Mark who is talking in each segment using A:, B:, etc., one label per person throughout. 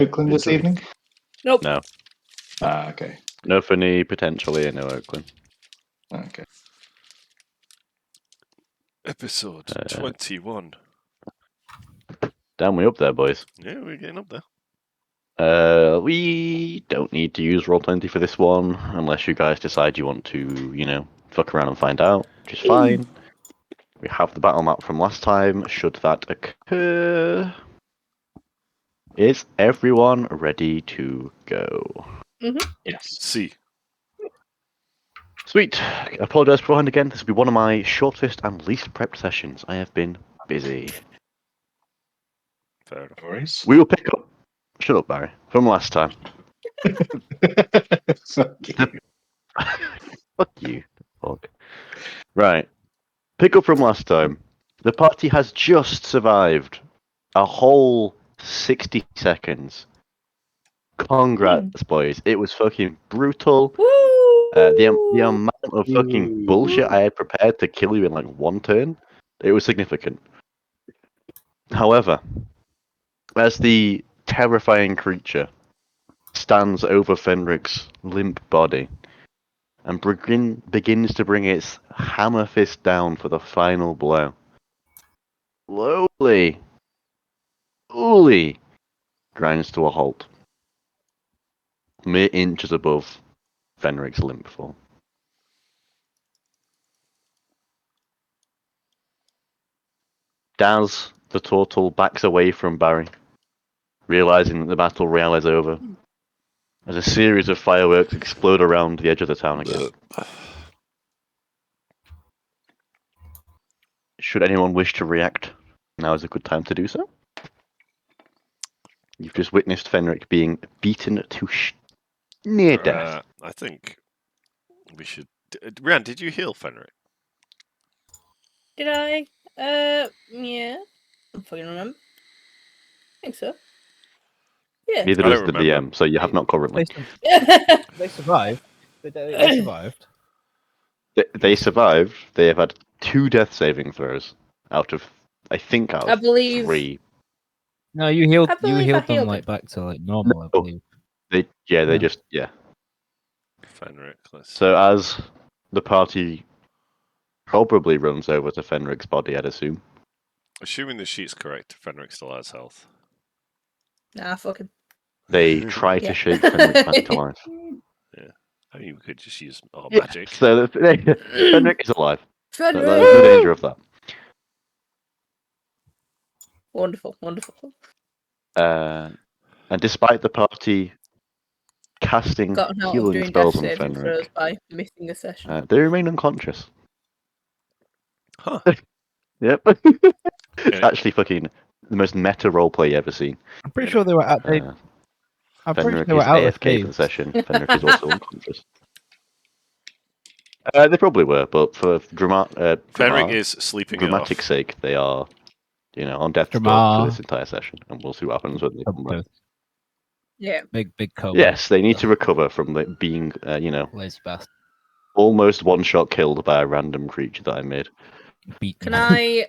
A: Oakland this evening?
B: Nope.
C: No.
A: Okay.
C: No Funny, potentially, and no Oakland.
A: Okay.
D: Episode 21.
C: Damn, we up there, boys.
D: Yeah, we're getting up there.
C: We don't need to use Roll20 for this one, unless you guys decide you want to, fuck around and find out, which is fine. We have the battle map from last time, should that occur. Is everyone ready to go?
A: Yes.
D: C.
C: Sweet. I apologise beforehand again. This will be one of my shortest and least prepped sessions. I have been busy.
D: Fair enough.
A: No worries.
C: We will pick up. Shut up, Barry. From last time.
A: Fuck you.
C: Fuck you. Fuck. Right. Pick up from last time. The party has just survived a whole 60 seconds. Congrats, boys. It was fucking brutal. The amount of fucking bullshit I had prepared to kill you in like one turn, it was significant. However, as the terrifying creature stands over Fenric's limp body and begins to bring its hammer fist down for the final blow, slowly grinds to a halt, mere inches above Fenric's limp form. Daz, the turtle, backs away from Barry, realizing that the battle royale is over, as a series of fireworks explode around the edge of the town again. Should anyone wish to react, now is a good time to do so. You've just witnessed Fenric being beaten to near death.
D: I think we should. Rand, did you heal Fenric?
B: Did I? Yeah. I don't fucking remember. I think so. Yeah.
C: Neither
D: I
C: does
D: don't
C: the
D: remember.
C: DM, so you have not currently.
E: They survived. They survived.
C: They survived. They have had 2 death saving throws out of
B: I
C: 3.
B: believe.
E: No, you healed.
B: I
E: You
B: believe I
E: healed them
B: healed
E: like
B: it.
E: back to like normal. I
C: No.
E: believe.
C: They
E: Yeah.
C: just.
D: Fenric, let's
C: So as the party probably runs over to Fenric's body, I'd assume.
D: Assuming the sheet's correct, Fenric still has health.
B: Nah, fucking.
C: They try
B: Yeah.
C: to shake Fenric back to life.
D: I mean, we could just use our
C: Yeah,
D: magic.
C: so Fenric is alive. So
B: Fenric!
C: there's no danger of that.
B: Wonderful, wonderful.
C: And despite the party casting
B: Gotten out of
C: healing
B: doing death
C: spells on
B: saving throws
C: Fenric,
B: by missing a session.
C: they remain unconscious.
D: Huh.
C: Yep. It's actually fucking the most meta roleplay you ever seen.
E: I'm pretty sure they were out. I'm pretty sure
C: Fenric
E: they were
C: is
E: out of
C: AFK for the
E: phase.
C: session. Fenric is also unconscious. They probably were, but for
D: Fenric is sleeping it
C: dramatic
D: off.
C: sake, they are, on death's door
E: Drama.
C: for this entire session, and we'll see what happens when they come back.
B: Yeah.
E: Big coma.
C: Yes, they need to recover from being,
E: Lazy bastard.
C: almost one-shot killed by a random creature that I made.
E: Beaten.
B: Can I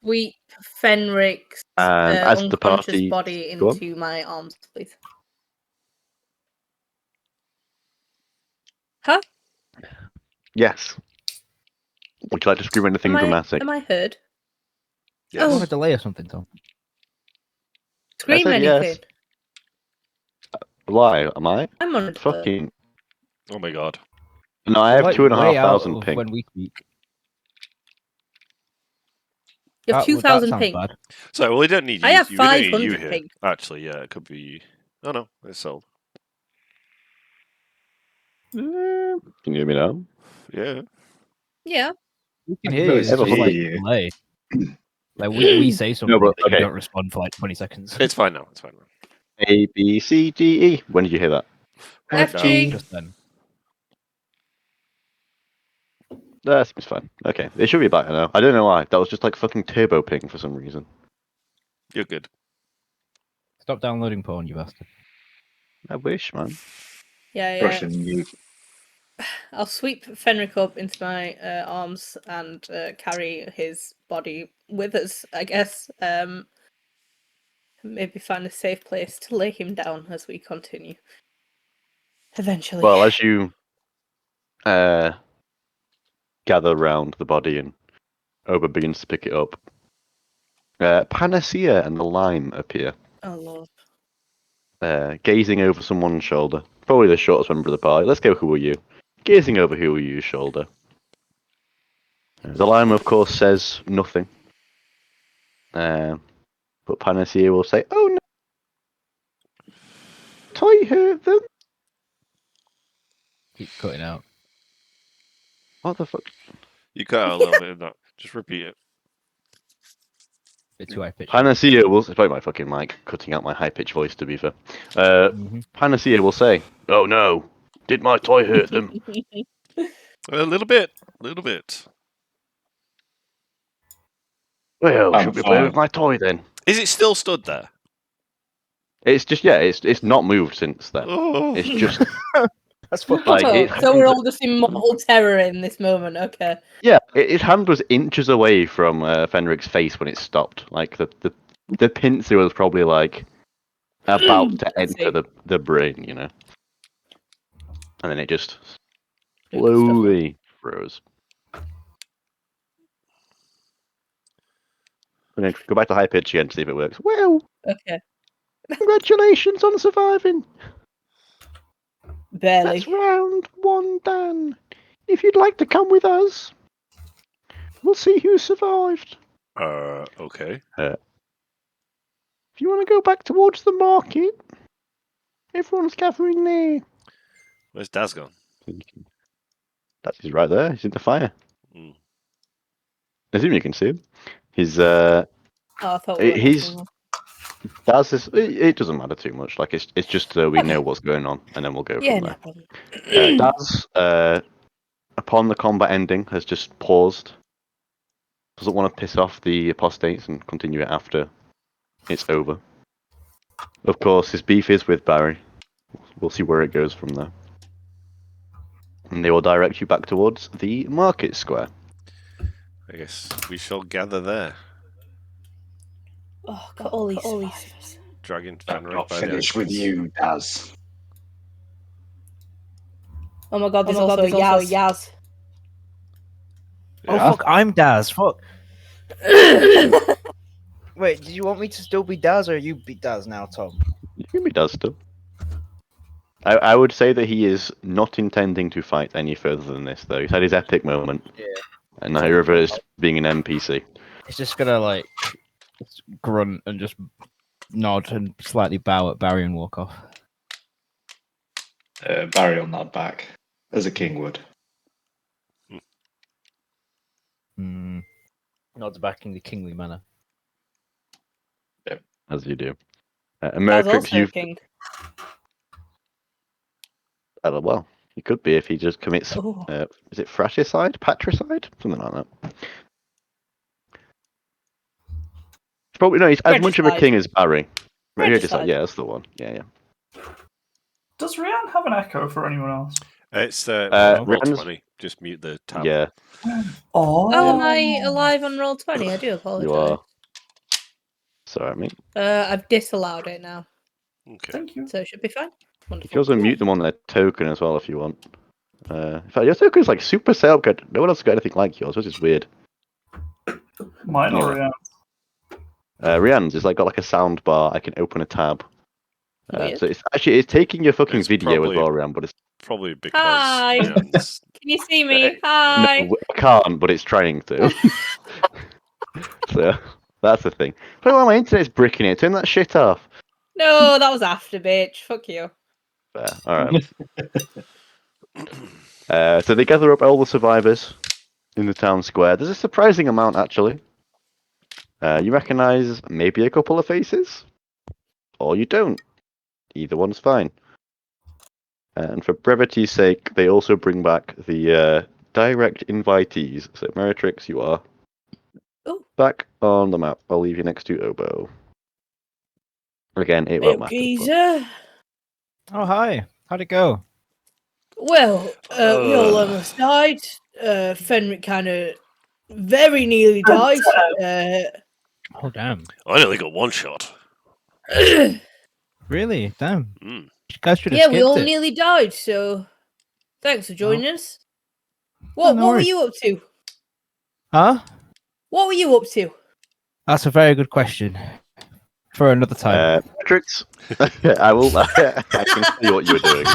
B: sweep Fenric's
C: And as the
B: unconscious
C: party...
B: body
C: Go on.
B: into my arms, please? Huh?
C: Yes. Would you like to scream anything dramatic?
B: Am I heard?
D: Yes.
E: You
B: Oh.
E: want a delay or something, Tom?
B: Scream
C: said
B: anything.
C: yes. Why? Am I?
B: I'm on a delay.
C: Fucking...
D: Oh my god.
C: No, I have
E: Like,
C: 2,500
E: way out
C: ping.
E: when we speak.
B: You have
E: That
B: 2,000
E: sounds
B: ping.
E: bad.
D: So, well, we don't need you.
B: I have
D: we don't need you
B: 500
D: here.
B: ping.
D: Actually, yeah, it could be. Oh no, it's sold.
C: Can you hear me now?
D: Yeah.
B: Yeah.
E: We can
A: I
E: hear
A: can
E: you. It's
C: barely
E: just like
A: hear you.
E: delay. Like we say something,
C: but,
E: and
C: okay.
E: you don't respond for like 20 seconds.
D: It's fine now. It's fine now.
C: A, B, C, D, E. When did you hear that?
B: FG.
E: Just then.
C: That seems fine. Okay, it should be back now. I don't know why. That was just like fucking turbo ping for some reason.
D: You're good.
E: Stop downloading porn, you bastard.
C: I wish, man.
B: Yeah.
A: Russian you.
B: I'll sweep Fenric up into my arms and carry his body with us, I guess. maybe find a safe place to lay him down as we continue. Eventually.
C: Well, as you gather round the body and Oba begins to pick it up, Panacea and the Lime appear,
B: Oh lord.
C: gazing over someone's shoulder. Probably the shortest member of the party. Let's go, who are you? Gazing over who are you's shoulder. The Lime, of course, says nothing. But Panacea will say, "Oh no, Toy hurt them."
E: Keep cutting out.
C: What the fuck?
D: You cut out a little bit of that. Just repeat it.
E: Bit too high pitched.
C: Panacea will. It's probably my fucking mic cutting out my high pitched voice. To be fair, Panacea will say, "Oh no, did my toy hurt them?"
D: A little bit. A little bit.
C: Well,
A: I'm
C: should we play with
A: fine.
C: my toy then?
D: Is it still stood there?
C: It's just it's not moved since then.
D: Oh.
C: It's just
E: That's fucking
C: like
B: Oh,
C: it,
B: so we're all just in mortal terror in this moment. Okay.
C: yeah. His hand was inches away from Fenric's face when it stopped. Like the pincer was probably like about to
B: I see.
C: enter the brain, you know. And then it just
B: Spooky stuff.
C: slowly froze. And then go back to high pitch again to see if it works. Well,
B: Okay.
C: congratulations on surviving.
B: Barely.
C: That's round one done. If you'd like to come with us, we'll see who survived.
D: Okay.
C: If you want to go back towards the market, everyone's gathering there.
D: Where's Daz gone?
C: He's right there. He's in the fire.
D: Mm.
C: I assume you can see him. He's
B: Oh, I thought we were
C: he's
B: missing one.
C: that's this. It doesn't matter too much. Like it's just so we know what's going on, and then we'll go
B: Yeah,
C: from
B: no
C: there.
B: problem.
C: Daz, upon the combat ending, has just paused. Doesn't want to piss off the apostates and continue it after it's over. Of course, his beef is with Barry. We'll see where it goes from there. And they will direct you back towards the market square.
D: I guess we shall gather there.
B: Oh, got all these survivors.
D: Dragging
A: I'm
D: Fenric
A: not
D: by the
A: finished with
D: ankles.
A: you, Daz.
B: Oh my god, there's also Yaz.
E: Oh
A: Yeah.
E: fuck! I'm Daz. Fuck. Wait, did you want me to still be Daz, or you be Daz now, Tom?
C: You can be Daz still. I would say that he is not intending to fight any further than this, though. He's had his epic moment.
E: Yeah.
C: And now he reverts to being an NPC.
E: It's just gonna like grunt and just nod and slightly bow at Barry and walk off.
A: Barry will nod back, as a king would.
E: Nods back in the kingly manner.
C: As you do.
B: That's
C: Ameritrix,
B: also
C: you've...
B: king.
C: well, he could be if he just commits...
B: Oh.
C: is it fratricide? Patricide? Something like that. Probably, no, he's as much of a
B: Regicide.
C: king as Barry.
B: Regicide.
C: Yeah, that's the one. Yeah.
F: Does Rian have an echo for anyone else?
D: It's roll
C: Rihanna's-
D: 20. Just mute the tab.
C: Yeah,
F: Oh,
B: Oh, am I alive on roll 20? I do apologise.
C: you are. Sorry, mate.
B: I've disallowed it now,
D: Okay.
F: thank you.
B: so it should be fine.
C: You
B: Wonderful.
C: can also mute them on their token as well if you want. In fact, your token is like super sale good. No one else has got anything like yours, which is weird.
F: Mine or
C: Yeah.
F: Rian?
C: Rianne's is like got like a sound bar. I can open a tab.
B: Weird.
C: So it's taking your fucking
D: It's
C: video
D: probably-
C: as well, Rianne, but it's
D: Probably because.
B: Hi.
D: Rian's-
B: Can you see me? Hi.
C: no, I can't, but it's trying to. So that's the thing. But while my internet's bricking it, turn that shit off.
B: No, that was after, bitch. Fuck you.
C: Fair. All right. So they gather up all the survivors in the town square. There's a surprising amount, actually. You recognise maybe a couple of faces, or you don't. Either one's fine. And for brevity's sake, they also bring back the direct invitees. So, Meritrix, you are
B: Ooh.
C: back on the map. I'll leave you next to Obo. Again, it won't matter. but-
B: Geezer.
E: Oh hi, how'd it go?
B: Well, we all almost died. Fenric kind of very nearly died.
E: Oh damn.
D: I only got one shot.
E: Really? Damn.
D: Mm.
E: You guys should have
B: Yeah,
E: skipped
B: we all
E: it.
B: nearly died, so thanks for joining us.
E: Oh,
B: What
E: no
B: were
E: worries.
B: you up to?
E: Huh?
B: What were you up to?
E: That's a very good question. For another time.
C: Matrix. I will. I can tell you what you were doing.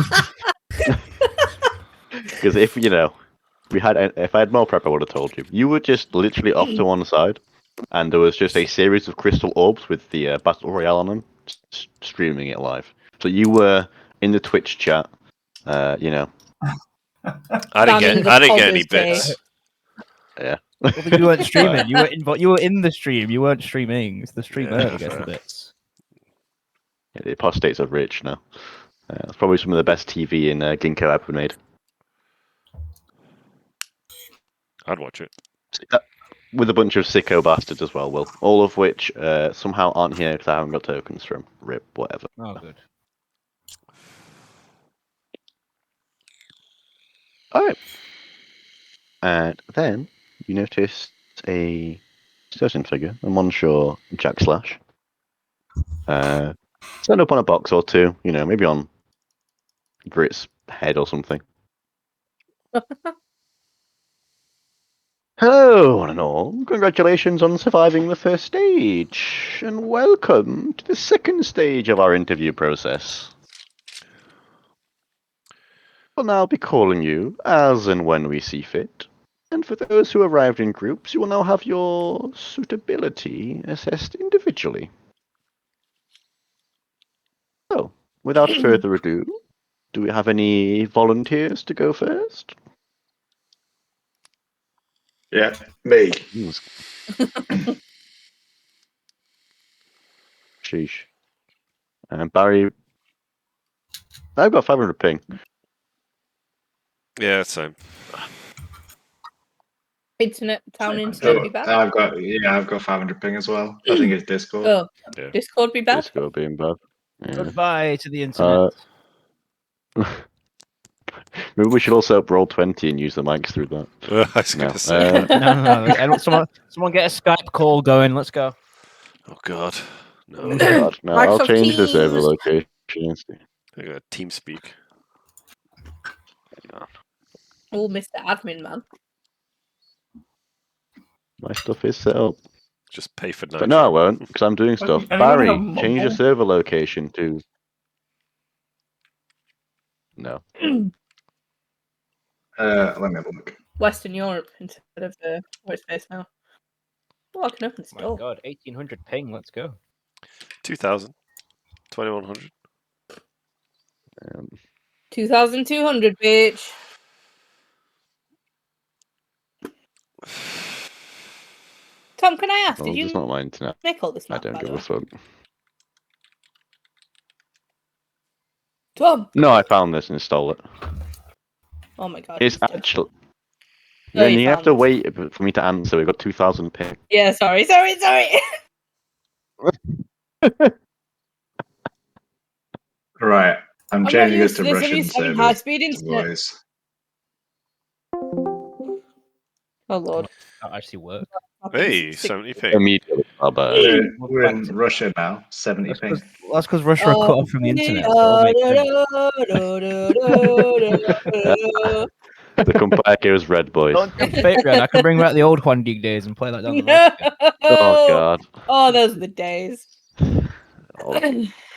C: Because if if I had more prep, I would have told you. You were just literally off to one side, and there was just a series of crystal orbs with the battle royale on them, streaming it live. So you were in the Twitch chat.
D: I didn't
B: Banning
D: get.
B: the
D: I didn't get any
B: Poggers Day.
D: bits.
C: Yeah.
E: Well, you weren't streaming. You were in the stream. You weren't streaming. It's the streamer
D: Yeah,
E: who gets the
D: fair.
E: bits.
C: Yeah, the apostates are rich now. It's probably some of the best TV in Ginkgo ever made.
D: I'd watch it.
C: With a bunch of sicko bastards as well, Will. All of which somehow aren't here because I haven't got tokens from. Rip, whatever.
E: Oh, good.
C: Alright. And then you notice a certain figure, I'm unsure, Jack Slash. Stand up on a box or two, maybe on Grit's head or something. Hello, one and all. Congratulations on surviving the first stage, and welcome to the second stage of our interview process. We'll now be calling you as and when we see fit. And for those who arrived in groups, you will now have your suitability assessed individually. So, without further ado, do we have any volunteers to go first?
A: Yeah, me.
C: Sheesh. And Barry, I've got 500 ping.
D: Yeah, same.
B: Internet, town internet be bad?
A: I've got 500 ping as well. I think it's Discord.
B: Oh,
D: Yeah.
B: Discord be bad?
C: Disco being bad. Yeah.
E: Goodbye to the internet.
C: Maybe we should also up Roll20 and use the mics through that.
D: I was
C: No.
D: gonna say.
E: No. Someone get a Skype call going. Let's go.
D: Oh God. No.
C: God, no, I'll
B: Microsoft
C: change the server
B: Teams.
C: location.
D: I got TeamSpeak.
B: Oh, Mr. Admin Man.
C: My stuff is set up.
D: Just pay for
C: But no, I won't, because I'm doing stuff.
F: Anyone
C: Barry,
F: have
C: change your
F: mobile?
C: server location to... No.
A: Let me have a look.
B: Western Europe instead of where it's based now. Oh, I can open this
E: Oh my
B: door.
E: god, 1800 ping. Let's go.
D: 2,000. 2,100.
B: 2,200, bitch. Tom, can I ask,
C: Well,
B: did
C: it's
B: you
C: not my internet.
B: make all this
C: I
B: map,
C: don't
B: by
C: give
B: the
C: a
B: way?
C: fuck.
B: Tom!
C: No, I found this and stole it.
B: Oh my god.
C: It's
B: he's dead.
C: actually...
B: Oh,
C: Then
B: you
C: you have
B: found
C: to
B: this.
C: wait for me to answer. We've got 2,000 ping.
B: Yeah, sorry.
A: Right, I'm
B: not
A: changing
B: used
A: this to
B: to this. I'm
A: Russian
B: used to having
A: servers.
B: high-speed internet.
A: Boys.
B: Oh lord.
E: That actually worked.
D: Hey, 70 ping.
C: Immediately. Oh, but
A: We're in Russia now. 70 ping.
E: That's because Russia are cut off from the internet. So it all makes sense.
C: the comeback is Red Boys.
E: Don't tempt fate, Ren. I can bring back the old Juan Dig days and play that down the road.
C: Oh, God.
B: Oh, those are the days.
C: Oh,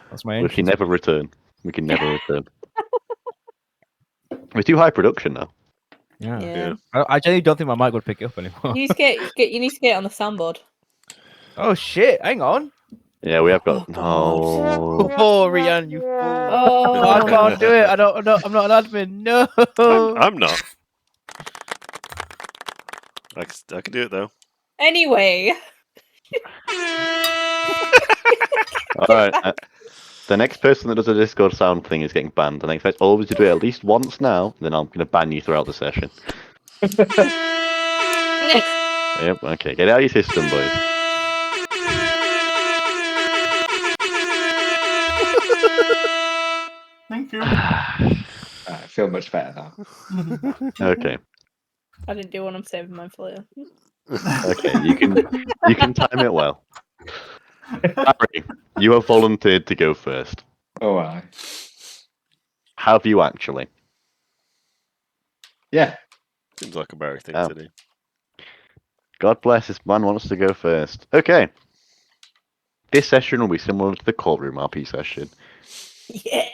E: That's my
C: we
E: entrance.
C: can never return. We can never return. We're too high production now.
E: Yeah.
B: Yeah.
E: I genuinely don't think my mic would pick it up anymore.
B: You need to get on the soundboard.
E: Oh shit! Hang on.
C: Yeah, we have got.
B: Oh, God.
C: No.
E: Oh, Rian, you fool!
B: Oh,
E: I can't do it. I'm not an admin. No.
D: I'm not. I can do it though.
B: Anyway.
C: All right. The next person that does a Discord sound thing is getting banned, and I expect all of you to do it at least once now. Then I'm going to ban you throughout the session. Yep. Okay. Get out of your system, boys.
F: Thank you.
A: I feel much better now.
C: Okay.
B: I didn't do one. I'm saving mine for later.
C: Okay. You can time it well. Barry, you have volunteered to go first.
A: Oh, aye.
C: Have you actually?
A: Yeah.
D: Seems like a Barry thing
C: Oh.
D: to do.
C: God bless, this man wants to go first. Okay. This session will be similar to the courtroom RP session.
B: Yeah.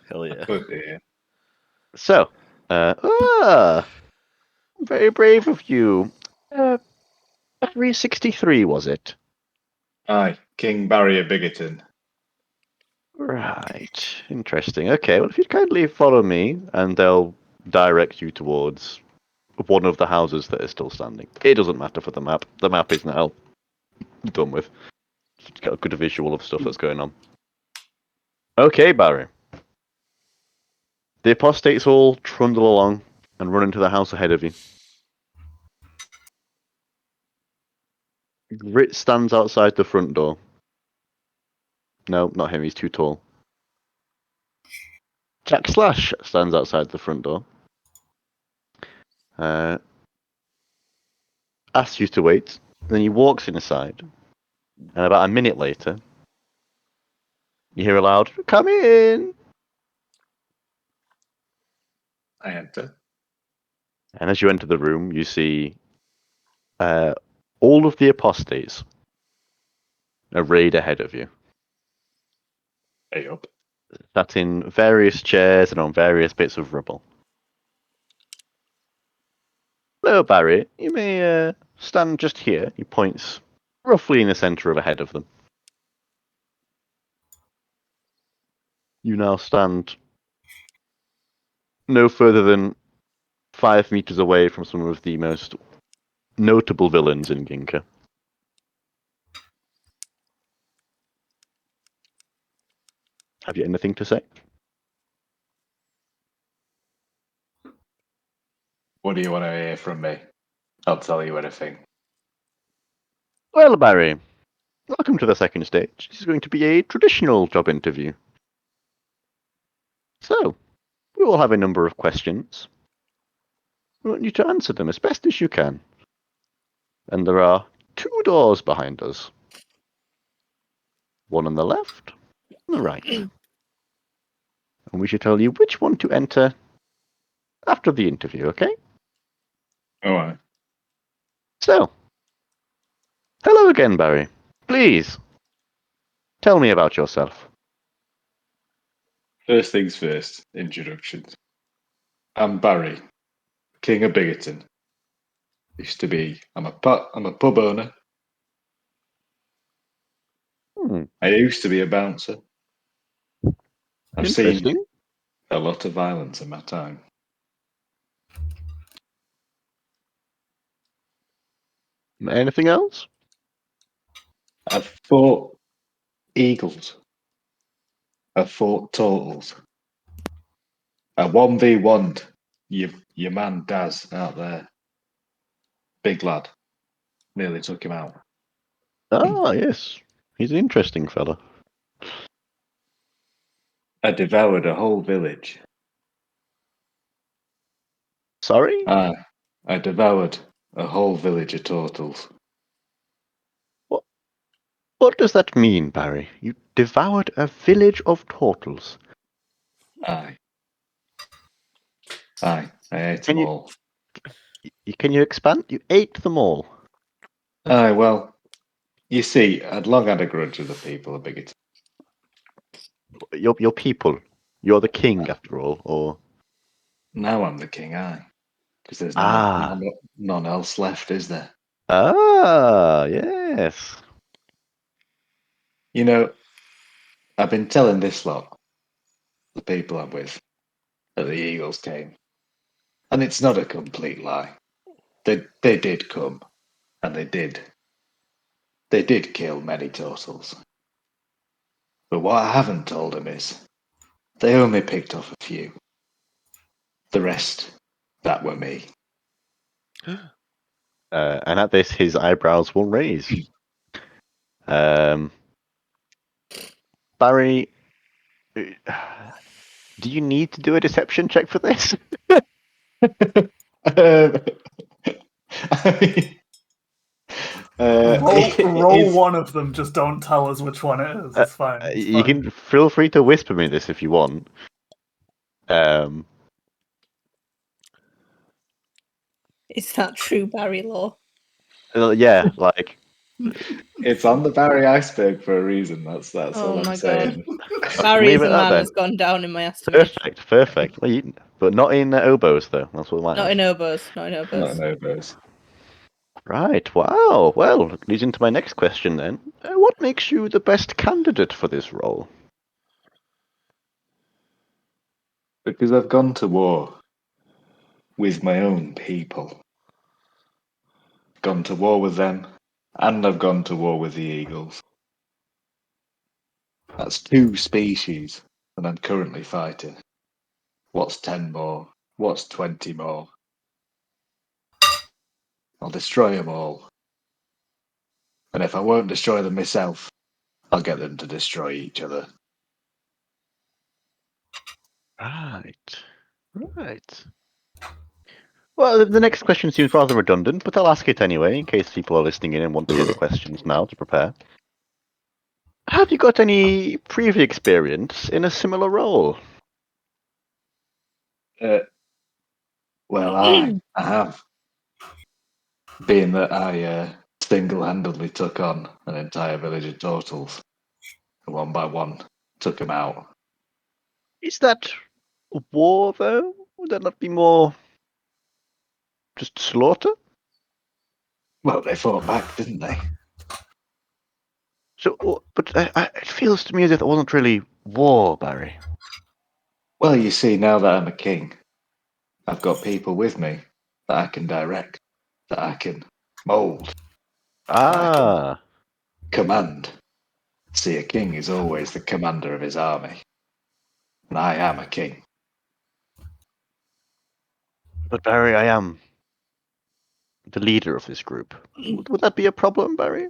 D: Hell yeah.
A: Oh dear.
C: So, very brave of you. 363 was it?
A: Aye. King Barry of Bigoton.
C: Right. Interesting. Okay, well, if you'd kindly follow me, and they'll direct you towards one of the houses that is still standing. It doesn't matter for the map. The map is now done with. It's got a good visual of stuff that's going on. Okay, Barry. The apostates all trundle along and run into the house ahead of you. Grit stands outside the front door. No, not him, he's too tall. Jack Slash stands outside the front door. Asks you to wait. Then he walks inside. And about a minute later, you hear a loud, "Come in!"
A: I enter.
C: And as you enter the room, you see all of the apostates arrayed ahead of you,
A: Hey up.
C: sat in various chairs and on various bits of rubble. Hello, Barry. You may stand just here. He points roughly in the centre of ahead of them. You now stand no further than 5 meters away from some of the most notable villains in Ginka. Have you anything to say?
A: What do you want to hear from me? I'll tell you anything.
C: Well, Barry, welcome to the second stage. This is going to be a traditional job interview. So, we will have a number of questions. We want you to answer them as best as you can. And there are 2 doors behind us. One on the left, and the right. And we should tell you which one to enter after the interview, okay?
A: All right.
C: So, hello again, Barry. Please, tell me about yourself.
A: First things first. Introductions. I'm Barry, King of Bigoton. Used to be. I'm a pub owner.
C: Hmm,
A: I used to be a bouncer. I've seen
C: interesting.
A: a lot of violence in my time.
C: Anything else?
A: I've fought eagles. I've fought turtles. I 1v1'd your man Daz out there. Big lad. Nearly took him out.
C: Ah, yes. He's an interesting fella.
A: I devoured a whole village.
C: Sorry?
A: I devoured a whole village of turtles.
C: What does that mean, Barry? You devoured a village of turtles.
A: Aye. Aye. I ate
C: Can
A: them
C: you-
A: all.
C: Can you expand? You ate them all.
A: Aye, well, you see, I'd long had a grudge with the people of Bigoton.
C: Your people. You're the king, after all, or...
A: Now I'm the king, aye. Because there's
C: Ah.
A: none else left, is there?
C: Ah, yes.
A: You know, I've been telling this lot, the people I'm with, that the Eagles came. And it's not a complete lie. They did come, and they did. They did kill many turtles. But what I haven't told them is, they only picked off a few. The rest, that were me.
C: And at this, his eyebrows will raise. Barry, do you need to do a deception check for this?
A: I
F: Roll one of them. Just don't tell us which one it is. It's fine. It's
C: You
F: fine.
C: can feel free to whisper me this if you want.
B: Is that true, Barry Law?
C: Yeah, like
A: It's on the Barry iceberg for a reason. That's
B: Oh
A: all I'm
B: my
A: saying.
B: Barry
C: leave
B: as
C: it
B: a
C: at that
B: man
C: then.
B: has gone down in my estimation.
C: Perfect. Well, but not in oboes though. That's what might
B: Not
C: have.
B: in oboes. Not in
A: Not
B: oboes.
A: an overs.
C: Right. Wow. Well, it leads into my next question then. What makes you the best candidate for this role?
A: Because I've gone to war with my own people. Gone to war with them, and I've gone to war with the eagles. That's 2 species that I'm currently fighting. What's 10 more? What's 20 more? I'll destroy them all. And if I won't destroy them myself, I'll get them to destroy each other.
C: Right. Well, the next question seems rather redundant, but I'll ask it anyway, in case people are listening in and want to hear the questions now to prepare. Have you got any previous experience in a similar role?
A: Well, I have. Being that I single-handedly took on an entire village of turtles, and one by one took them out.
C: Is that war, though? Would that not be more just slaughter?
A: Well, they fought back, didn't they?
C: So, but it feels to me as if it wasn't really war, Barry.
A: Well, you see, now that I'm a king, I've got people with me that I can direct, that I can mould, that I can
C: Ah,
A: command. See, a king is always the commander of his army, and I am a king.
C: but Barry, I am the leader of this group. Would that be a problem, Barry?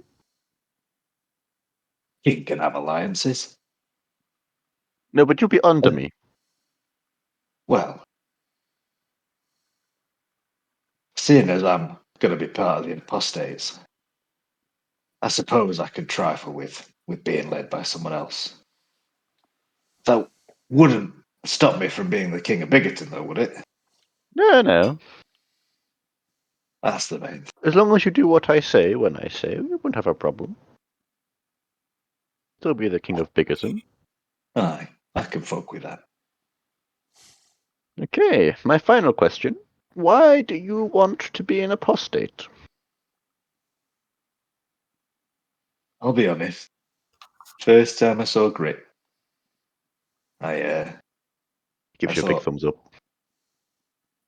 A: King can have alliances.
C: No, but you'll be under me.
A: Well, seeing as I'm going to be part of the apostates, I suppose I could trifle with being led by someone else. That wouldn't stop me from being the king of Bigoton, though, would it?
C: No.
A: That's the main thing.
C: As long as you do what I say when I say, you wouldn't have a problem. Still be the king of Bigoton.
A: Aye, I can fuck with that.
C: Okay, my final question. Why do you want to be an apostate?
A: I'll be honest. First time I saw Grit, I
C: Gives you a big
A: thought,
C: thumbs up.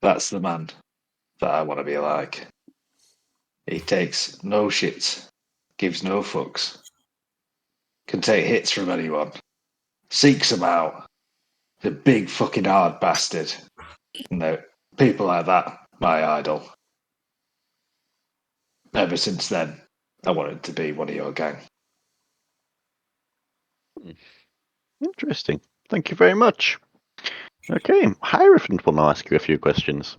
A: that's the man that I want to be like. He takes no shits, gives no fucks, can take hits from anyone, seeks them out. The big fucking hard bastard. No, people like that, my idol. Ever since then, I wanted to be one of your gang.
C: Interesting. Thank you very much. Okay, Hierophant will now ask you a few questions.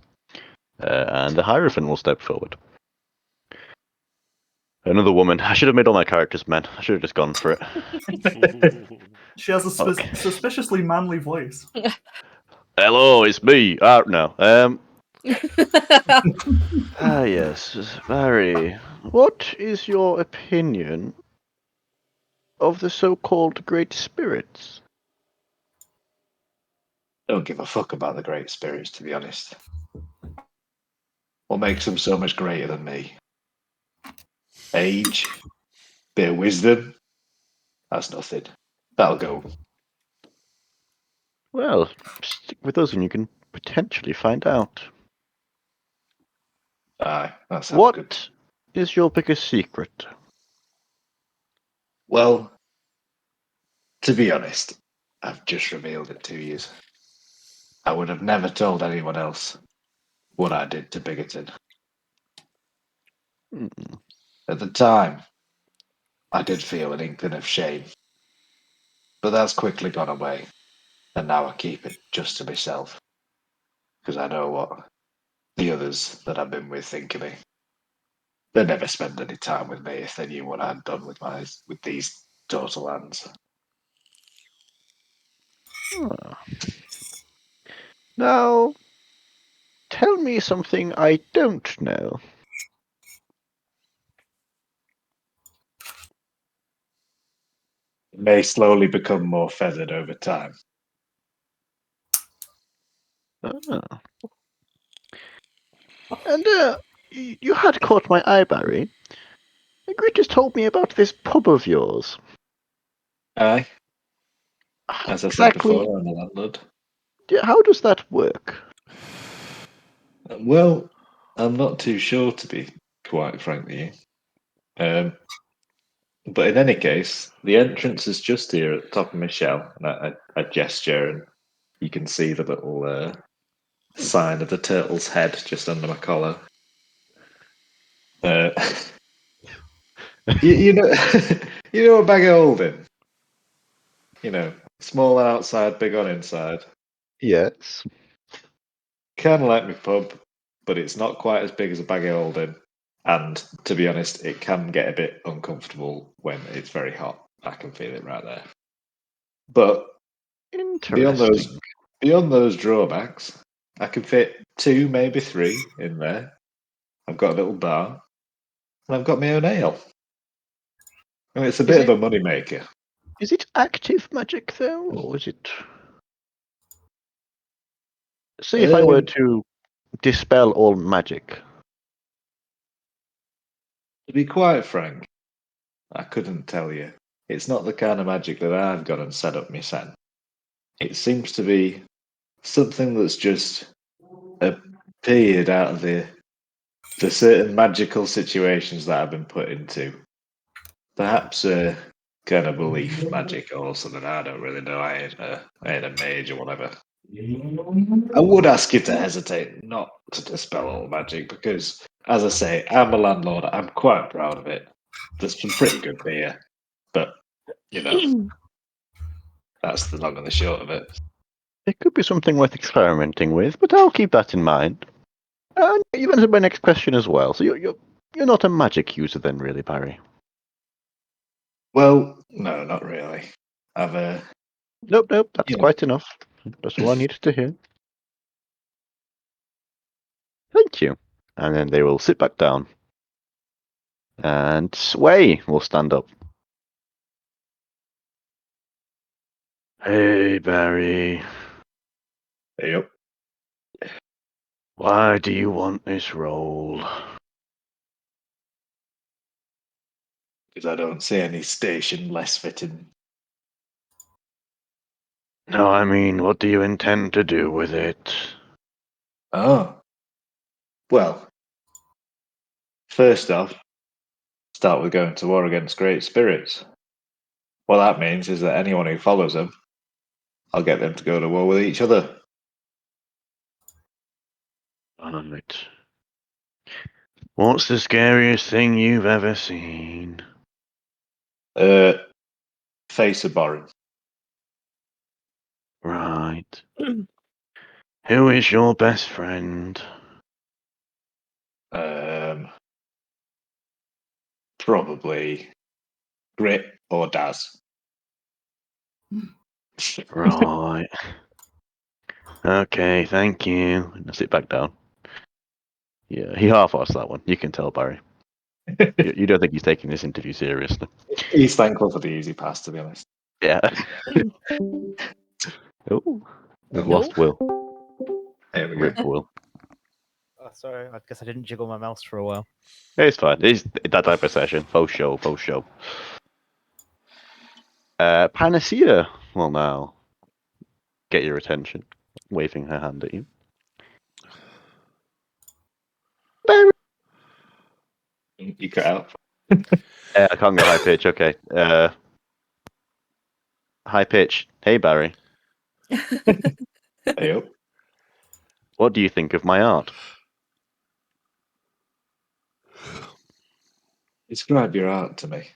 C: And the Hierophant will step forward. Another woman. I should have made all my characters men. I should have just gone for it.
F: She has a
C: Okay.
F: suspiciously manly voice.
C: Hello, it's me. No. Yes, Barry. What is your opinion of the so-called Great Spirits?
A: Don't give a fuck about the great spirits, to be honest. What makes them so much greater than me? Age? Bit of wisdom? That's nothing. That'll go.
C: Well, stick with us and you can potentially find out.
A: Aye, that sounds good.
C: What is your biggest secret?
A: Well, to be honest, I've just revealed it to you. I would have never told anyone else what I did to Bigoton.
C: Hmm.
A: At the time, I did feel an inkling of shame, but that's quickly gone away, and now I keep it just to myself, because I know what the others that I've been with think of me. They'd never spend any time with me if they knew what I'd done with these total lands.
C: Ah. Now, tell me something I don't know.
A: It may slowly become more feathered over time.
C: Ah. And you had caught my eye, Barry. Gritters told me about this pub of yours.
A: Aye,
C: How
A: as I said
C: exactly,
A: before, I'm a landlord.
C: how does that work?
A: Well, I'm not too sure, to be quite frank with you. But in any case, the entrance is just here at the top of my shell, and I gesture, and you can see the little sign of the turtle's head just under my collar. Uh, you know, you know a bag of holding. You know, small on outside, big on inside.
C: Yes.
A: Kind of like my pub, but it's not quite as big as a bag of holding. And to be honest, it can get a bit uncomfortable when it's very hot. I can feel it right there. But beyond those
C: Interesting.
A: beyond those drawbacks, I can fit 2, maybe 3 in there. I've got a little bar, and I've got my own ale. And it's a
C: Is
A: bit of
C: it
A: a money maker.
C: is it active magic though, or is it? Say if I were
A: Um,
C: to dispel all magic.
A: to be quite frank, I couldn't tell you. It's not the kind of magic that I've got and set up myself. It seems to be something that's just appeared out of the certain magical situations that I've been put into. Perhaps a kind of belief magic or something. I don't really know. I ain't a mage or whatever. I would ask you to hesitate not to dispel all magic because, as I say, I'm a landlord. I'm quite proud of it. There's some pretty good beer, but you know that's the long and the short of it.
C: It could be something worth experimenting with, but I'll keep that in mind. And you've answered my next question as well. So you're not a magic user then, really, Barry?
A: Well, no, not really. I've
C: Nope. That's
A: you know,
C: quite enough. That's all I needed to hear. Thank you. And then they will sit back down. And Sway will stand up. Hey, Barry.
A: yep.
C: Why do you want this role?
A: Because I don't see any station less fitting.
C: No, I mean, what do you intend to do with it?
A: Oh, well, first off, start with going to war against great spirits. What that means is that anyone who follows them, I'll get them to go to war with each other.
C: Right. What's the scariest thing you've ever seen?
A: Uh, face a Borin.
C: Right. Who is your best friend?
A: Probably Grit or Daz.
C: Right. Okay, thank you. Now sit back down. Yeah, he half-assed that one. You can tell, Barry. You don't think he's taking this interview seriously.
A: He's thankful for the easy pass, to be honest.
C: Yeah. Oh, we've
A: Oh,
C: lost Will.
A: there we go.
C: Rip Will.
E: Oh, sorry, I guess I didn't jiggle my mouse for a while.
C: It's fine. It's that type of session. Faux show. Panacea will now get your attention, waving her hand at you. Barry.
A: You cut out.
C: I can't go high pitch. Okay. High pitch. Hey, Barry.
A: Hey up.
C: What do you think of my art?
A: Describe your art to me.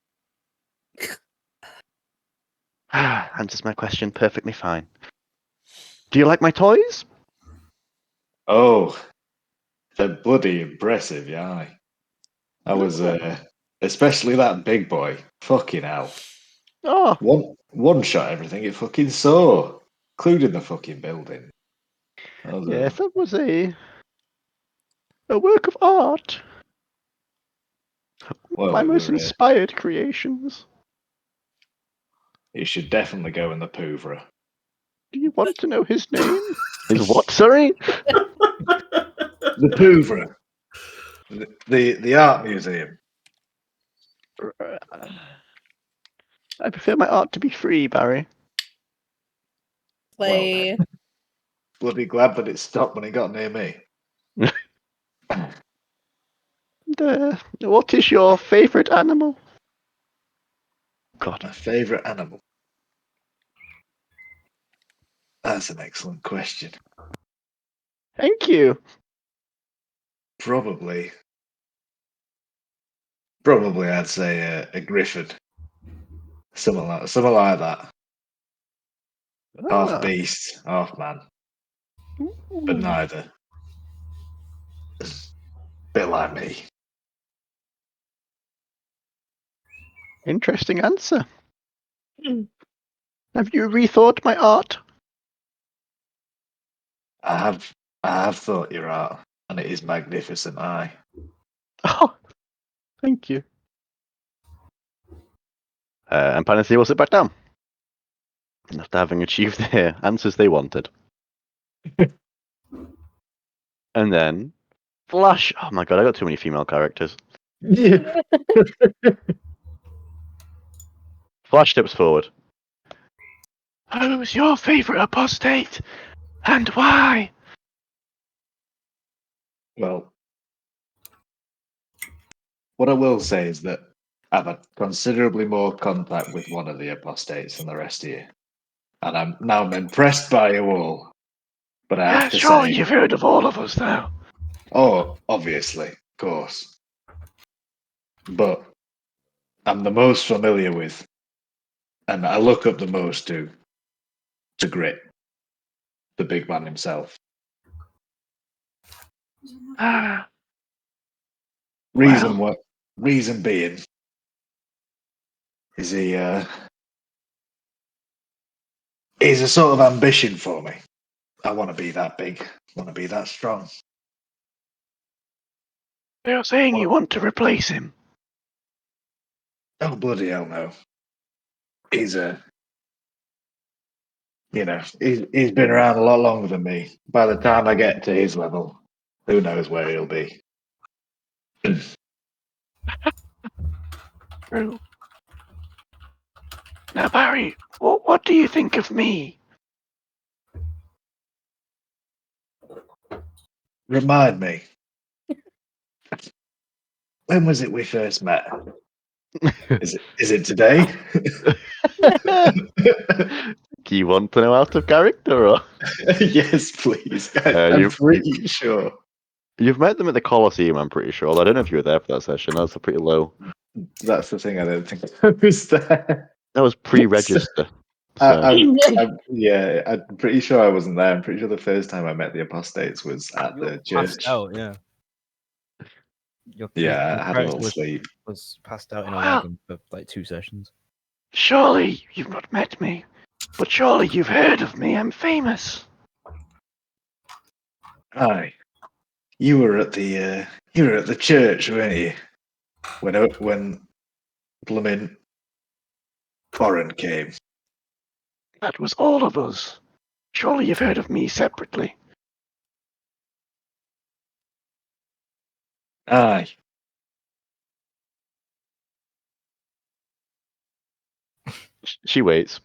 C: Answers my question perfectly fine. Do you like my toys?
A: Oh, they're bloody impressive, yeah. I was, especially that big boy. Fucking hell.
C: Oh,
A: One shot everything it fucking saw, including the fucking building. That was
C: yes, that was a work of art.
A: well,
C: My
A: it
C: most
A: were,
C: inspired creations.
A: it should definitely go in the Pouvre.
C: Do you want to know his name? His what? Sorry.
A: The Pouvre, the art museum.
C: I prefer my art to be free, Barry.
B: Play.
A: Bloody glad that it stopped when it got near me.
C: What is your favorite animal? God.
A: My favourite animal. That's an excellent question.
C: Thank you.
A: Probably I'd say a griffin. Something like that. Half
C: Ah.
A: beast, half man, but
C: Ooh.
A: neither. Bit like me.
C: Interesting answer. Have you rethought my art?
A: I have thought your art, and it is magnificent. Aye.
C: Oh, thank you. And Panacea will sit back down. After having achieved their answers they wanted. And then Flash. Oh my god, I got too many female characters. Flash steps forward. Who's your favourite apostate? And why?
A: Well, what I will say is that I've had considerably more contact with one of the apostates than the rest of you, and I'm impressed by you all. But I have to
C: Surely
A: say,
C: you've heard of all of us now.
A: oh, obviously, of course, but I'm the most familiar with, and I look up the most to Grit, the big man himself.
C: Ah,
A: Reason
C: well,
A: what? Reason being is he's a sort of ambition for me. I want to be that big. I want to be that strong.
C: you're saying you want to replace him.
A: Oh bloody hell no! He's he's been around a lot longer than me. By the time I get to his level, who knows where he'll be?
C: True. Now, Barry, what do you think of me?
A: Remind me, when was it we first met? Is it today?
C: Do you want to know out of character, or
A: Yes, please. I'm pretty sure.
C: you've met them at the Colosseum? I'm pretty sure. Although I don't know if you were there for that session. That's a pretty low.
A: That's the thing. I don't think I was there.
C: That was pre-register.
A: I,
C: So
A: yeah, I'm pretty sure I wasn't there. I'm pretty sure the first time I met the apostates was at
E: You're
A: the
E: passed
A: church.
E: out, yeah. Your
A: Yeah, I had a
E: character
A: little sleep.
E: was passed out in a
C: Wow.
E: wagon for like 2 sessions.
C: surely you've not met me, but surely you've heard of me. I'm famous.
A: Aye, you were at the church, weren't you? When blooming Warren came.
C: That was all of us. Surely you've heard of me separately.
A: Aye.
C: She waits.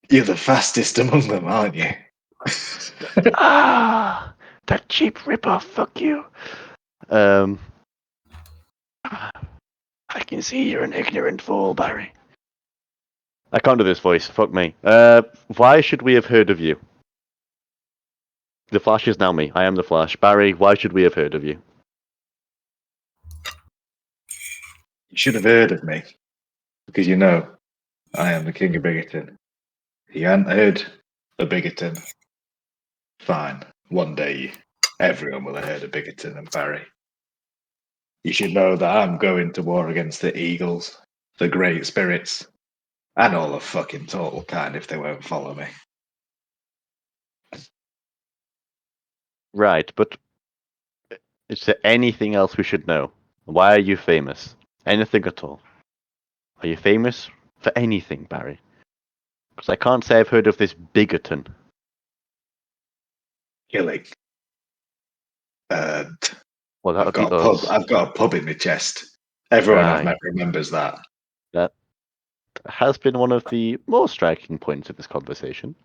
A: You're the fastest among them, aren't you?
C: Ah, that cheap rip-off. Fuck you. I can see you're an ignorant fool, Barry. I can't do this voice. Fuck me. Why should we have heard of you? The Flash is now me. I am the Flash. Barry, why should we have heard of you?
A: You should have heard of me, because you know I am the king of Bigoton. You hadn't heard of Bigoton. Fine, one day. Everyone will have heard of Bickerton and Barry. You should know that I'm going to war against the Eagles, the Great Spirits, and all the fucking total kind if they won't follow me.
C: Right, but is there anything else we should know? Why are you famous? Anything at all? Are you famous for anything, Barry? Because I can't say I've heard of this Biggerton.
A: Killing. And
C: Well, that
A: I've
C: would be
A: got a pub.
C: us.
A: I've got a pub in my chest. Everyone I've
C: Right.
A: met remembers that.
C: That has been one of the more striking points of this conversation.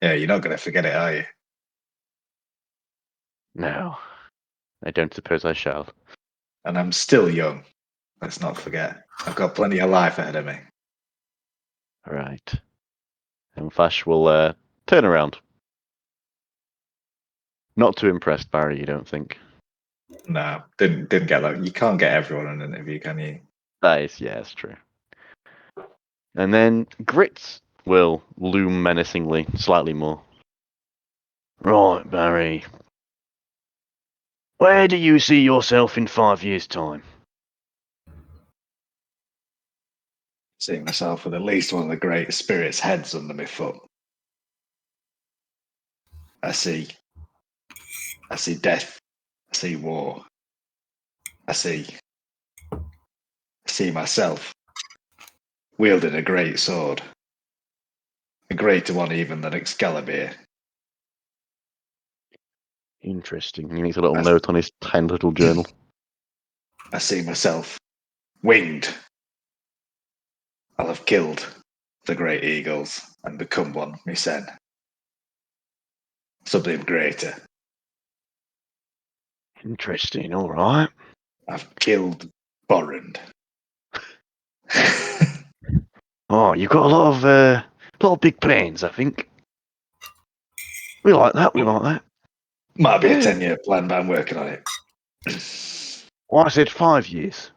A: Yeah, you're not going to forget it, are you?
C: No, I don't suppose I shall.
A: And I'm still young. Let's not forget. I've got plenty of life ahead of me.
C: Right. And Fash will turn around. Not too impressed, Barry, you don't think?
A: No, didn't get that. You can't get everyone in an interview, can you?
C: That is, yeah, it's true. And then Grits will loom menacingly, slightly more. Right, Barry. Where do you see yourself in 5 years' time?
A: Seeing myself with at least one of the great spirits' heads under my foot. I see death. I see war. I see myself wielding a great sword, a greater one even than Excalibur.
C: Interesting. He makes a little
A: I,
C: note on his tiny little journal.
A: I see myself winged. I'll have killed the great eagles and become one myself. Something greater.
C: Interesting, alright.
A: I've killed Borrand.
C: Oh, you've got a lot of big plans, I think. We like that, we like that.
A: Might be a
C: Yeah.
A: 10-year plan, but I'm working on it.
C: Well, I said 5 years.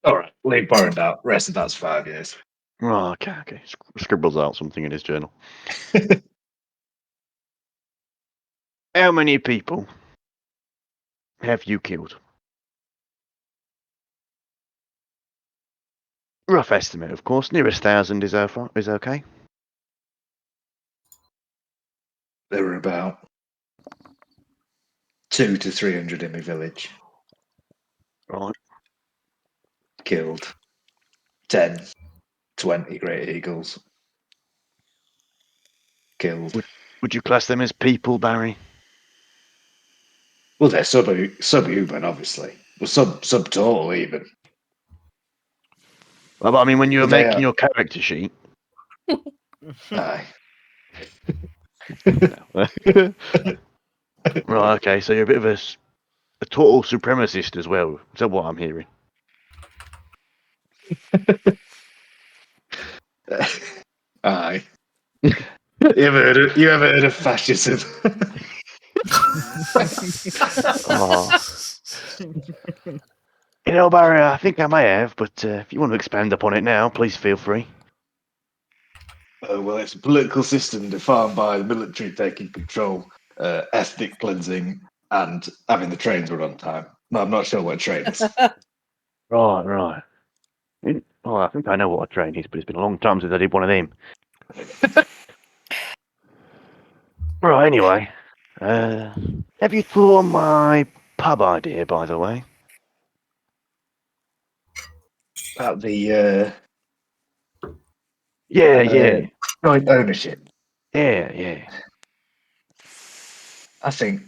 A: All right, leave Borrand out. Rest of that's 5 years.
C: Oh, okay. Scribbles out something in his journal. How many people have you killed? Rough estimate, of course. Nearest 1,000 is okay.
A: There were about 200 to 300 in my village.
C: Right.
A: Killed 10, 20 great eagles. Killed.
C: Would you class them as people, Barry?
A: Well, they're subhuman, obviously. Well, subtotal even.
C: Well, but I mean, when you were
A: But they
C: making
A: are.
C: your character sheet.
A: Aye.
C: Right, okay, so you're a bit of a total supremacist as well. Is that what I'm hearing?
A: Aye. You ever heard of fascism?
C: Oh. You know, Barry, I think I may have, but if you want to expand upon it now, please feel free.
A: Well, it's a political system defined by the military taking control, ethnic cleansing, and having the trains run on time. No, I'm not sure what a train is.
C: Right. Oh, I think I know what a train is, but it's been a long time since I did one of them. Right, anyway. Have you thought on my pub idea, by the way?
A: About the
C: Yeah.
A: joint ownership.
C: Yeah.
A: I think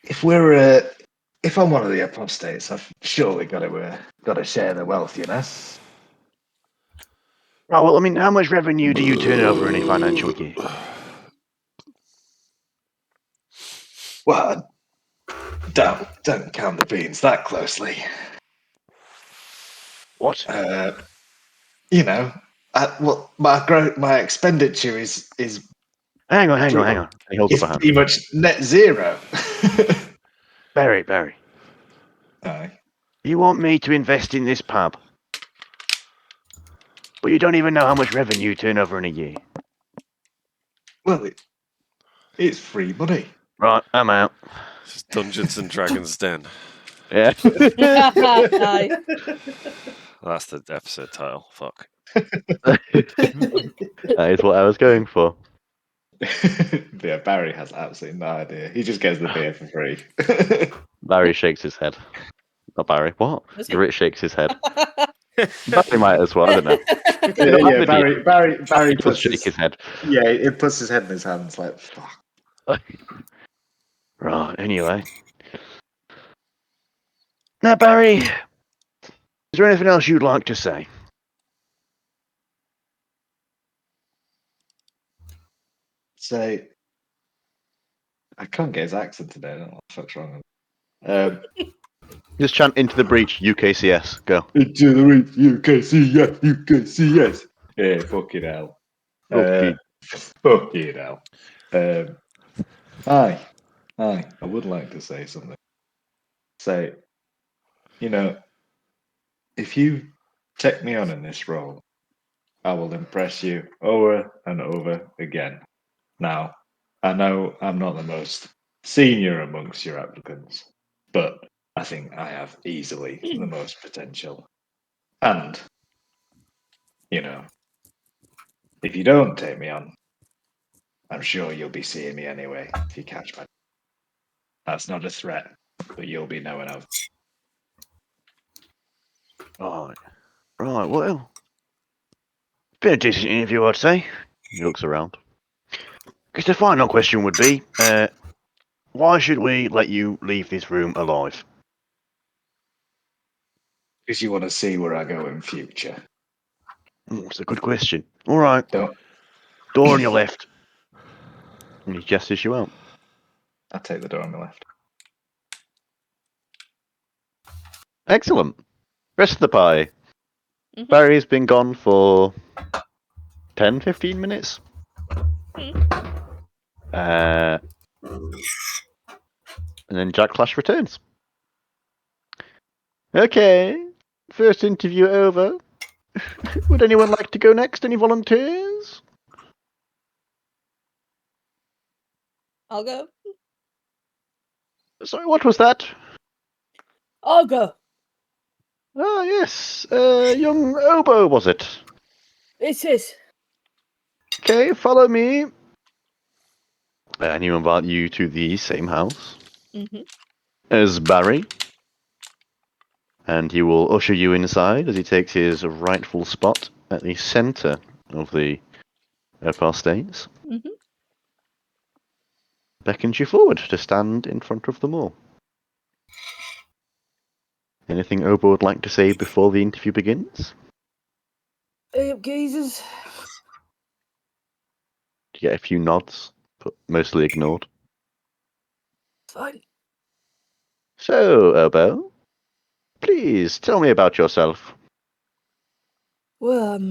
A: if I'm one of the apostates, I've surely got to share the wealth, you know.
C: Right, well, I mean, how much revenue do you turn over in a financial year?
A: Well, don't count the beans that closely.
C: What?
A: You know, my expenditure is
C: Hang on. He holds up a hand.
A: pretty much net zero.
C: Barry,
A: Aye.
C: you want me to invest in this pub, but you don't even know how much revenue you turn over in a year.
A: Well, it's free money.
C: Right, I'm out.
D: This is Dungeons and Dragons Den.
C: Yeah.
B: Aye.
D: That's the episode title. Fuck.
C: That is what I was going for.
A: Yeah, Barry has absolutely no idea. He just gets the beer for free.
C: Barry shakes his head. Not Barry. What?
B: Does he?
C: Grit shakes his head. Barry might as well. I don't know.
A: Yeah,
C: I'm a
A: Barry
C: He does
A: puts
C: shake his head.
A: yeah, he puts his head in his hands like fuck.
C: Right. Anyway. Now, Barry, is there anything else you'd like to say?
A: So I can't get his accent today. I don't know what the fuck's wrong with him.
C: Just chant into the breach, UKCS. Go.
A: Into the reach, UKCS, UKCS. Yeah, fucking hell.
C: Okay.
A: Fucking hell. Aye, I would like to say something. Say, you know, if you take me on in this role, I will impress you over and over again. Now, I know I'm not the most senior amongst your applicants, but I think I have easily the most potential. And, you know, if you don't take me on, I'm sure you'll be seeing me anyway if you catch me. That's not a threat, but you'll be knowing of.
C: Right. Right. Well, been a decent interview, I'd say. He looks around. Guess the final question would be, why should we let you leave this room alive?
A: Because you want to see where I go in future.
C: That's a good question. All right.
A: Don't.
C: Door on your left. And he gestures you out.
A: I'll take the door on the left.
C: Excellent. Rest of the party.
B: Mhm.
C: Barry's been gone for 10, 15 minutes. And then Jack Clash returns. Okay. First interview over. Would anyone like to go next? Any volunteers?
B: I'll go.
C: Sorry, what was that?
B: I'll go.
C: Ah, yes. Young Oboe, was it?
B: It is.
C: Okay, follow me. And he will invite you to the same house
B: Mm-hmm.
C: as Barry. And he will usher you inside as he takes his rightful spot at the centre of the Empire States.
B: Mm-hmm.
C: Beckons you forward to stand in front of them all. Anything Oboe would like to say before the interview begins?
B: Hey up, geezers.
C: You get a few nods, but mostly ignored.
B: Fine.
C: So, Oboe, please tell me about yourself.
B: Well, I'm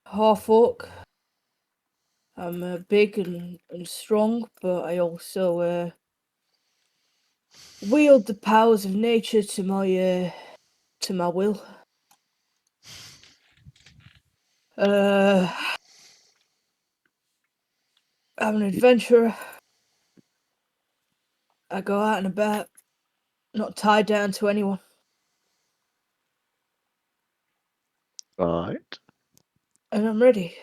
B: half orc. I'm big and strong, but I also wield the powers of nature to my will. I'm an adventurer. I go out and about, not tied down to anyone.
C: Right.
B: And I'm ready.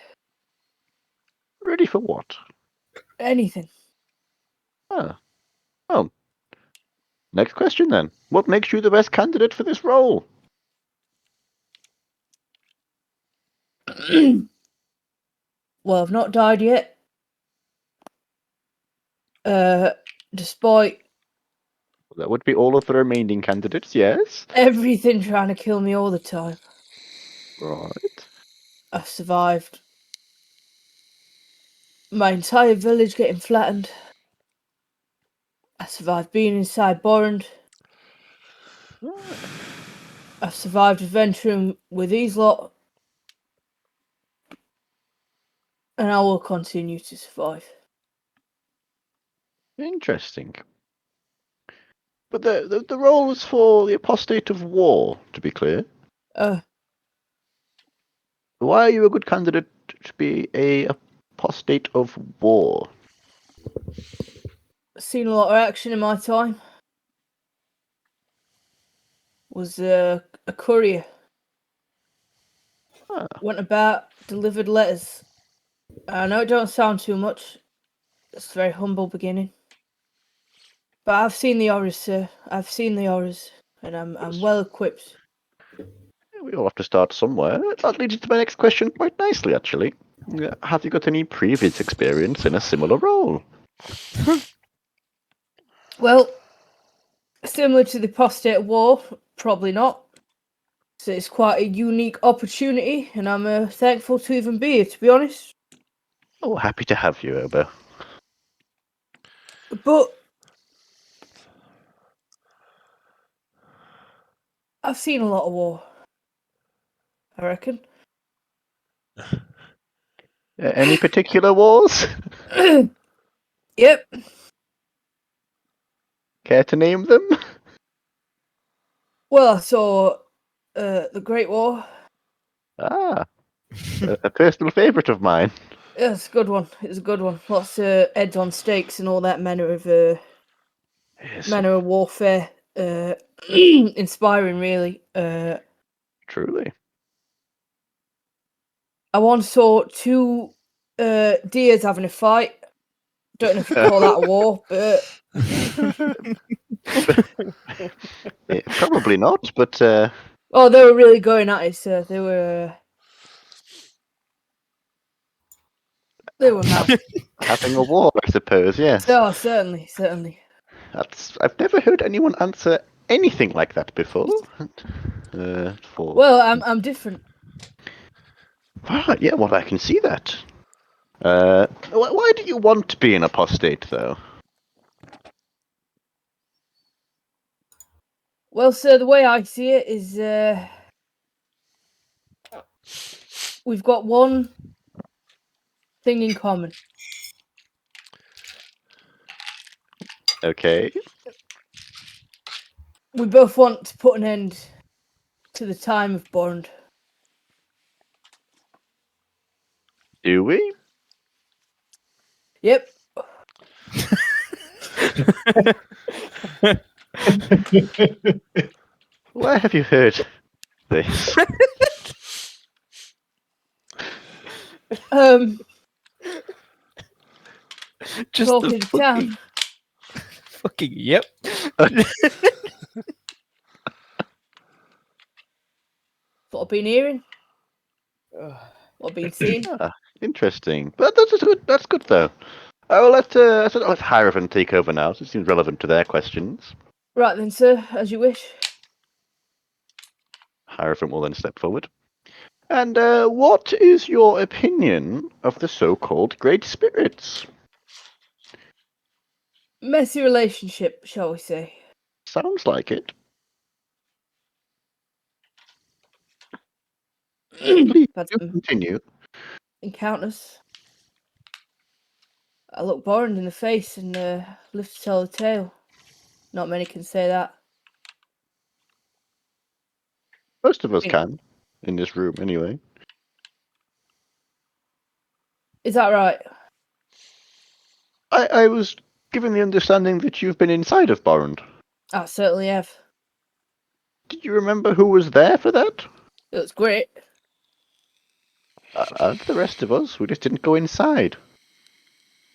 C: Ready for what?
B: Anything.
C: Ah. Oh. Next question then. What makes you the best candidate for this role?
B: Well, I've not died yet. Despite
C: That would be all of the remaining candidates, yes?
B: everything trying to kill me all the time,
C: Right.
B: I've survived. My entire village getting flattened. I survived being inside Borrand.
C: Ah,
B: I've survived adventuring with these lot. And I will continue to survive.
C: interesting. But the role is for the apostate of war, to be clear.
B: Uh,
C: Why are you a good candidate to be a apostate of war?
B: Seen a lot of action in my time. Was a courier.
C: Ah,
B: Went about, delivered letters. I know it don't sound too much. It's a very humble beginning. But I've seen the horrors, sir. I've seen the horrors, and I'm well equipped.
C: we all have to start somewhere. That leads to my next question quite nicely, actually. Have you got any previous experience in a similar role?
B: Well, similar to the apostate war, probably not. So it's quite a unique opportunity, and I'm thankful to even be here, to be honest.
C: Oh, happy to have you, Obo.
B: But I've seen a lot of war, I reckon.
C: Any particular wars?
B: Yep.
C: Care to name them?
B: Well, I saw the Great War.
C: Ah, a personal favourite of mine.
B: Yeah, it's a good one. It's a good one. Lots of heads on stakes and all that manner of
C: Yes,
B: warfare. Inspiring, really.
C: truly.
B: I once saw two deers having a fight. Don't know if you call that a war, but
C: Probably not, but
B: oh, they were really going at it. So they were mad.
C: having a war, I suppose, yes.
B: Oh, certainly, certainly.
C: I've never heard anyone answer anything like that before.
B: Well, I'm different.
C: Yeah, well, I can see that. Why do you want to be an apostate, though?
B: Well, sir, the way I see it is, we've got one thing in common.
C: Okay.
B: We both want to put an end to the time of Bond.
C: Do we?
B: Yep.
C: Where have you heard this?
E: Just
B: Talk
E: the
B: in town.
E: fucking yep.
B: What I've been hearing. What I've been seeing.
C: Ah, interesting. But that's good. That's good, though. I'll let Hierophant take over now, so it seems relevant to their questions.
B: Right then, sir, as you wish.
C: Hierophant will then step forward. And what is your opinion of the so-called Great Spirits?
B: Messy relationship, shall we say.
C: Sounds like it. Please
B: Had
C: do
B: some
C: continue.
B: encounters. I looked Bond in the face and lived to tell the tale. Not many can say that.
C: Most of us
B: Think-
C: can, in this room anyway.
B: Is that right?
C: I was given the understanding that you've been inside of Borrand.
B: I certainly have.
C: Did you remember who was there for that?
B: It was great.
C: The rest of us, we just didn't go inside.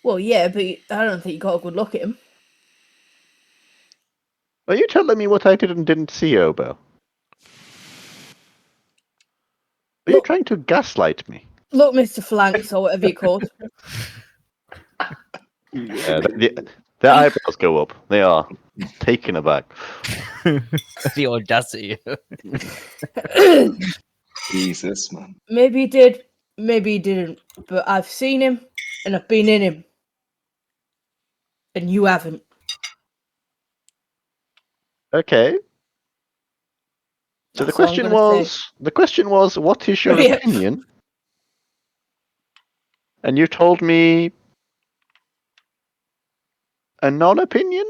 B: Well, yeah, but I don't think you got a good look at him.
C: Are you telling me what I did and didn't see, Obo? Are you
B: Look,
C: trying to gaslight me?
B: look, Mr. Flanks, or whatever you called.
C: Their eyebrows go up. They are taken aback.
E: The audacity.
A: Jesus, man.
B: Maybe he did, maybe he didn't. But I've seen him, and I've been in him. And you haven't.
C: Okay. So
B: That's all I'm gonna say.
C: the question was, what is your
B: Yep.
C: opinion? And you told me a non-opinion?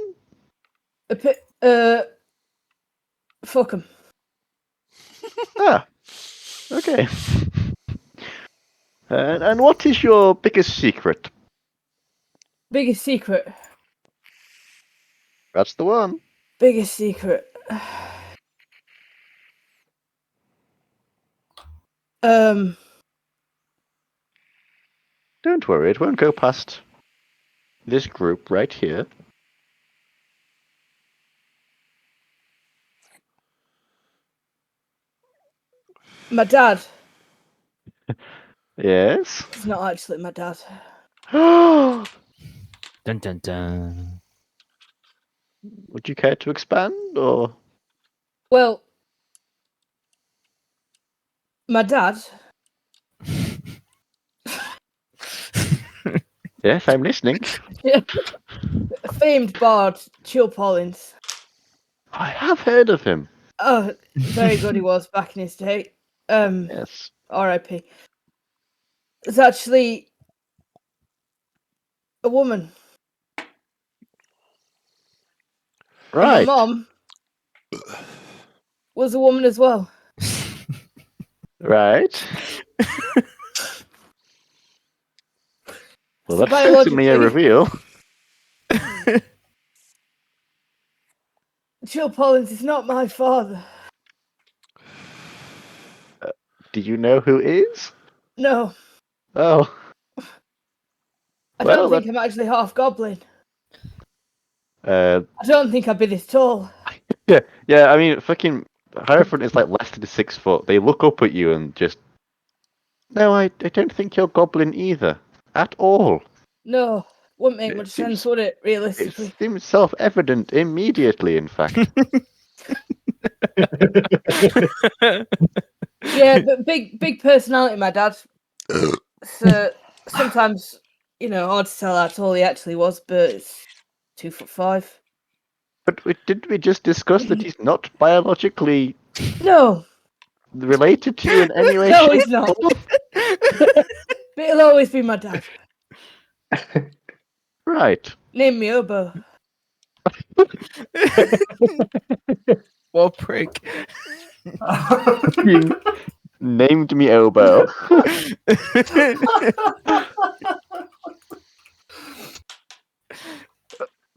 B: Fuck him.
C: Ah, okay. And what is your biggest secret?
B: Biggest secret.
C: That's the one.
B: Biggest secret.
C: Don't worry, it won't go past this group right here.
B: My dad.
C: Yes.
B: It's not actually my dad.
C: Would
E: Dun dun dun.
C: you care to expand, or?
B: Well, my dad.
C: Yes, I'm listening.
B: Famed bard Chill Pollins.
C: I have heard of him.
B: Oh, very good he was back in his day.
C: Yes.
B: R.I.P. It's actually a woman. And my
C: Right.
B: mom was a woman as well.
C: Right. Well,
B: So
C: that's certainly a
B: biologically,
C: reveal.
B: Chill Pollins is not my father.
C: Do you know who is?
B: No,
C: Oh.
B: I
C: Well,
B: don't think I'm actually half goblin.
C: Uh,
B: I don't think I'd be this tall.
C: yeah. I mean, fucking Hierophant is like less than 6 foot. They look up at you and just. No, I don't think you're goblin either, at all.
B: No, wouldn't make
C: It
B: much
C: seems-
B: sense, would it,
C: It
B: realistically?
C: seems self-evident immediately. In fact.
B: Yeah, but big personality, my dad. So sometimes, hard to tell how tall he actually was, but it's 2'5".
C: But didn't we just discuss that he's not biologically
B: No,
C: related to you in any way,
B: no,
C: shape,
B: he's not.
C: or form?
B: But he'll always be my dad.
C: Right.
B: Name me Obo.
E: What a prick.
C: You named me Obo.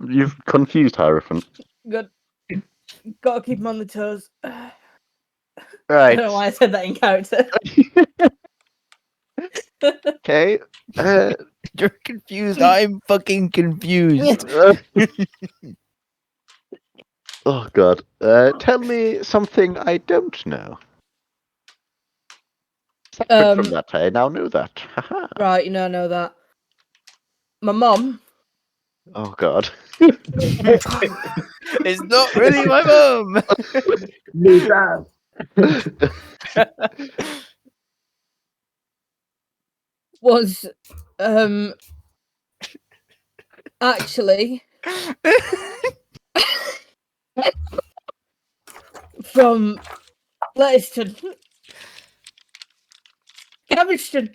C: You've confused Hierophant.
B: Good. Gotta keep him on the toes. I
C: Right.
B: don't know why I said that in character.
C: Okay.
E: You're confused. I'm fucking confused.
C: Oh God. Tell me something I don't know. Separate from that, I now know that. Haha.
B: Right, I know that. My mom.
C: Oh God.
E: It's not really my mum.
A: Me dad.
B: Was actually from Leicester. Cabbagetown.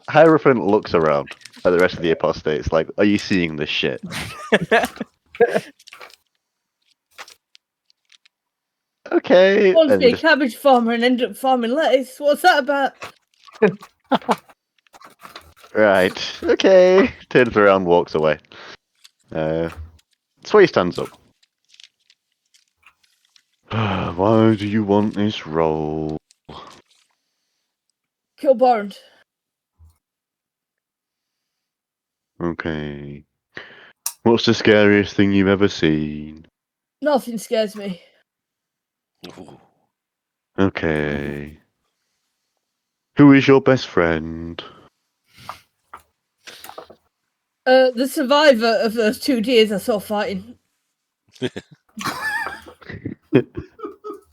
C: Hierophant looks around at the rest of the apostates like, are you seeing this shit? Okay.
B: Wants to
C: And
B: be a
C: just,
B: cabbage farmer and end up farming lettuce. What's that about?
C: right. Okay. Turns around, walks away. Sway stands up. Why do you want this role?
B: Kilbarn.
C: Okay. What's the scariest thing you've ever seen?
B: Nothing scares me.
D: Ooh.
C: Okay. Who is your best friend?
B: The survivor of those 2 deers I saw fighting.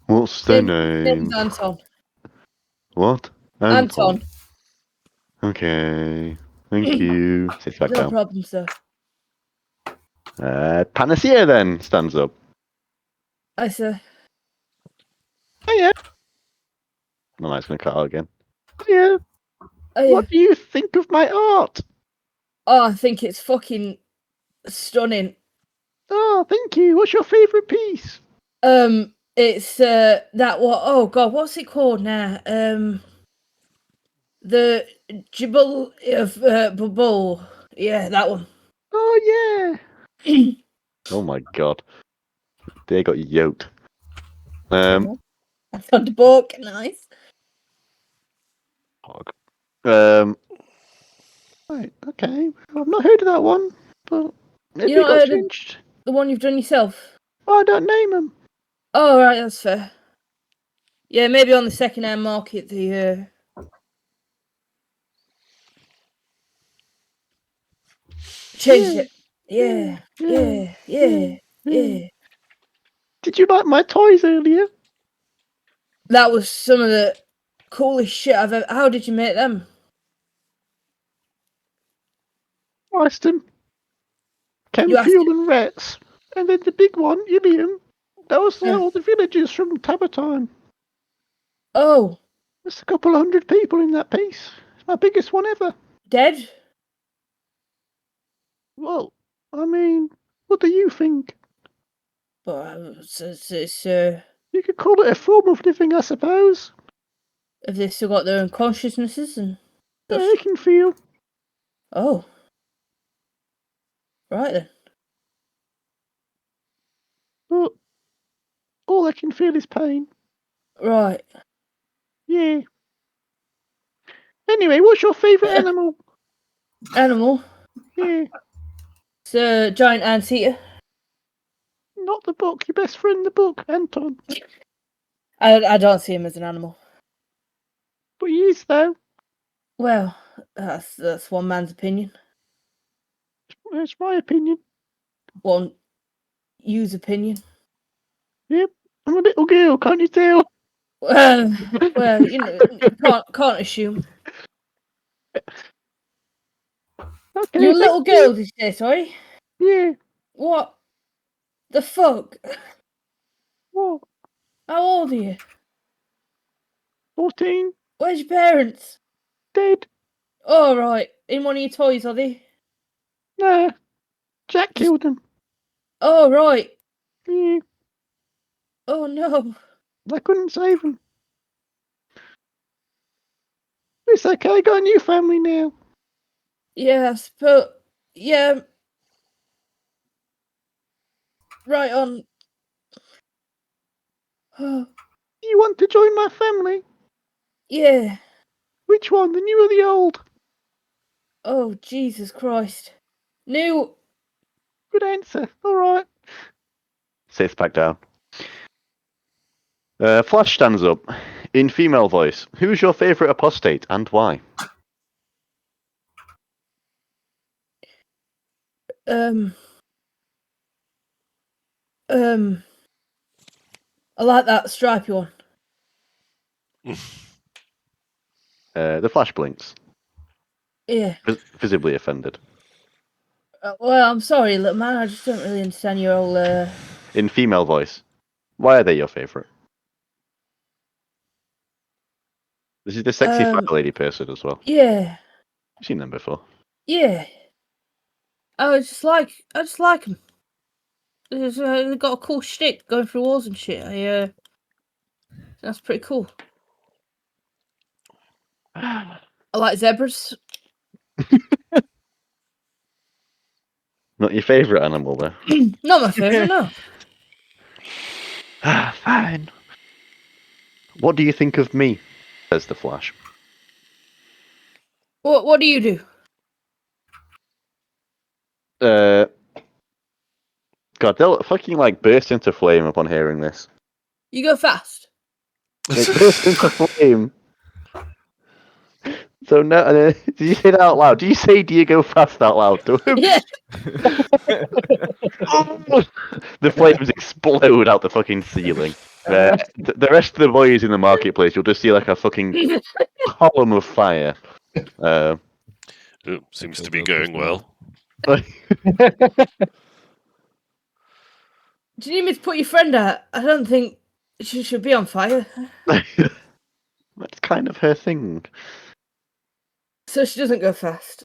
C: What's their
B: Name's
C: name?
B: Anton.
C: What?
B: Anton.
C: Okay. Thank you. Sits back
B: No
C: down.
B: problem, sir.
C: Panacea then stands up.
B: I sir.
C: Oh yeah. No, that's gonna cut out again. Oh yeah.
B: Oh, yeah.
C: What do you think of my art?
B: Oh, I think it's fucking stunning.
C: Oh, thank you. What's your favourite piece?
B: It's that what? Oh God, what's it called now? The Jibble of Bubble. Yeah, that one.
C: Oh yeah. Oh my god. They got yoked.
B: I found the book. Nice.
C: Hog. Right, okay. I've not heard of that one, but maybe
B: You
C: it
B: not
C: got
B: heard of
C: changed.
B: the one you've done yourself?
C: Oh, I don't name them.
B: Oh right, that's fair. Yeah, maybe on the second-hand market the changed
C: Yeah,
B: it. Yeah,
C: yeah,
B: yeah.
C: yeah. Did you like my toys earlier?
B: That was some of the coolest shit I've ever. How did you make them?
C: Iced them.
B: You
C: Chem
B: asked.
C: Fuel and Rats. And then the big one, Ilium. That was
B: Yeah.
C: all the villagers from Tabaton.
B: Oh,
C: There's a couple hundred people in that piece. It's my biggest one ever.
B: dead?
C: Well, I mean, what do you think?
B: But it's
C: You could call it a form of living, I suppose.
B: have they still got their own consciousnesses and
C: Yeah,
B: such?
C: they can feel.
B: Oh, right then.
C: But all they can feel is pain.
B: Right.
C: Yeah. Anyway, what's your favourite animal?
B: Animal.
C: Yeah.
B: It's a giant anteater.
C: Not the book. Your best friend, the book, Anton.
B: I don't see him as an animal.
C: But he is, though.
B: Well, that's one man's opinion.
C: That's my opinion.
B: One you's opinion.
C: Yep. I'm a little girl, can't you tell?
B: Well, you know, can't assume.
C: Okay,
B: You're a
C: thank
B: little
C: you.
B: girl, did you say? Sorry.
C: Yeah.
B: What the fuck?
C: What?
B: How old are you?
C: 14?
B: Where's your parents?
C: Dead?
B: Oh right, in one of your toys, are they?
C: Nah. Jack killed them.
B: Oh right.
C: Yeah.
B: Oh no.
C: I couldn't save them. It's okay, I got a new family now.
B: Yes, but yeah. Right on. Oh,
C: Do you want to join my family?
B: yeah.
C: Which one, the new or the old?
B: Oh Jesus Christ. New.
C: Good answer. Alright. Sits back down. Flash stands up. In female voice, who's your favourite apostate and why?
B: Um. I like that stripy one.
C: The Flash blinks,
B: Yeah.
C: visibly offended.
B: Well, I'm sorry, little man. I just don't really understand your whole.
C: In female voice, why are they your favourite? This is the sexy fire lady person as well.
B: Yeah.
C: I've seen them before.
B: Yeah. I just like them. They've got a cool shtick going through walls and shit. That's pretty cool. I like zebras.
C: Not your favourite animal, though.
B: Not my favourite, no.
C: Fine. What do you think of me? Says the Flash.
B: What do you do?
C: God, they'll fucking burst into flame upon hearing this.
B: You go fast.
C: They burst into flame. So no, did you say that out loud? Do you say "Do you go fast" out loud to him?
B: Yeah.
C: The flames explode out the fucking ceiling. The rest of the boys in the marketplace, you'll just see a fucking column of fire.
D: Seems to be going well.
B: Do you need me to put your friend out? I don't think she should be on fire.
C: That's kind of her thing.
B: So she doesn't go fast.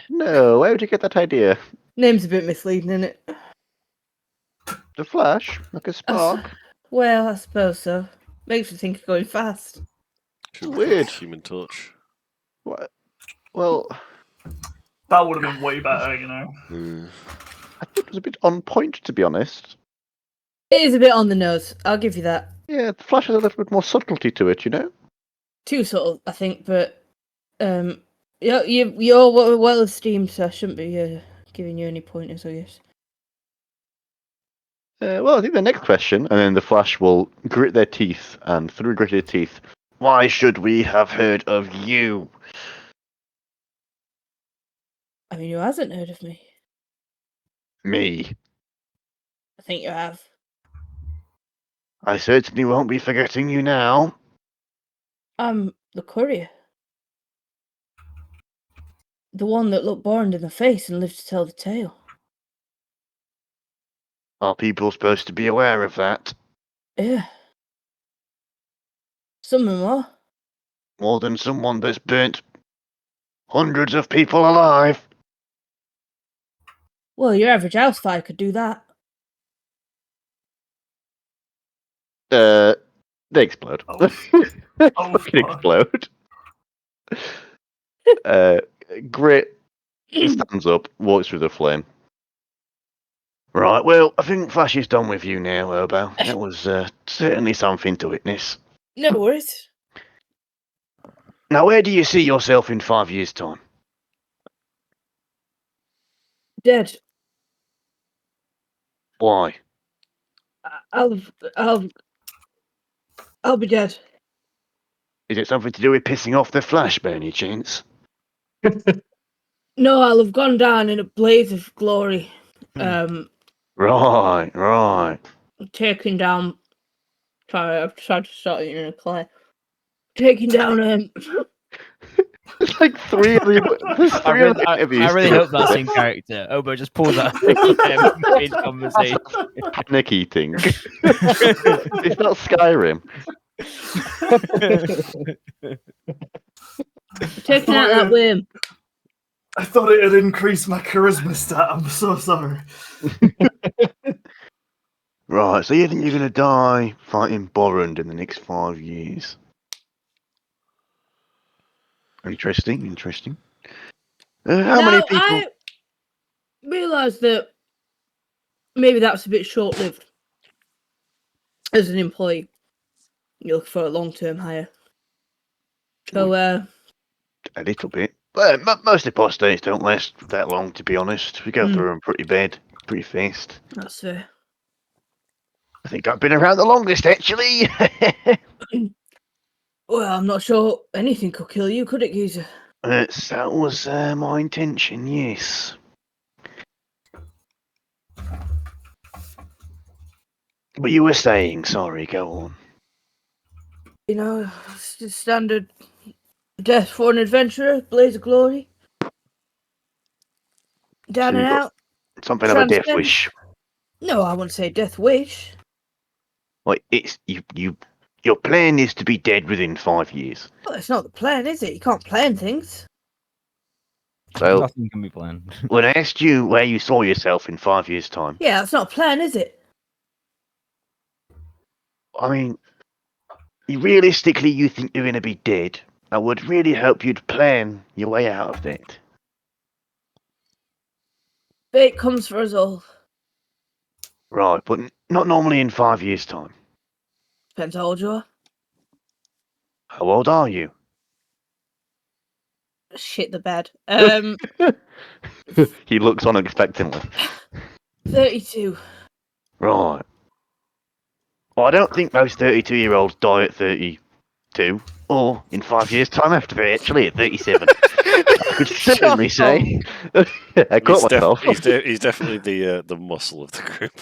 C: No, where would you get that idea?
B: Name's a bit misleading, isn't it?
C: The Flash, like a spark.
B: Well, I suppose so. Makes me think of going fast.
D: Should we
C: Weird.
D: put Human Torch?
C: What? Well,
F: That would have been way better, you know.
C: I thought it was a bit on point, to be honest.
B: It is a bit on the nose. I'll give you that.
C: Yeah, the Flash has a little bit more subtlety to it, you know.
B: Too subtle, I think, but you're well esteemed, so I shouldn't be giving you any pointers, I guess.
C: Well, I think the next question, and then the Flash will grit their teeth, and through gritted teeth, why should we have heard of you?
B: I mean, who hasn't heard of me?
C: Me.
B: I think you have.
C: I certainly won't be forgetting you now.
B: I'm the courier. The one that looked bored in the face and lived to tell the tale.
C: Are people supposed to be aware of that?
B: Yeah. Some of them are.
C: More than someone that's burnt hundreds of people alive.
B: Well, your average house fire could do that.
C: They explode.
F: Oh.
C: They
F: Oh,
C: fucking
F: fuck.
C: explode. Grit stands up, walks through the flame. Right, well, I think Flash is done with you now, Obo. That was certainly something to witness.
B: No worries.
C: Now, where do you see yourself in 5 years' time?
B: Dead.
C: Why?
B: I'll be dead.
C: Is it something to do with pissing off the Flash, by any chance?
B: No, I'll have gone down in a blaze of glory.
C: Right.
B: Taking down. Sorry, I've tried to start it in a clay. Taking down
C: There's like three of the there's
E: I
C: three
E: really,
C: of the
E: I,
C: interviews.
E: I really
C: to
E: hope that's
C: it.
E: in character. Obo just pulls out mid conversation.
C: Panic eating. It's not Skyrim.
B: taking out that worm.
F: I thought it had increased my charisma stat. I'm so sorry.
C: Right, so you think you're going to die fighting Borrand in the next 5 years? Interesting. How many people?
B: I realised that maybe that's a bit short-lived. As an employee, you look for a long-term hire. So,
C: A little bit. Well, most apostates don't last that long, to be honest. We go through them pretty fast.
B: that's
C: I think I've been around the longest, actually.
B: well, I'm not sure anything could kill you, could it, geezer?
C: That was my intention, yes. But you were saying, sorry, go on.
B: You know, it's just standard death for an adventurer, blaze of glory. Down
C: So
B: and
C: you've got
B: out.
C: something of a death
B: Transcend.
C: wish.
B: No, I wouldn't say death wish.
C: Like, it's your plan is to be dead within 5 years.
B: Well, it's not the plan, is it? You can't plan things.
C: So,
E: Nothing can be planned.
C: when I asked you where you saw yourself in 5 years' time,
B: Yeah, that's not a plan, is it?
C: I mean, realistically, you think you're going to be dead. I would really hope you'd plan your way out of that.
B: Fate comes for us all.
C: Right, but not normally in 5 years' time.
B: Depends how old you are.
C: How old are you?
B: Shit the bed.
C: He looks on expectantly.
B: 32.
C: Right. Well, I don't think most 32-year-olds die at 32, or in 5 years' time after that, actually at 37. I could certainly say. I caught myself.
D: He's definitely the muscle of the group.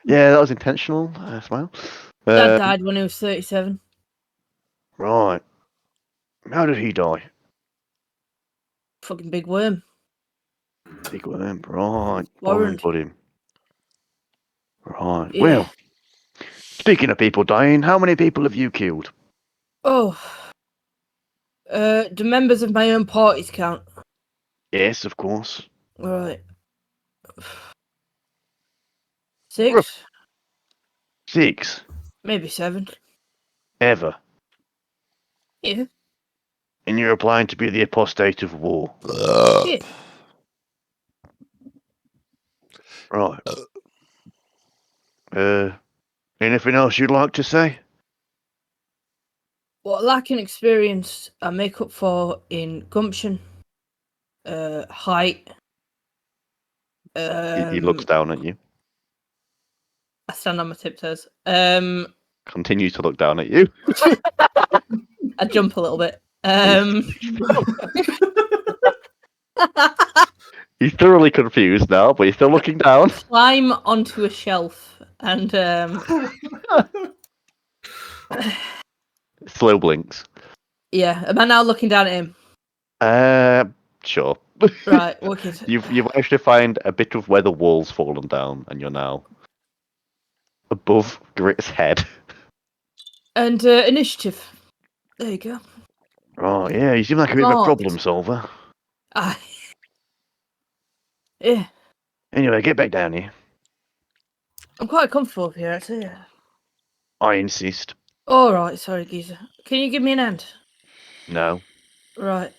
C: Yeah, that was intentional. Smile.
B: Dad died when he was 37.
C: Right. How did he die?
B: Fucking big worm.
C: Big worm. Right.
B: Warrant.
C: Put him. Right.
B: Yeah.
C: Well, speaking of people dying, how many people have you killed?
B: Oh. Do members of my own parties count?
C: Yes, of course.
B: Right. 6,
C: 6.
B: maybe 7.
C: Ever.
B: Yeah.
C: And you're applying to be the apostate of war.
B: Yeah.
C: Right. Anything else you'd like to say?
B: What lacking experience I make up for in gumption, height.
C: He looks down at you.
B: I stand on my tiptoes.
C: Continues to look down at you.
B: I jump a little bit.
C: He's thoroughly confused now, but he's still looking down.
B: Climb onto a shelf and
C: Slow blinks.
B: yeah. Am I now looking down at him?
C: Sure.
B: Right, wicked.
C: You've managed to find a bit of where the wall's fallen down, and you're now above Grit's head.
B: And initiative. There you go.
C: Oh yeah, you seem like a bit of a
B: Smart.
C: problem solver.
B: Ah. Yeah,
C: Anyway, get back down here.
B: I'm quite comfortable up here actually. Yeah.
C: I insist.
B: All right, sorry, geezer. Can you give me an hand?
C: No.
B: Right.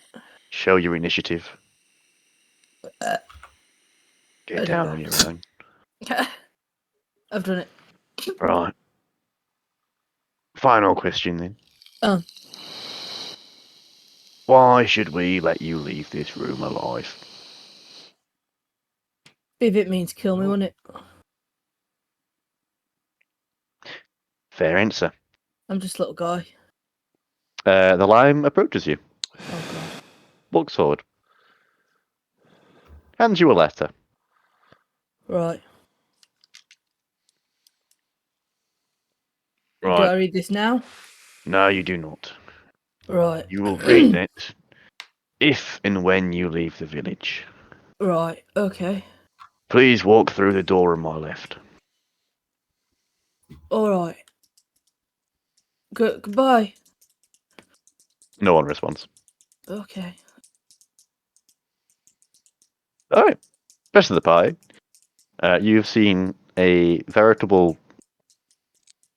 C: Show your initiative.
B: I
C: Get
B: don't
C: down
B: know.
C: on your own.
B: I've done it.
C: Right. Final question then.
B: Oh.
C: Why should we let you leave this room alive?
B: If it means kill me, wouldn't it?
C: Fair answer.
B: I'm just a little guy.
C: The lime approaches you,
B: Oh god.
C: looks forward, hands you a letter.
B: Right. Do
C: Right.
B: I read this now?
C: No, you do not.
B: Right.
C: You will read it if and when you leave the village.
B: Right. Okay.
C: Please walk through the door on my left.
B: All right. Goodbye.
C: No one responds.
B: Okay.
C: All right. Rest of the party. You've seen a veritable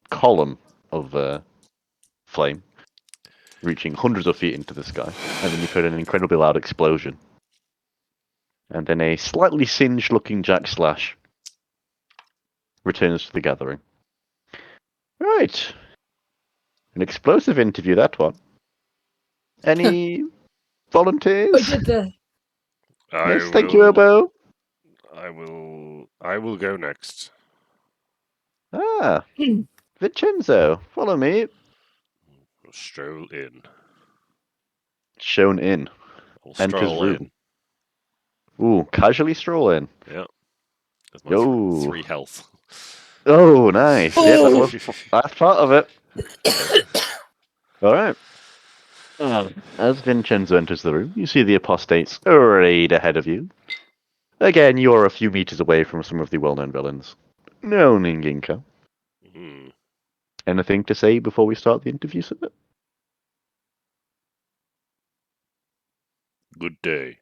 C: column of flame reaching hundreds of feet into the sky, and then you've heard an incredibly loud explosion. And then a slightly singed-looking Jack Slash returns to the gathering. Right. An explosive interview, that one. Any volunteers?
B: I did the.
C: Yes, thank you, Obo.
D: I will go next.
C: Ah, Vincenzo, follow me.
D: Stroll in.
C: Shown in.
D: I'll
C: Enters
D: stroll
C: room. Ooh, casually stroll in.
D: in. Yeah. That's my
C: Yo.
D: 3 health.
C: Oh, nice. Yeah, that's part of it. All right. As Vincenzo enters the room, you see the apostates right ahead of you. Again, you're a few meters away from some of the well-known villains. No Ninginka.
D: Hmm.
C: Anything to say before we start the interview, sir?
D: Good day.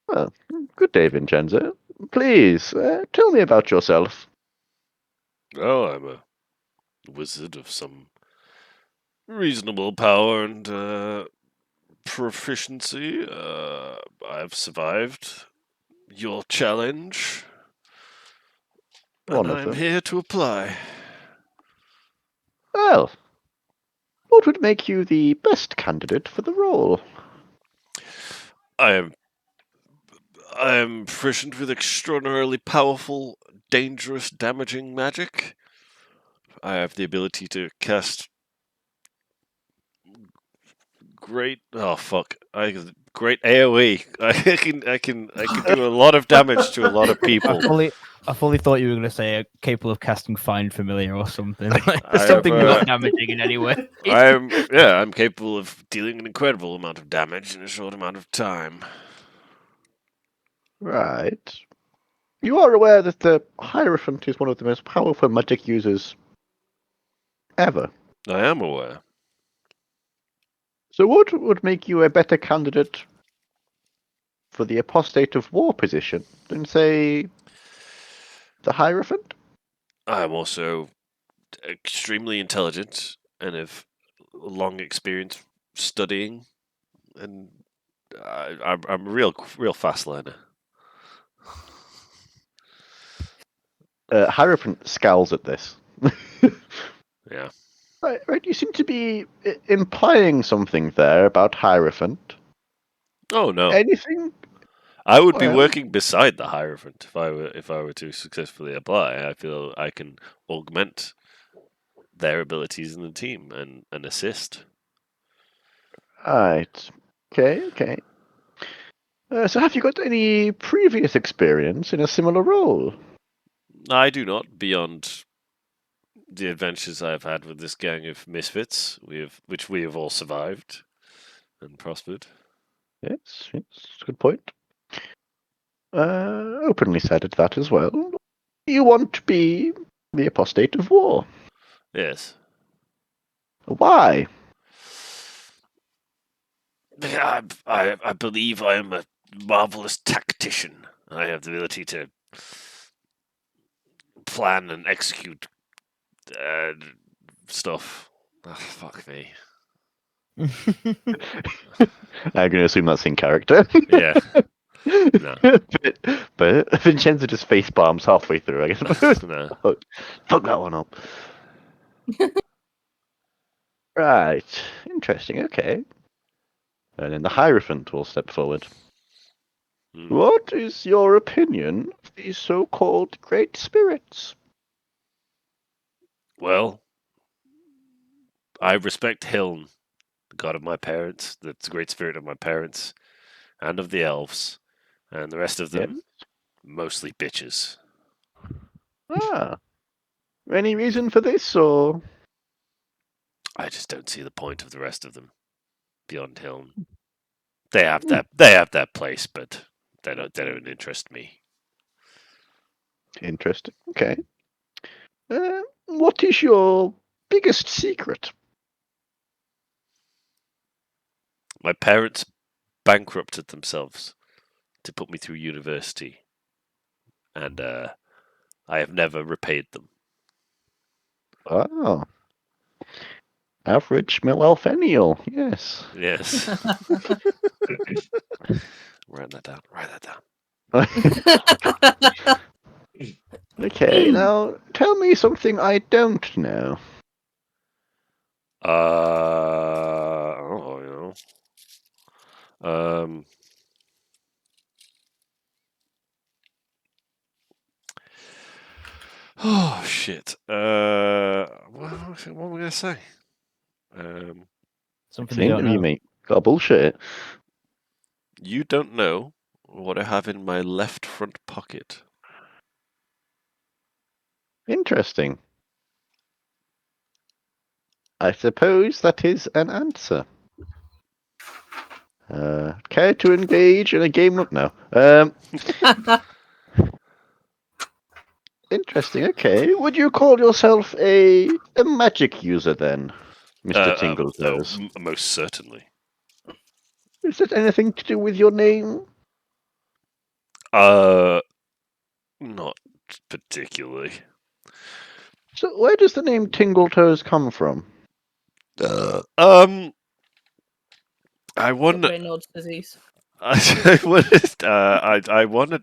C: Well, good day, Vincenzo. Please, tell me about yourself.
D: Oh, I'm a wizard of some reasonable power and proficiency. I've survived your challenge, and I'm
C: Wonderful.
D: here to apply.
C: Well, what would make you the best candidate for the role?
D: I am proficient with extraordinarily powerful, dangerous, damaging magic. I have the ability to cast great great AoE. I can do a lot of damage to a lot of people.
E: I fully thought you were going to say capable of casting Find Familiar or something.
D: I
E: Something
D: have,
E: not damaging in any way.
D: I'm capable of dealing an incredible amount of damage in a short amount of time.
C: Right. You are aware that the Hierophant is one of the most powerful magic users ever.
D: I am aware.
C: So what would make you a better candidate for the Apostate of War position than, say, the Hierophant?
D: I'm also extremely intelligent and have long experience studying, and I'm a real fast learner.
C: Hierophant scowls at this.
D: Yeah.
C: Right, you seem to be implying something there about Hierophant.
D: Oh no.
C: Anything?
D: I would be
C: Well,
D: working beside the Hierophant if I were to successfully apply. I feel I can augment their abilities in the team and assist.
C: right. Okay. So have you got any previous experience in a similar role?
D: I do not, beyond the adventures I've had with this gang of misfits, which we have all survived and prospered.
C: Yes, good point. Openly said it that as well. You want to be the apostate of war.
D: Yes.
C: Why?
D: I believe I am a marvelous tactician. I have the ability to plan and execute uh, stuff. Oh, fuck me.
C: I'm going to assume that's in character.
D: Yeah. No.
C: but Vincenzo just face bombs halfway through, I guess.
D: No.
C: Fuck that one up. Right. Interesting, okay. And then the Hierophant will step forward.
D: Hmm.
C: What is your opinion of these so-called great spirits?
D: Well, I respect Hiln, the god of my parents, the great spirit of my parents, and of the elves, and the rest of
C: Yeah.
D: them mostly bitches.
C: Ah. Any reason for this, or?
D: I just don't see the point of the rest of them beyond Hiln. They have that place, but they don't interest me.
C: Interesting, okay. What is your biggest secret?
D: My parents bankrupted themselves to put me through university, and I have never repaid them.
C: Oh. Average millennial, yes.
D: Yes. Write that down. Write that down.
C: Okay, now tell me something I don't know.
D: Oh, you know. Oh shit. What am I gonna say?
E: Something
C: It's
E: you
C: an
E: don't
C: interview,
E: know.
C: mate. Gotta bullshit it.
D: You don't know what I have in my left front pocket.
C: Interesting. I suppose that is an answer. Care to engage in a game of no? Interesting. Okay. Would you call yourself a magic user then, Mister Tingletoes?
D: Most certainly.
C: Is that anything to do with your name?
D: Not particularly.
C: So where does the name Tingletoes come from?
D: I
B: Got
D: won.
B: Raynaud's disease.
D: I won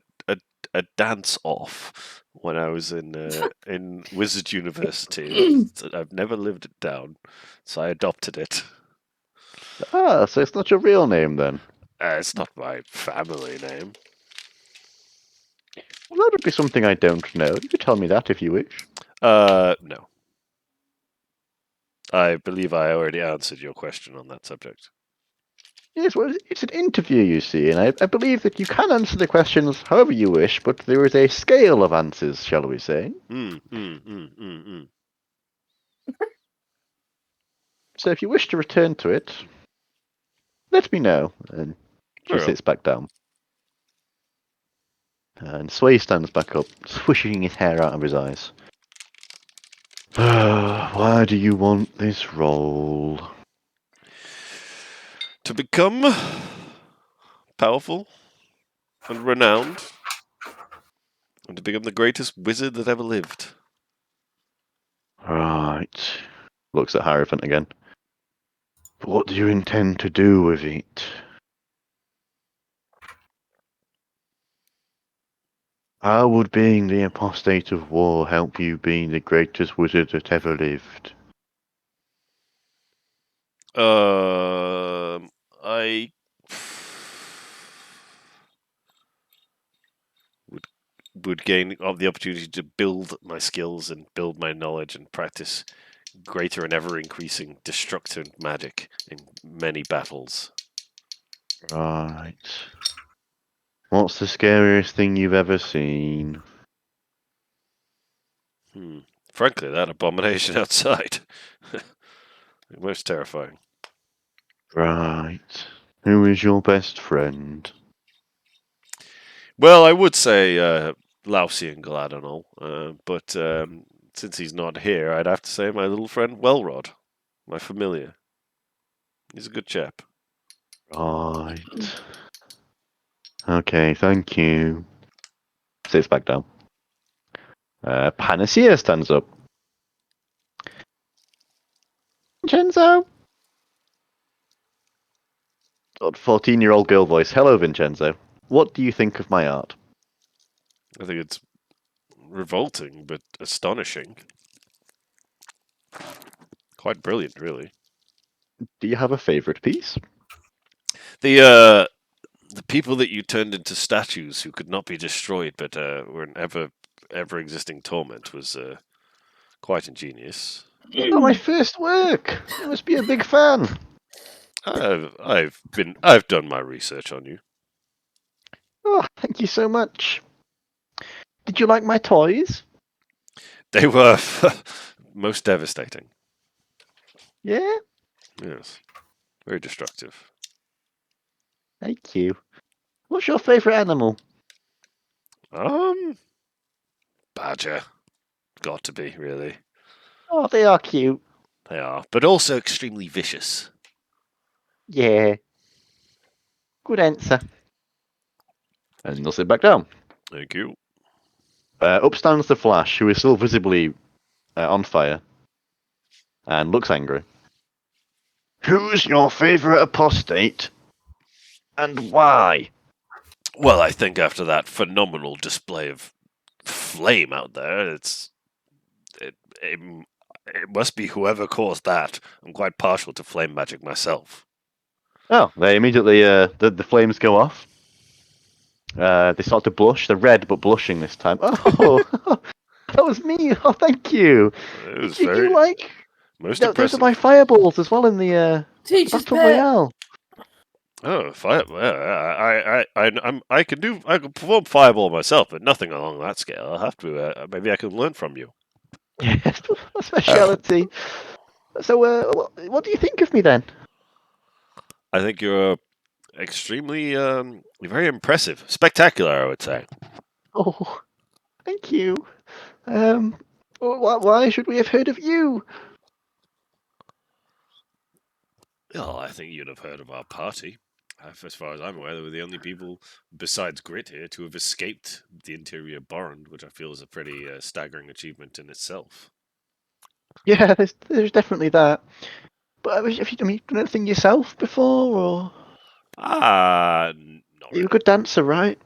D: a dance off when I was in Wizard University. I've never lived it down, so I adopted it.
C: Ah, so it's not your real name then.
D: It's not my family name.
C: Well, that would be something I don't know. You could tell me that if you wish.
D: No. I believe I already answered your question on that subject.
C: Yes, well, it's an interview, you see, and I believe that you can answer the questions however you wish, but there is a scale of answers, shall we say. So if you wish to return to it, let me know. And she
D: Very well.
C: sits back down. And Sway stands back up, swishing his hair out of his eyes. Why do you want this role?
D: To become powerful and renowned and to become the greatest wizard that ever lived.
C: Right. Looks at Hierophant again. What do you intend to do with it? How would being the apostate of war help you being the greatest wizard that ever lived?
D: I would gain the opportunity to build my skills and build my knowledge and practice greater and ever increasing destructive magic in many battles.
C: Right. What's the scariest thing you've ever seen?
D: Frankly, that abomination outside. Most terrifying.
C: Right. Who is your best friend?
D: Well, I would say Lousy and Gladonal, but since he's not here, I'd have to say my little friend Welrod, my familiar. He's a good chap.
C: Right. Okay, thank you. Sits back down. Panacea stands up. Vincenzo? 14-year-old girl voice. Hello, Vincenzo. What do you think of my art?
D: I think it's revolting, but astonishing. Quite brilliant, really.
C: Do you have a favorite piece?
D: The people that you turned into statues who could not be destroyed, but were an ever existing torment was quite ingenious.
C: Oh, my first work. You must be a big fan.
D: I've done my research on you.
C: Oh, thank you so much. Did you like my toys?
D: They were most devastating.
C: Yeah?
D: Yes, very destructive.
C: Thank you. What's your favorite animal?
D: Badger. Got to be, really.
C: Oh, they are cute.
D: They are, but also extremely vicious.
C: Yeah. Good answer. And they'll sit back down.
D: Thank you.
C: Up stands the Flash, who is still visibly on fire and looks angry. Who's your favourite apostate? And why?
D: Well, I think after that phenomenal display of flame out there, it, it must be whoever caused that. I'm quite partial to flame magic myself.
C: Oh, they immediately, the flames go off. They start to blush. They're red, but blushing this time. Oh, that was me. Oh, thank you.
D: It was
C: You like...
D: most
C: Those are
D: impressive.
C: my fireballs as well in the
B: Teacher's
C: Battle
B: pet.
C: Royale.
D: Oh, fire! Well, I can perform fireball myself, but nothing along that scale. I'll have to. Maybe I can learn from you.
C: Yes, a speciality. So, what do you think of me then?
D: I think you're extremely, very impressive, spectacular. I would say.
C: Oh, thank you. Why should we have heard of you?
D: Oh, I think you'd have heard of our party. As far as I'm aware, they were the only people besides Grit here to have escaped the interior Bond, which I feel is a pretty staggering achievement in itself.
C: Yeah, there's definitely that. But have you done anything yourself before, or
D: Not
C: you're a
D: really.
C: good dancer, right?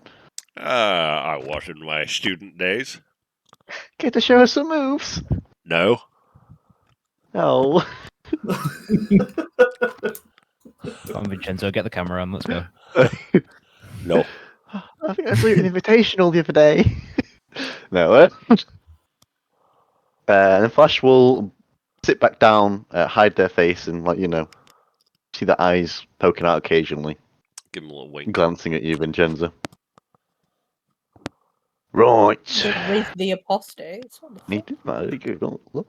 D: I was in my student days.
C: Care to show us some moves?
D: No.
C: Oh,
E: Come on, Vincenzo, get the camera on. Let's go.
D: No.
C: I think I saw you at an invitational the other day. No, and Flash will sit back down, hide their face, and see the eyes poking out occasionally,
D: Give him a little wink.
C: glancing at you, Vincenzo. Right.
B: With the apostates. What the
C: He
B: fuck?
C: did that. Look.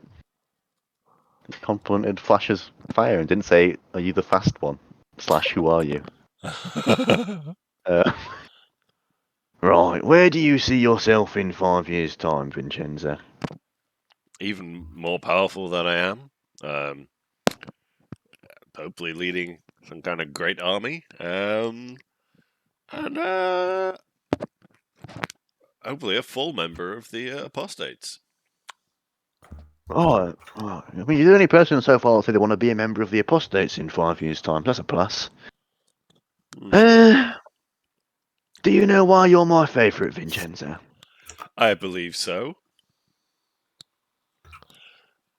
C: He complimented Flash's fire and didn't say, "Are you the fast one?" / who are you? Right. Where do you see yourself in 5 years' time, Vincenzo?
D: Even more powerful than I am. Hopefully leading some kind of great army. And hopefully a full member of the Apostates.
C: Right. I mean, you're the only person so far that said they want to be a member of the Apostates in 5 years' time. That's a plus.
D: Hmm.
C: Do you know why you're my favourite, Vincenzo?
D: I believe so.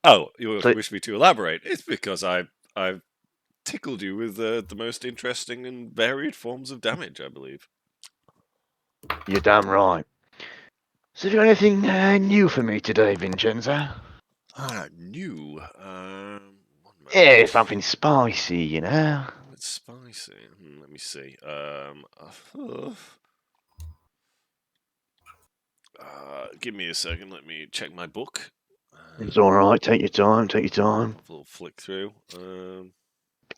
D: Oh, you
C: So-
D: wish me to elaborate? It's because I've tickled you with the most interesting and varied forms of damage, I believe.
C: You're damn right. So, have you got anything new for me today, Vincenzo?
D: New. One
C: Yeah,
D: moment.
C: something spicy, you know.
D: It's spicy. Let me see. Give me a second. Let me check my book.
C: It's all right. Take your time. Take your time.
D: Have a little flick through.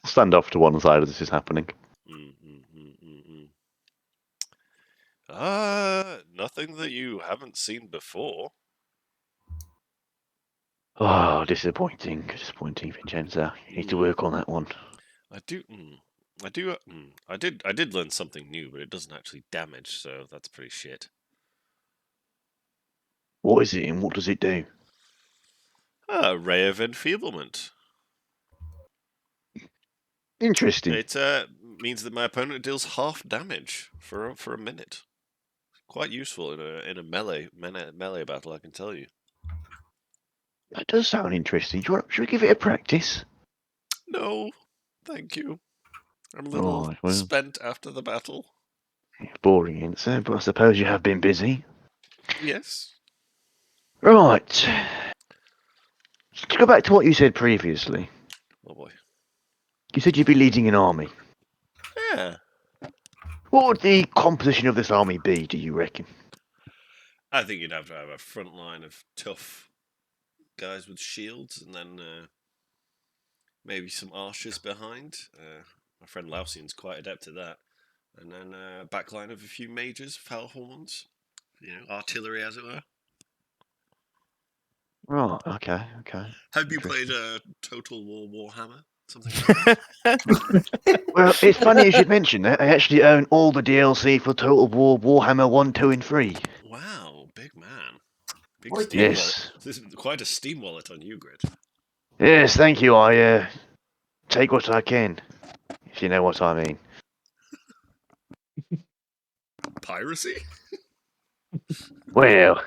C: Stand off to one side as this is happening.
D: Nothing that you haven't seen before.
C: Oh, disappointing. Disappointing, Vincenzo. You need to work on that one.
D: I do. I did learn something new, but it doesn't actually damage, so that's pretty shit.
C: What is it and what does it do?
D: Ray of enfeeblement.
C: Interesting.
D: It means that my opponent deals half damage for a minute. Quite useful in a melee battle, I can tell you.
C: That does sound interesting. Should we give it a practice?
D: No, thank you. I'm a little
C: Right, well,
D: spent after the battle.
C: boring answer, but I suppose you have been busy.
D: Yes.
C: Right. To go back to what you said previously,
D: Oh boy.
C: you said you'd be leading an army.
D: Yeah.
C: What would the composition of this army be, do you reckon?
D: I think you'd have to have a front line of tough guys with shields, and then maybe some archers behind. My friend Lausian's quite adept at that. And then a back line of a few mages, foul horns, artillery as it were.
C: Right, okay.
D: Have you played
C: Interesting.
D: Total War Warhammer? Something like that?
C: Well, it's funny you should mention that. I actually own all the DLC for Total War Warhammer 1, 2, and 3.
D: Wow, big man. Big
F: What?
D: Steam wallet.
C: Yes.
D: This is quite a Steam wallet on you, Grid.
C: Yes, thank you. I take what I can, if you know what I mean.
D: Piracy?
C: Well,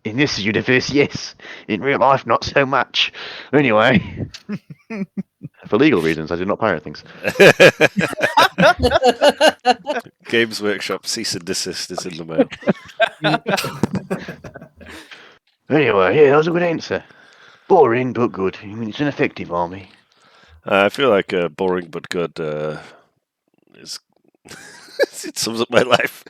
C: in this universe, yes. In real life, not so much. Anyway, for legal reasons, I do not pirate things.
D: Games Workshop cease and desist is in the mail.
C: Anyway, yeah, that was a good answer. Boring, but good. I mean, it's an effective army.
D: I feel like boring but good is. It sums up my life.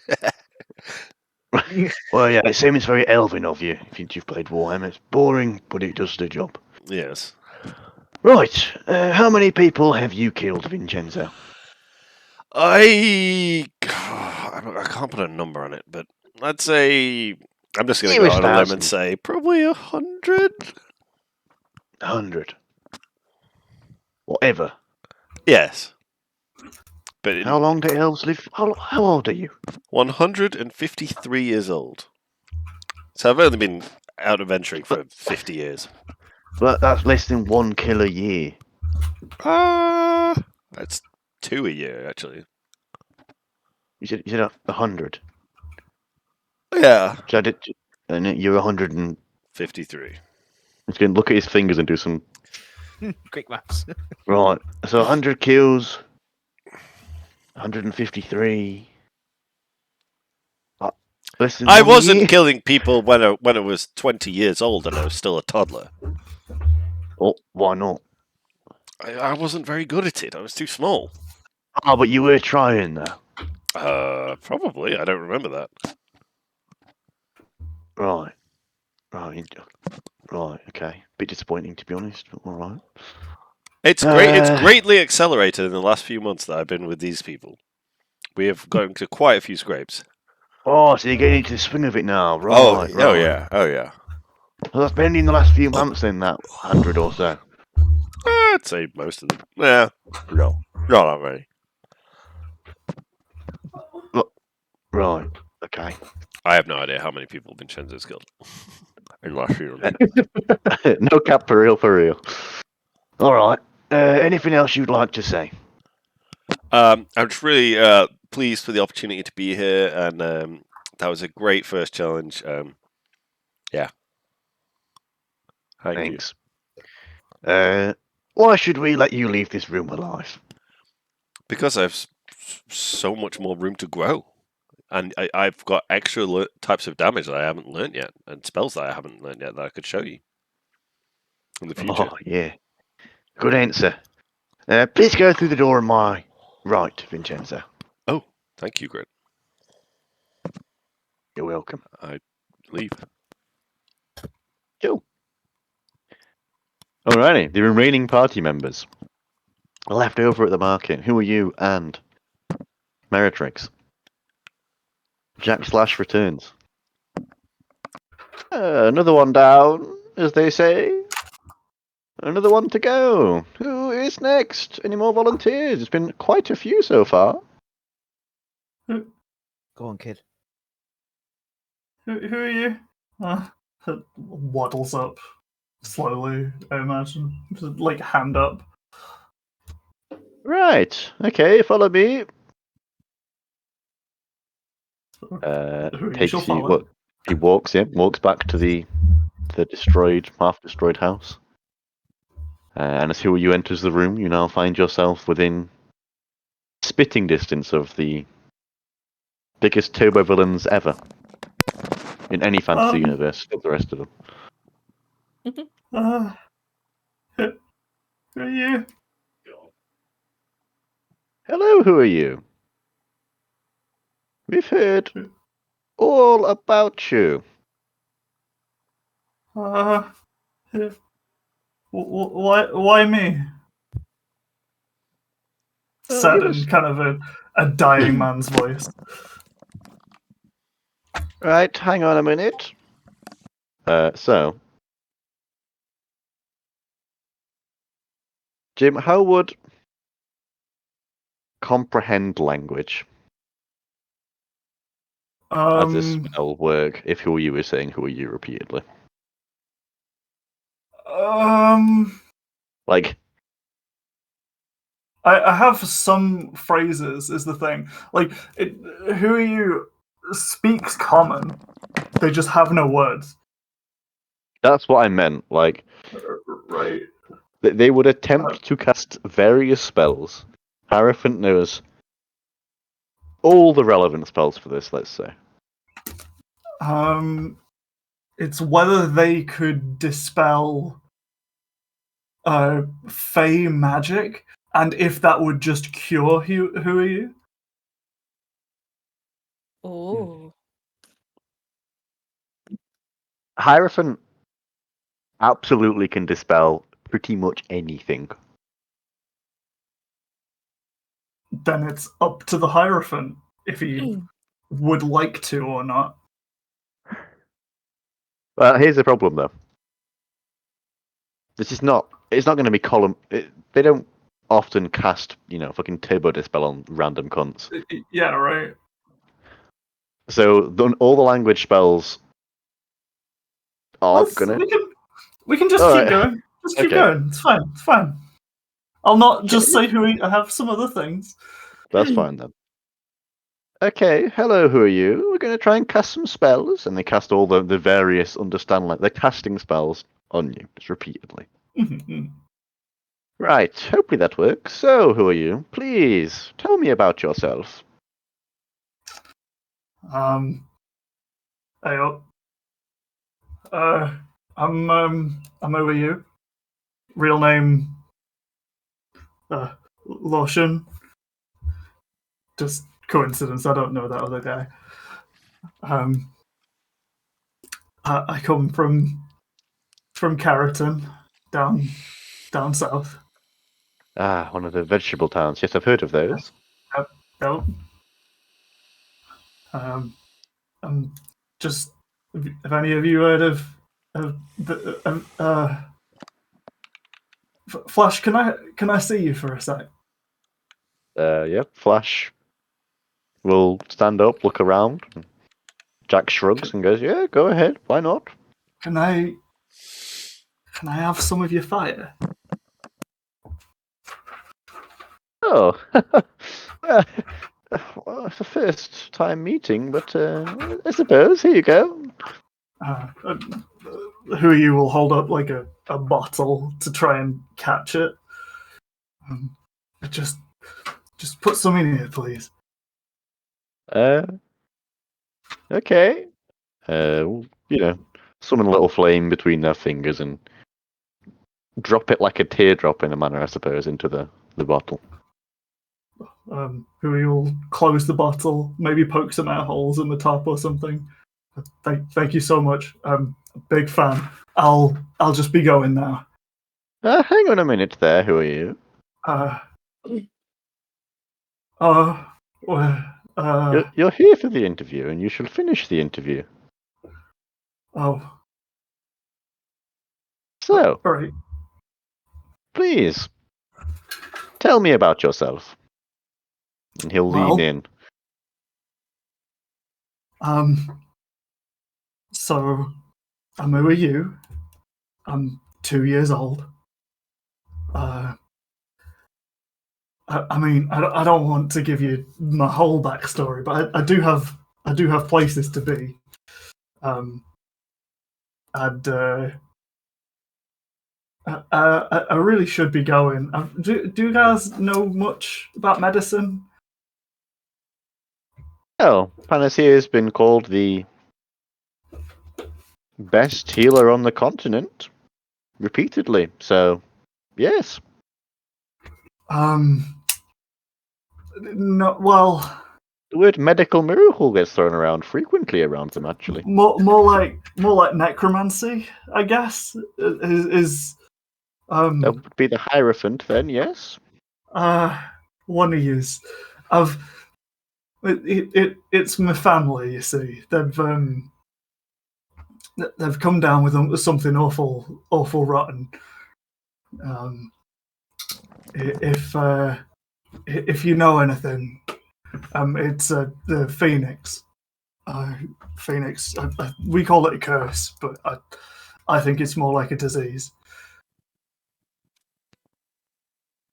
C: Well, yeah, it seems very elven of you, if you've played Warhammer. It's boring, but it does the job.
D: Yes.
C: Right, how many people have you killed, Vincenzo?
D: I can't put a number on it, but I'd say I'm just going to go
C: Nearest
D: on a limb and
C: 1,000.
D: say probably 100.
C: 100. Whatever.
D: Yes, but
C: How long do elves live? How old are you?
D: 153 years old. So I've only been out adventuring for 50 years.
C: Well, that's less than 1 kill a year.
D: That's 2 a year actually.
C: You said 100.
D: Yeah,
C: So and you're 100 and...
D: 53.
C: He's going to look at his fingers and do some...
E: Quick maths.
C: Right, so 100 kills, 153... less than
D: I
C: 1
D: wasn't
C: year?
D: killing people when I was 20 years old and I was still a toddler.
C: Oh, why not?
D: I wasn't very good at it. I was too small.
C: Oh, but you were trying, though.
D: Probably. I don't remember that.
C: Right, okay. Bit disappointing, to be honest, but alright.
D: It's great. It's greatly accelerated in the last few months that I've been with these people. We have gotten to quite a few scrapes.
C: Oh, so you're getting into the swing of it now, right,
D: Oh
C: right.
D: yeah.
C: So that's been in the last few months then, that 100 or so.
D: I'd say most of them. Yeah, no, not that many.
C: Right, okay.
D: I have no idea how many people Vincenzo's killed in last year.
C: No cap for real, for real. All right. Anything else you'd like to say?
D: I'm just really pleased for the opportunity to be here, and that was a great first challenge. Yeah. Thank you.
C: Thanks. Why should we let you leave this room alive?
D: Because I have so much more room to grow. And I've got extra types of damage that I haven't learned yet, and spells that I haven't learned yet that I could show you in the future.
C: Oh, yeah. Good answer. Please go through the door on my right, Vincenzo.
D: Oh, thank you, Grit.
C: You're welcome.
D: I leave.
C: Cool. Alrighty, the remaining party members left over at the market. Who are you and Meritrix? Jack Slash returns. Another one down, as they say. Another one to go. Who is next? Any more volunteers? It's been quite a few so far.
E: Go on, kid.
F: Who are you? Waddles up slowly, I imagine. Just, like, hand up.
C: Right. Okay, follow me.
F: Who you
C: Takes
F: shall
C: you.
F: follow.
C: What? He walks in. Walks back to the destroyed, half destroyed house. And as you enters the room, you now find yourself within spitting distance of the biggest turbo villains ever in any fantasy universe. Fuck the rest of them.
F: Who are you?
C: Hello, who are you? We've heard all about you.
F: Why me? Said
C: give
F: in
C: us-
F: kind of a dying man's voice.
C: Right, hang on a minute. So, Jim, how would comprehend language as a spell work if who you were saying who are you repeatedly? Like,
F: I have some phrases, is the thing. Like, who are you speaks common. They just have no words.
C: that's what I meant. Like,
F: Right.
C: they would attempt to cast various spells. Hierophant knows all the relevant spells for this, let's say.
F: It's whether they could dispel fey magic, and if that would just cure who are you?
B: Oh.
C: Hierophant absolutely can dispel pretty much anything.
F: Then it's up to the Hierophant if he would like to or not.
C: Well, here's the problem, though. This is not. It's not going to be column. They don't often cast, fucking turbo dispel on random cunts.
F: Yeah, right.
C: So all the language spells are gonna.
F: We can just
C: All
F: keep
C: right.
F: going. Just keep
C: Okay.
F: going. It's fine. It's fine. I'll not just say who I have some other things.
C: That's fine then. Okay, hello, who are you? We're going to try and cast some spells, and they cast all the various they're casting spells on you, just repeatedly. Right, hopefully that works. So, who are you? Please, tell me about yourself.
F: Hey, I'm over you. Real name, Lotion. Just coincidence. I don't know that other guy. I come from Carrollton, down south.
C: Ah, one of the vegetable towns. Yes, I've heard of those.
F: Yep. I'm just. Have any of you heard of Flash? Can I see you for a sec?
C: Yep, Flash will stand up, look around. Jack shrugs and goes, "Yeah, go ahead. Why not?"
F: Can I have some of your fire?
C: Oh, well, it's a first time meeting, but I suppose here you go.
F: Who of you will hold up like a bottle to try and catch it? Just put some in here, please.
C: Okay. Summon a little flame between their fingers and drop it like a teardrop in a manner, I suppose, into the bottle.
F: Who will close the bottle, maybe poke some air holes in the top or something. Thank you so much. Big fan. I'll just be going now.
C: Hang on a minute there. Who are you? You're here for the interview, and you shall finish the interview.
F: Oh.
C: So,
F: Right.
C: please, tell me about yourself. And he'll lean in.
F: So, I'm who are you? I'm 2 years old. I mean, I don't want to give you my whole backstory, but I do have places to be. I really should be going. Do you guys know much about medicine?
C: Oh, Panacea has been called the best healer on the continent repeatedly. So, yes.
F: No. Well,
C: The word medical miracle gets thrown around frequently around them, actually.
F: more like necromancy, I guess. Is
C: That would be the Hierophant, then, yes.
F: one of yous. It's my family. You see, they've come down with something awful rotten. If you know anything, it's the Phoenix. Phoenix. We call it a curse, but I think it's more like a disease.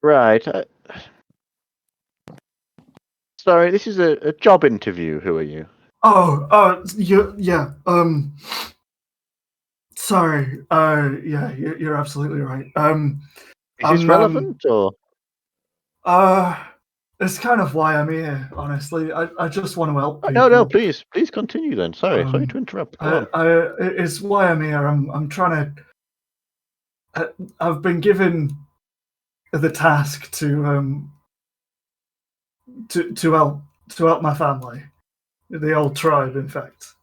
C: Right. Sorry, this is a job interview. Who are you?
F: Yeah. Sorry. Yeah, you're absolutely right.
C: Is this relevant, or?
F: It's kind of why I'm here. Honestly, I just want to help people.
C: No, please continue then. Sorry to interrupt. Go on.
F: It's why I'm here. I'm trying to. I've been given the task to help my family, the old tribe, in fact.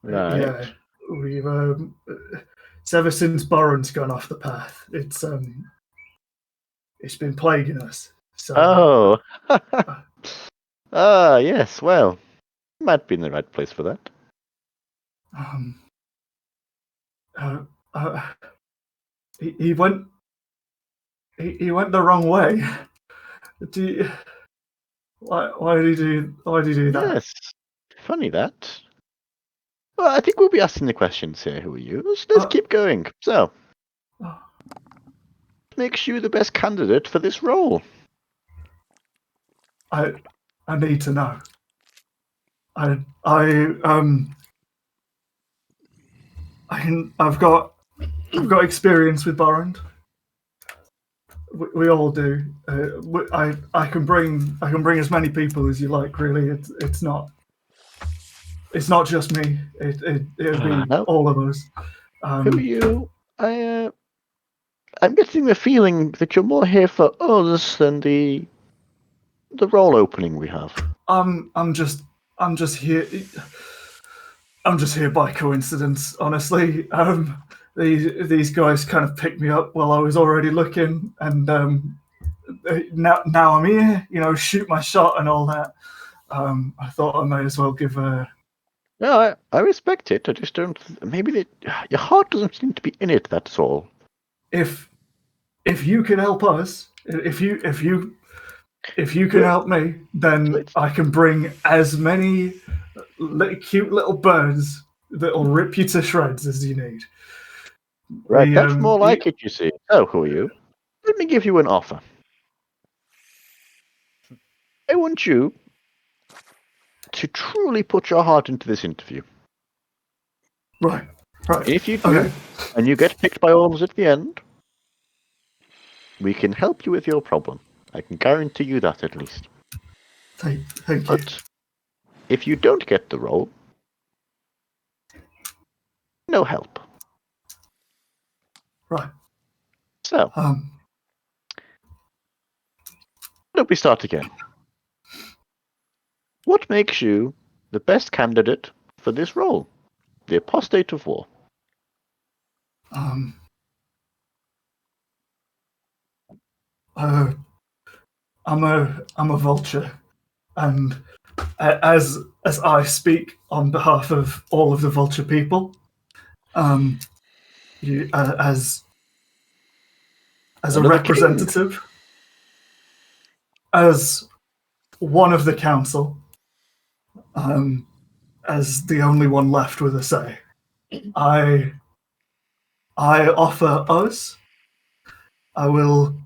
C: Right.
F: Yeah, we've it's ever since Boren's gone off the path. It's been plaguing us. So.
C: Oh. Yes. Well, might be in the right place for that.
F: He went the wrong way. Why did he do that?
C: Yes. Funny that. Well, I think we'll be asking the questions here. Who are you? Let's keep going. So, makes you the best candidate for this role?
F: I need to know. I've got experience with Borand. We all do. I can bring as many people as you like. Really, it's not just me. It'll be all of us.
C: Who are you? I'm getting the feeling that you're more here for us than the role opening we have.
F: I'm just here. I'm just here by coincidence, honestly. These guys kind of picked me up while I was already looking, and now I'm here. Shoot my shot and all that. I thought I may as well give a.
C: No, I respect it. I just don't. Maybe your heart doesn't seem to be in it. That's all.
F: If you can help us, if you If you can help me, then
C: Let's-
F: I can bring as many cute little birds that'll rip you to shreds as you need.
C: Right, that's more like it, you see. So, who are you? Let me give you an offer. I want you to truly put your heart into this interview.
F: Right.
C: If you do,
F: Okay.
C: and you get picked by Orms at the end, we can help you with your problem. I can guarantee you that at least.
F: Thank you.
C: But if you don't get the role, no help.
F: Right.
C: So, why don't we start again? What makes you the best candidate for this role? The apostate of war.
F: I'm a vulture, and as I speak on behalf of all of the vulture people, you, as a
C: One of the king.
F: representative, as one of the council, as the only one left with a say, I offer us. I will.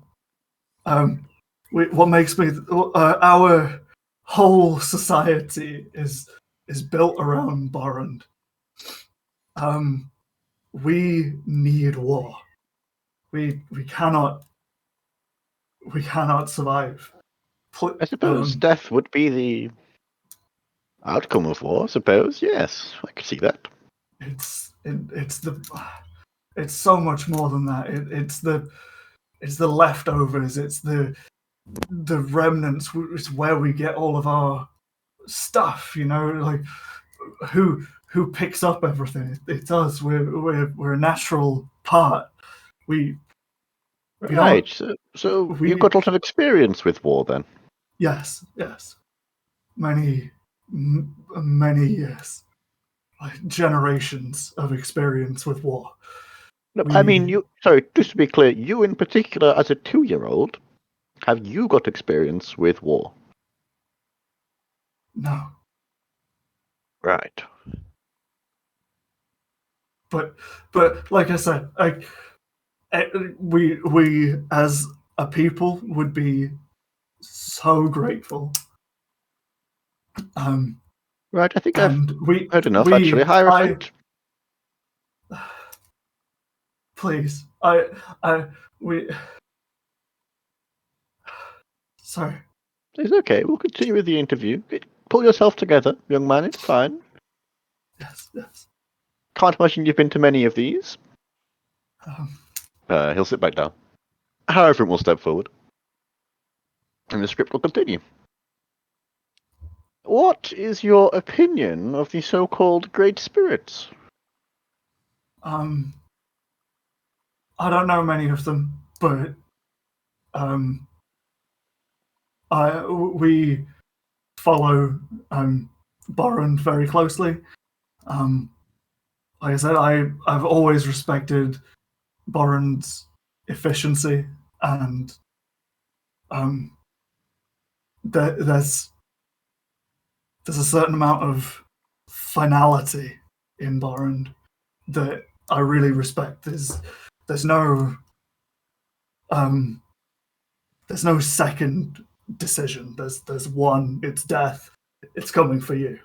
F: What makes me our whole society is built around Borund. We need war. We cannot survive.
C: I suppose death would be the outcome of war, I suppose. Yes, I could see that.
F: It's so much more than that. It's the leftovers. It's the remnants. It's where we get all of our stuff. You know, like who picks up everything? It's us. We're a natural part. We
C: Right.
F: don't.
C: So
F: We
C: you've got a lot of experience with war, then.
F: yes. Many years, like generations of experience with war.
C: No, I mean, you. Sorry, just to be clear, you in particular, as a 2-year-old, have you got experience with war?
F: No,
C: Right.
F: but like I said, we as a people would be so grateful.
C: Right. I think I've
F: And
C: heard enough. Actually, Hierophant.
F: Please, we. Sorry.
C: It's okay. We'll continue with the interview. Pull yourself together, young man. It's fine.
F: Yes.
C: Can't imagine you've been to many of these.
F: Um,
C: He'll sit back down. Hierophant will step forward. And the script will continue. What is your opinion of the so-called Great Spirits?
F: I don't know many of them, but we follow Borund very closely. Like I said, I've always respected Borund's efficiency, and there's a certain amount of finality in Borund that I really respect. There's no second decision. There's one. It's death. It's coming for you.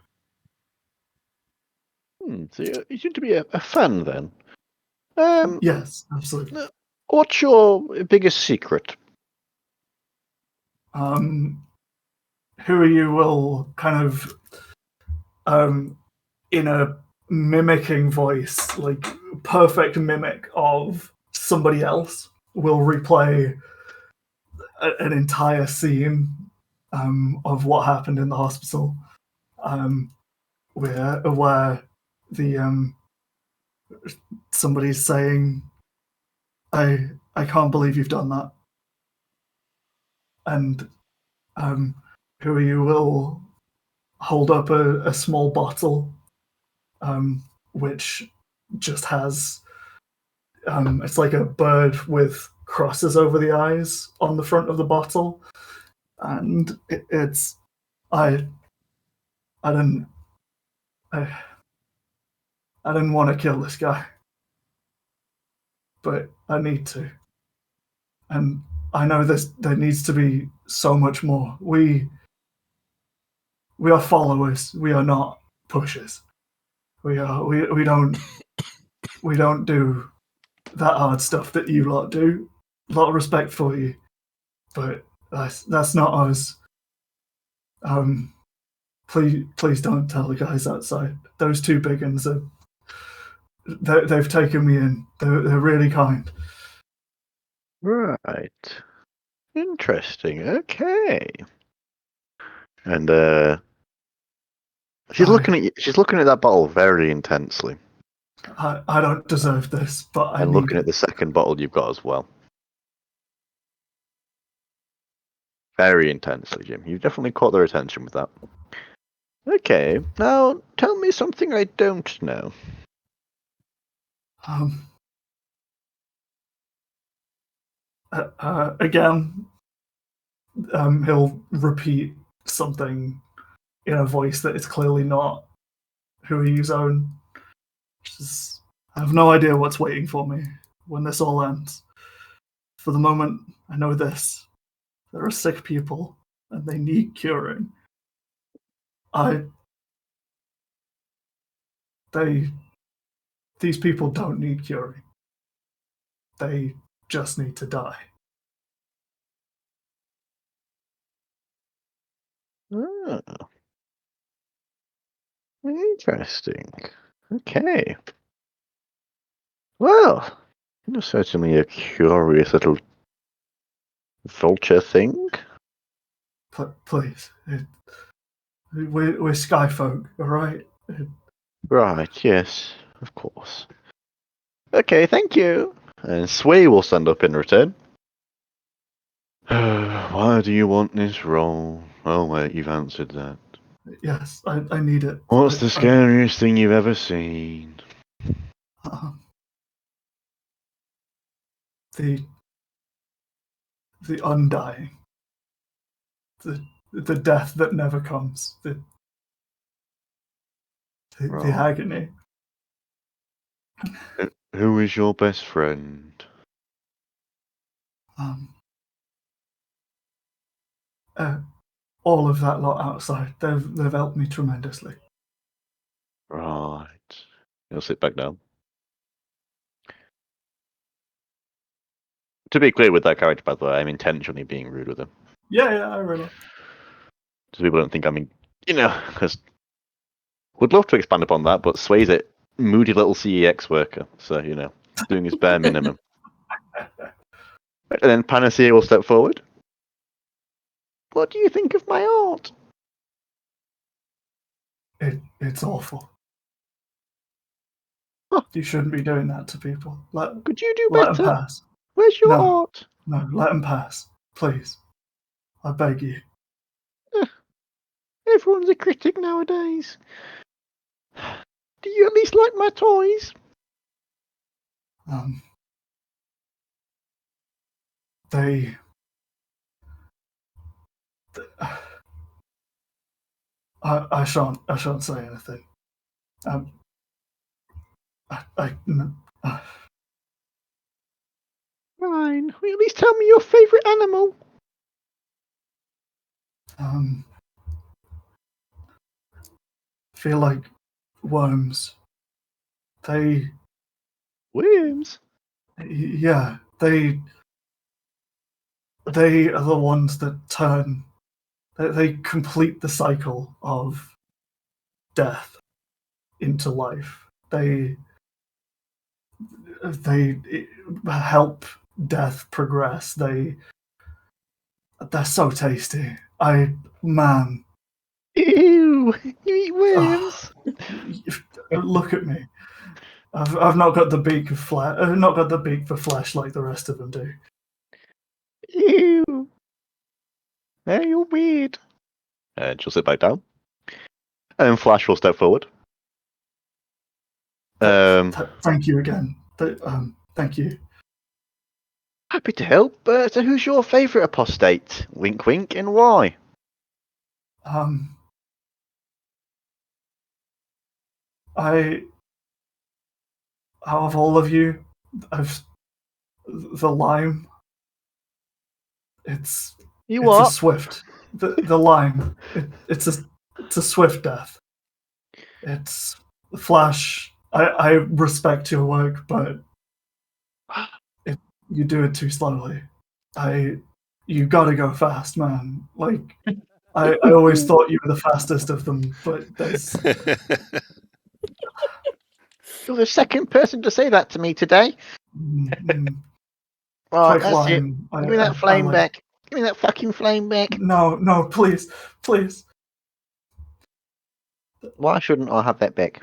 C: So you seem to be a fan, then.
F: Yes, absolutely.
C: What's your biggest secret?
F: Who are you will kind of in a mimicking voice, like perfect mimic of somebody else, will replay an entire scene of what happened in the hospital, where the somebody's saying, I can't believe you've done that," and who you will hold up a small bottle, which just has it's like a bird with crosses over the eyes on the front of the bottle, and it's I didn't I didn't want to kill this guy, but I need to, and I know there needs to be so much more. We are followers. We are not pushers. We don't do that hard stuff that you lot do. A lot of respect for you, but that's not us. Please don't tell the guys outside. Those two big uns they've taken me in. They're really kind.
C: Right. Interesting. Okay. And she's looking at you, she's looking at that bottle very intensely,
F: I don't deserve this, but I
C: and
F: need
C: looking
F: it.
C: at the second bottle you've got as well. Very intensely, Jim. You've definitely caught their attention with that. Okay, now tell me something I don't know.
F: Again, he'll repeat something in a voice that is clearly not who he's own. I have no idea what's waiting for me when this all ends. For the moment, I know this. There are sick people, and they need curing. These people don't need curing. They just need to die.
C: Oh, interesting. Okay. Well, you're certainly a curious little vulture thing.
F: Please, we're sky folk, all right?
C: Right, yes, of course. Okay, thank you. And Sway will stand up in return. Why do you want this role? Oh, wait, you've answered that.
F: Yes, I need it.
C: What's the scariest thing you've ever seen?
F: The undying, the death that never comes, the
C: Right.
F: agony.
C: Who is your best friend?
F: All of that lot outside, they've helped me tremendously.
C: Right. You'll sit back down. To be clear with that character, by the way, I'm intentionally being rude with him.
F: Yeah, I realize.
C: So people don't think because would love to expand upon that, but Sway's a moody little CEX worker, so, doing his bare minimum. And then Panacea will step forward. What do you think of my art?
F: It's awful.
C: Huh.
F: You shouldn't be doing that to people.
C: Could you do
F: Let them
C: better?
F: pass.
C: Where's your
F: No.
C: art?
F: No, let them pass. Please. I beg you.
C: Everyone's a critic nowadays. Do you at least like my toys?
F: They I shan't say anything.
C: Fine. Will you at least tell me your favourite animal?
F: Feel like worms.
C: Worms.
F: Yeah, they are the ones that turn. They complete the cycle of death into life. They help death progress. They're so tasty. Man.
C: Ew! You eat worms?
F: Look at me. I've not got the beak of flesh. I've not got the beak for flesh like the rest of them do.
C: Ew! Hey, you're weird. And she'll sit back down. And Flash will step forward.
F: Thank you again. Thank you.
C: Happy to help. So who's your favourite apostate? Wink, wink, and why?
F: I, out of all of you, the lime. It's
C: You
F: it's a
C: what?
F: swift. The lime. It's a swift death. It's Flash. I respect your work, but you do it too slowly. You gotta go fast, man. Like I always thought you were the fastest of them, but there's
C: You're the second person to say that to me today.
F: mm,
C: Right,
F: quick
C: that's it.
F: lime.
C: Give me that
F: I
C: flame
F: like.
C: back. Give me that fucking flame back.
F: No, please.
C: Why shouldn't I have that back?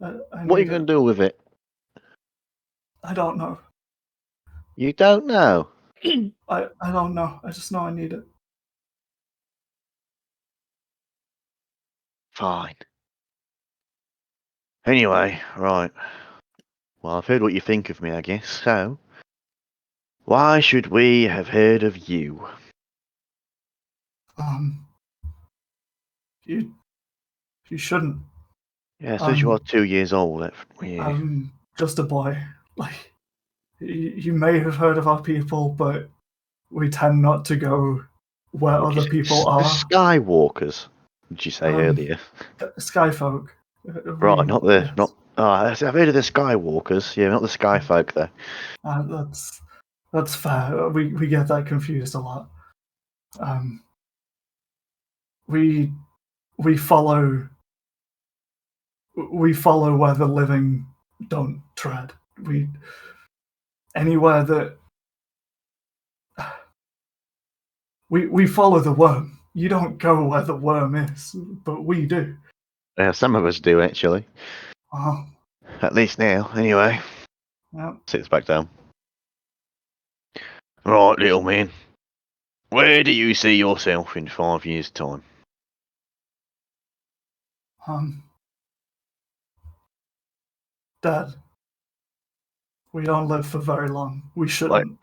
F: I
C: What are you
F: need
C: going
F: it.
C: to do with it?
F: I don't know.
C: You don't know.
F: I don't know. I just know I need it.
C: Fine. Anyway, right. Well, I've heard what you think of me, I guess. So, why should we have heard of you?
F: You shouldn't.
C: Yeah, so you are 2 years old. Yeah.
F: I'm just a boy. Like you may have heard of our people, but we tend not to go where
C: What did
F: other
C: you say?
F: people
C: The
F: are.
C: Skywalkers. Did you say earlier?
F: Skyfolk.
C: Right, not the
F: Yes.
C: not. Oh, I've heard of the Skywalkers. Yeah, not the Skyfolk though.
F: That's fair. We get that confused a lot. We we follow where the living don't tread. We anywhere that we follow the worm. You don't go where the worm is, but we do.
C: Yeah, some of us do actually.
F: Oh,
C: At least now, anyway.
F: yeah.
C: Sits back down. Right, little man. Where do you see yourself in 5 years' time?
F: Dad, we don't live for very long. We
C: Like,
F: shouldn't.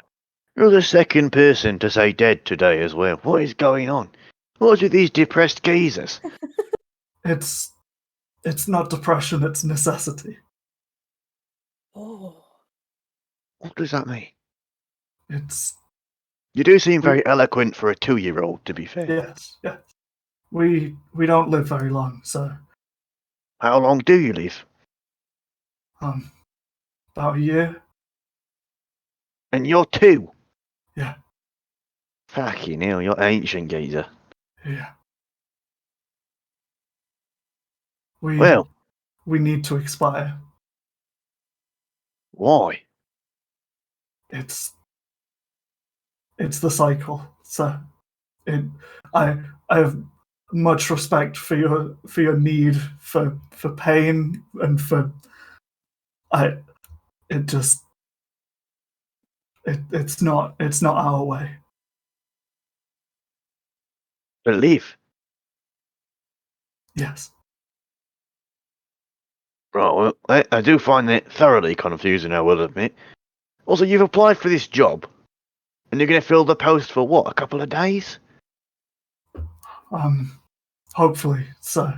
C: you're the second person to say dead today as well. What is going on? What's with these depressed geezers?
F: It's not depression. It's necessity.
B: Oh.
C: What does that mean?
F: It's
C: You do seem very eloquent for a 2-year-old, to be fair.
F: yes. We don't live very long, so
C: How long do you live?
F: about a year.
C: And you're 2.
F: Yeah.
C: Fucking hell, you're ancient geezer.
F: Yeah. We
C: Well,
F: need to expire.
C: why?
F: It's the cycle. So it I have much respect for your need for pain and for I it just it's not our way.
C: To live.
F: Yes.
C: Right, well, I do find it thoroughly confusing, I will admit. Also, you've applied for this job, and you're going to fill the post for what, a couple of days?
F: Hopefully. So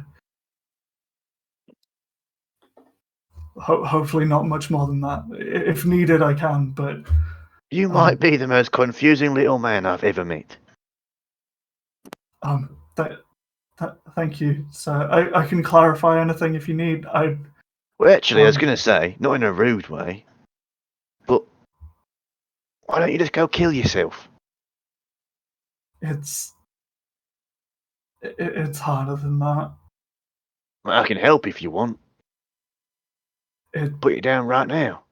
F: hopefully not much more than that. If needed I can, but
C: You might be the most confusing little man I've ever met.
F: thank you. So I can clarify anything if you need.
C: Well, actually, I was going to say, not in a rude way, but why don't you just go kill yourself?
F: It's harder than that.
C: I can help if you want. Put you down right now.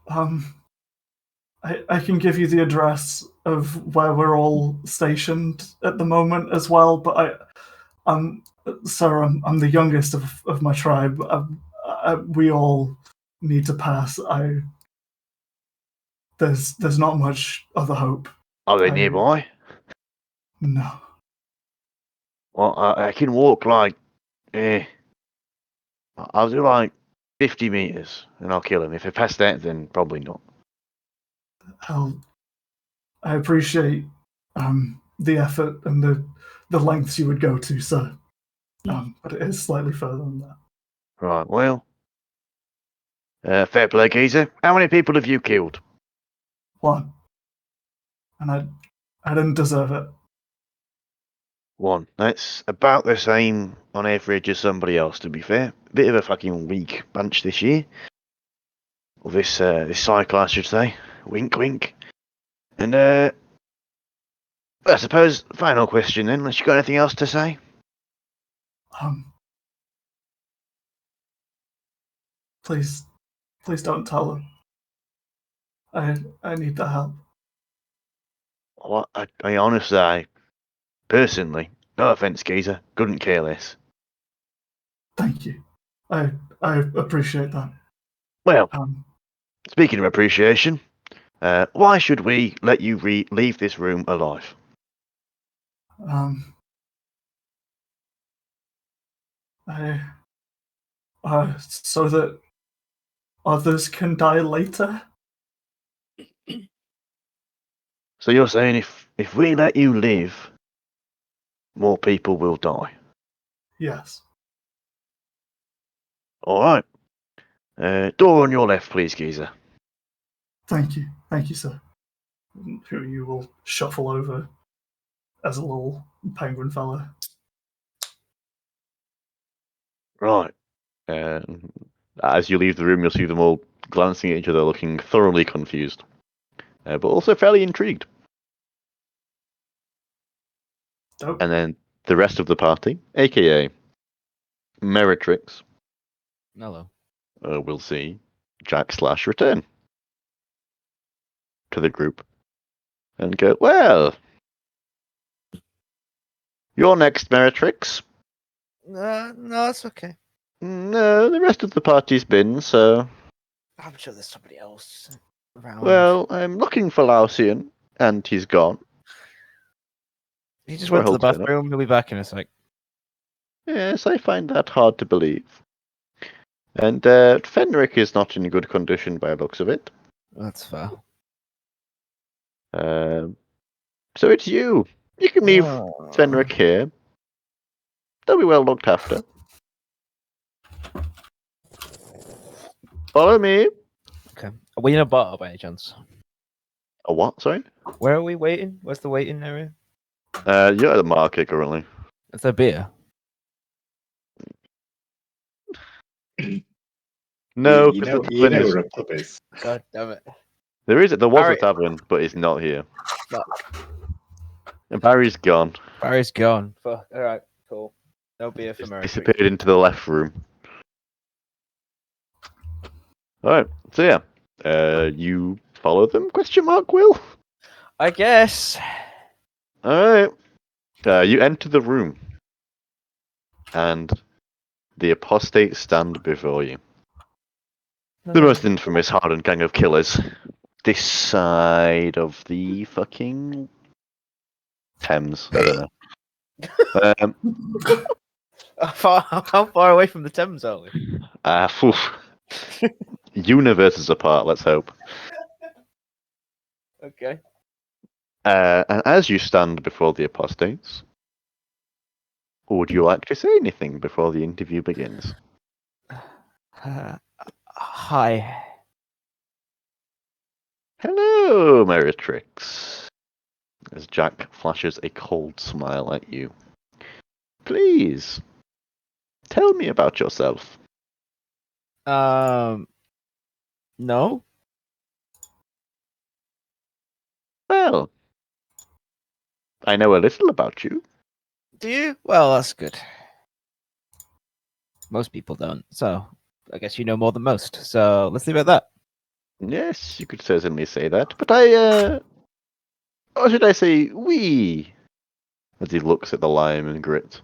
F: I can give you the address of where we're all stationed at the moment as well, but I'm the youngest of my tribe. We all need to pass. There's not much other hope.
C: Are they nearby?
F: No.
C: Well, I can walk like, I'll do like 50 meters and I'll kill him. If I pass that, then probably not.
F: I appreciate the effort and the lengths you would go to, sir. But it is slightly further than that.
C: Right, well. Fair play, geezer. How many people have you killed?
F: One. And I didn't deserve it.
C: One. That's about the same on average as somebody else, to be fair. Bit of a fucking weak bunch this year. Or this cycle, I should say. Wink, wink. And, I suppose, final question then, unless you got anything else to say?
F: Please don't tell them. I need the help.
C: Well, I honestly, personally, no offence, geezer, couldn't care less.
F: Thank you. I appreciate that.
C: Well,
F: Um,
C: speaking of appreciation, why should we let you leave this room alive?
F: um, so that others can die later.
C: So you're saying if we let you live, more people will die?
F: Yes.
C: All right. Door on your left, please, geezer.
F: Thank you, sir. Who you will shuffle over as a little penguin fella.
C: Right. As you leave the room, you'll see them all glancing at each other, looking thoroughly confused, but also fairly intrigued.
F: Dope.
C: And then the rest of the party, aka Meritrix,
E: Hello.
C: will see Jack Slash return to the group and go, well, you're next, Meritrix.
E: No, it's okay.
C: No, the rest of the party's been, so,
E: I'm sure there's somebody else around.
C: well, I'm looking for Lausian, and he's gone.
E: He just
C: Or
E: went to
C: he'll
E: the
C: turn up.
E: bathroom. He'll be back in a sec.
C: Yes, I find that hard to believe. And Fenric is not in good condition by the looks of it.
E: That's fair.
C: So it's you. You can leave Fenric here. They'll be well looked after. Follow me.
E: Okay. Are we in a bar by any chance?
C: A what? Sorry?
E: Where are we waiting? Where's the waiting area?
C: You're at the market currently.
E: Is there beer?
C: No,
A: you
C: because
A: know,
C: the
A: you
C: tavern
A: know
C: is.
A: where a pub is.
E: God damn it.
C: There was a
E: Barry-
C: tavern, but it's not here.
E: Fuck.
C: And Barry's gone.
E: Barry's gone. Fuck. Alright, cool. No beer for
C: He's
E: Mary.
C: disappeared into the left room. Alright, so yeah. You follow them? Question mark, Will?
E: I guess.
C: Alright. You enter the room. And the apostates stand before you. The most infamous hardened gang of killers. This side of the fucking Thames. I don't know.
E: How far away from the Thames are we?
C: Universes apart, let's hope.
E: Okay.
C: And as you stand before the apostates, would you like to say anything before the interview begins?
E: Hi.
C: Hello, Meritrix. As Jack flashes a cold smile at you. Please, tell me about yourself.
E: No.
C: Well, I know a little about you.
E: Do you? Well, that's good. Most people don't, so I guess you know more than most. So let's leave it at that.
C: Yes, you could certainly say that, but or should I say we, as he looks at the lime and grit,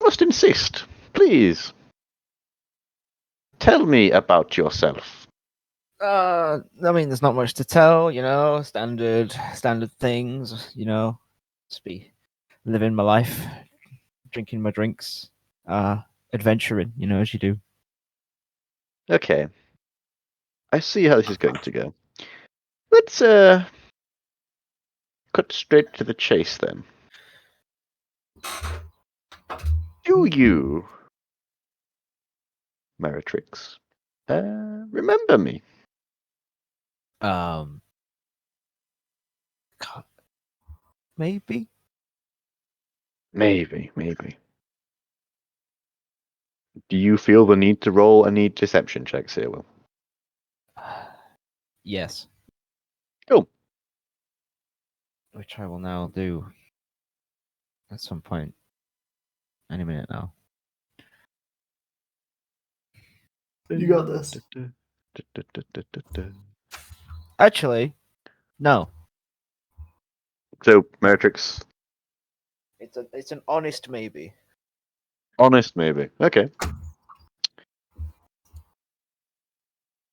C: must insist, please. Tell me about yourself.
E: I mean, there's not much to tell, standard things, just be living my life, drinking my drinks, adventuring, as you do.
C: Okay. I see how this is going to go. Let's cut straight to the chase then. Do you, Meritrix, remember me?
E: God, maybe.
C: Maybe. Do you feel the need to roll any deception checks here, Will?
E: Yes,
C: Cool.
E: which I will now do at some point. Any minute now.
F: You got this.
E: Actually, no.
C: So, Meritrix,
E: It's an honest maybe.
C: honest maybe. Okay.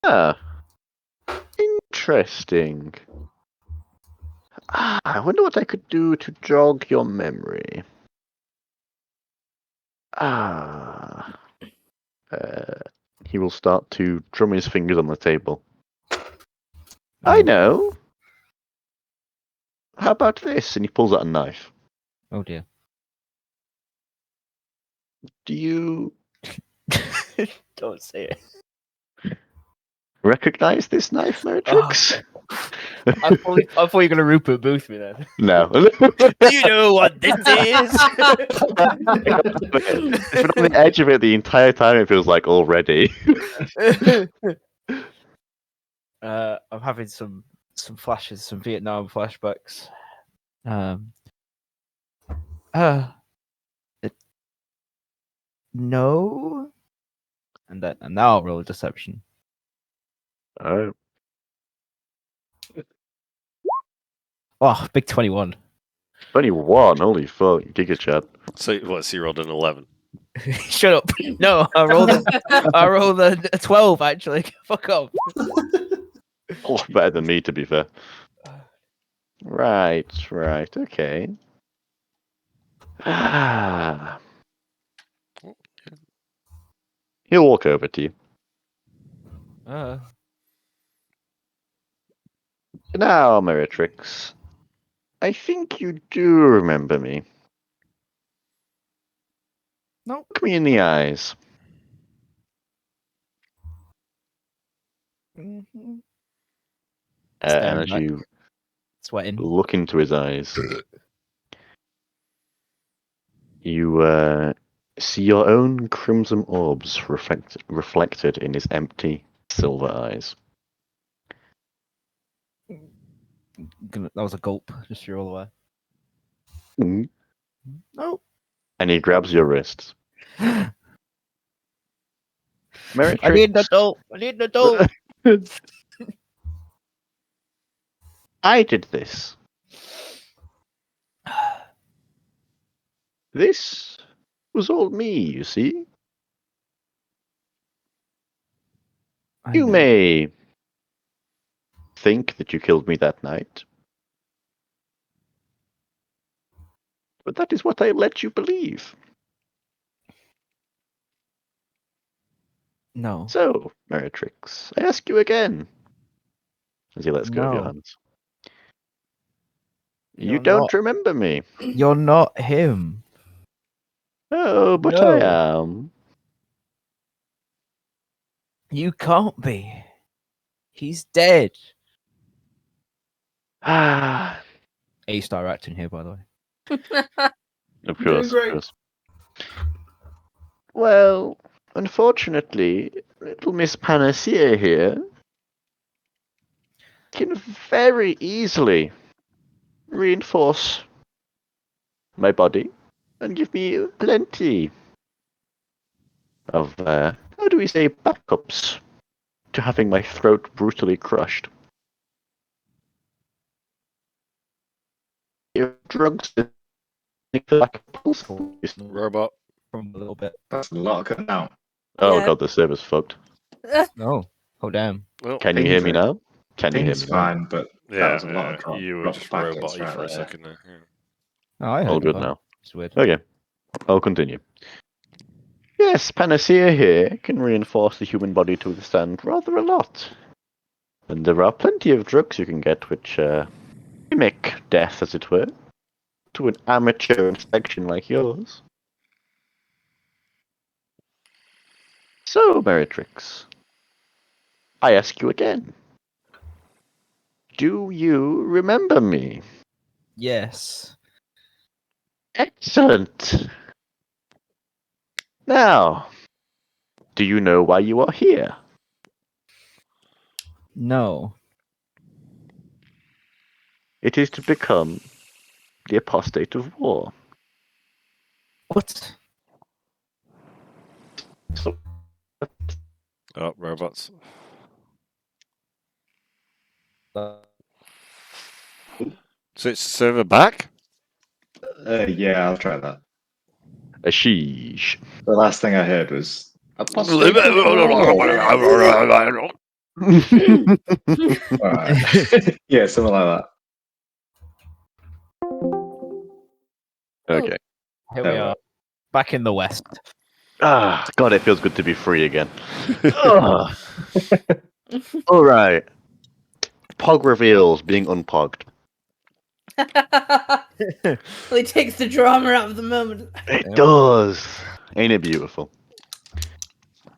C: Ah, interesting. I wonder what I could do to jog your memory. Ah. He will start to drum his fingers on the table. I know. How about this? And he pulls out a knife.
E: Oh dear.
C: Do you
E: Don't say it.
C: recognize this knife, Meritrix?
E: I thought you were gonna Rupert Booth me then.
C: No.
E: Do you know what this is?
C: It's been on the edge of it the entire time, it feels like, already.
E: I'm having some flashes, some Vietnam flashbacks. No, and now I'll roll a deception.
C: Oh.
E: Oh, big 21.
C: 21, holy fuck, Giga Chat.
D: So what? So you rolled an 11.
E: Shut up. No, I rolled a 12 actually. Fuck off.
C: A lot better than me, to be fair. Right, okay. He'll walk over to you. Now, Meritrix, I think you do remember me.
E: No.
C: Look me in the eyes.
E: Mhm.
C: And
E: Stand
C: as
E: back.
C: you
E: Sweating.
C: look into his eyes, you see your own crimson orbs reflected in his empty silver eyes.
E: That was a gulp, just so you're all aware.
C: Mm.
E: No.
C: And he grabs your wrists. Meritrix,
E: I need an adult.
C: I did this. This was all me, you see. You may think that you killed me that night, but that is what I let you believe.
E: No.
C: So, Meritrix, I ask you again, as he lets go of your
E: No.
C: hands.
E: You're
C: You don't
E: not.
C: remember me.
E: You're not him.
C: Oh, but
E: No.
C: I am.
E: You can't be. He's dead.
C: Ah,
E: A-star acting here, by the way.
C: of
F: You're doing
C: course,
F: great.
C: of course. Well, unfortunately, little Miss Panacea here can very easily reinforce my body and give me plenty of, how do we say, backups to having my throat brutally crushed. If drugs like
D: Robot.
E: From a little bit.
A: That's a lot cut out.
C: Oh
B: Yeah.
C: god, the server's fucked.
E: No. Oh, damn.
D: Well,
C: Can you hear me now? Can you hear
A: Ping's
C: me now?
A: fine, but that
D: yeah,
A: was a lot of
D: you were
A: drop
D: just
A: packets
D: robot-y
A: right
D: for a
A: there.
D: second there. Yeah.
E: Oh, I heard
C: All
E: you,
C: good
E: though.
C: now.
E: It's weird.
C: Okay, I'll continue. Yes, Panacea here can reinforce the human body to withstand rather a lot. And there are plenty of drugs you can get which mimic death, as it were, to an amateur inspection like yours. So, Meritrix, I ask you again. Do you remember me?
E: Yes.
C: Excellent. Now, do you know why you are here?
E: No.
C: It is to become the apostate of war.
E: What?
D: Oh, robots. So it's server back?
A: Yeah, I'll try that.
C: A sheesh.
A: The last thing I heard was apostate.
D: Alright.
A: All right. Yeah, something like that.
C: Okay.
E: Here we are. Back in the West.
C: Ah, God, it feels good to be free again. Ugh. All right. Pog reveals being unpogged.
B: Well, it takes the drama out of the moment.
C: It
E: Yep.
C: does. Ain't it beautiful?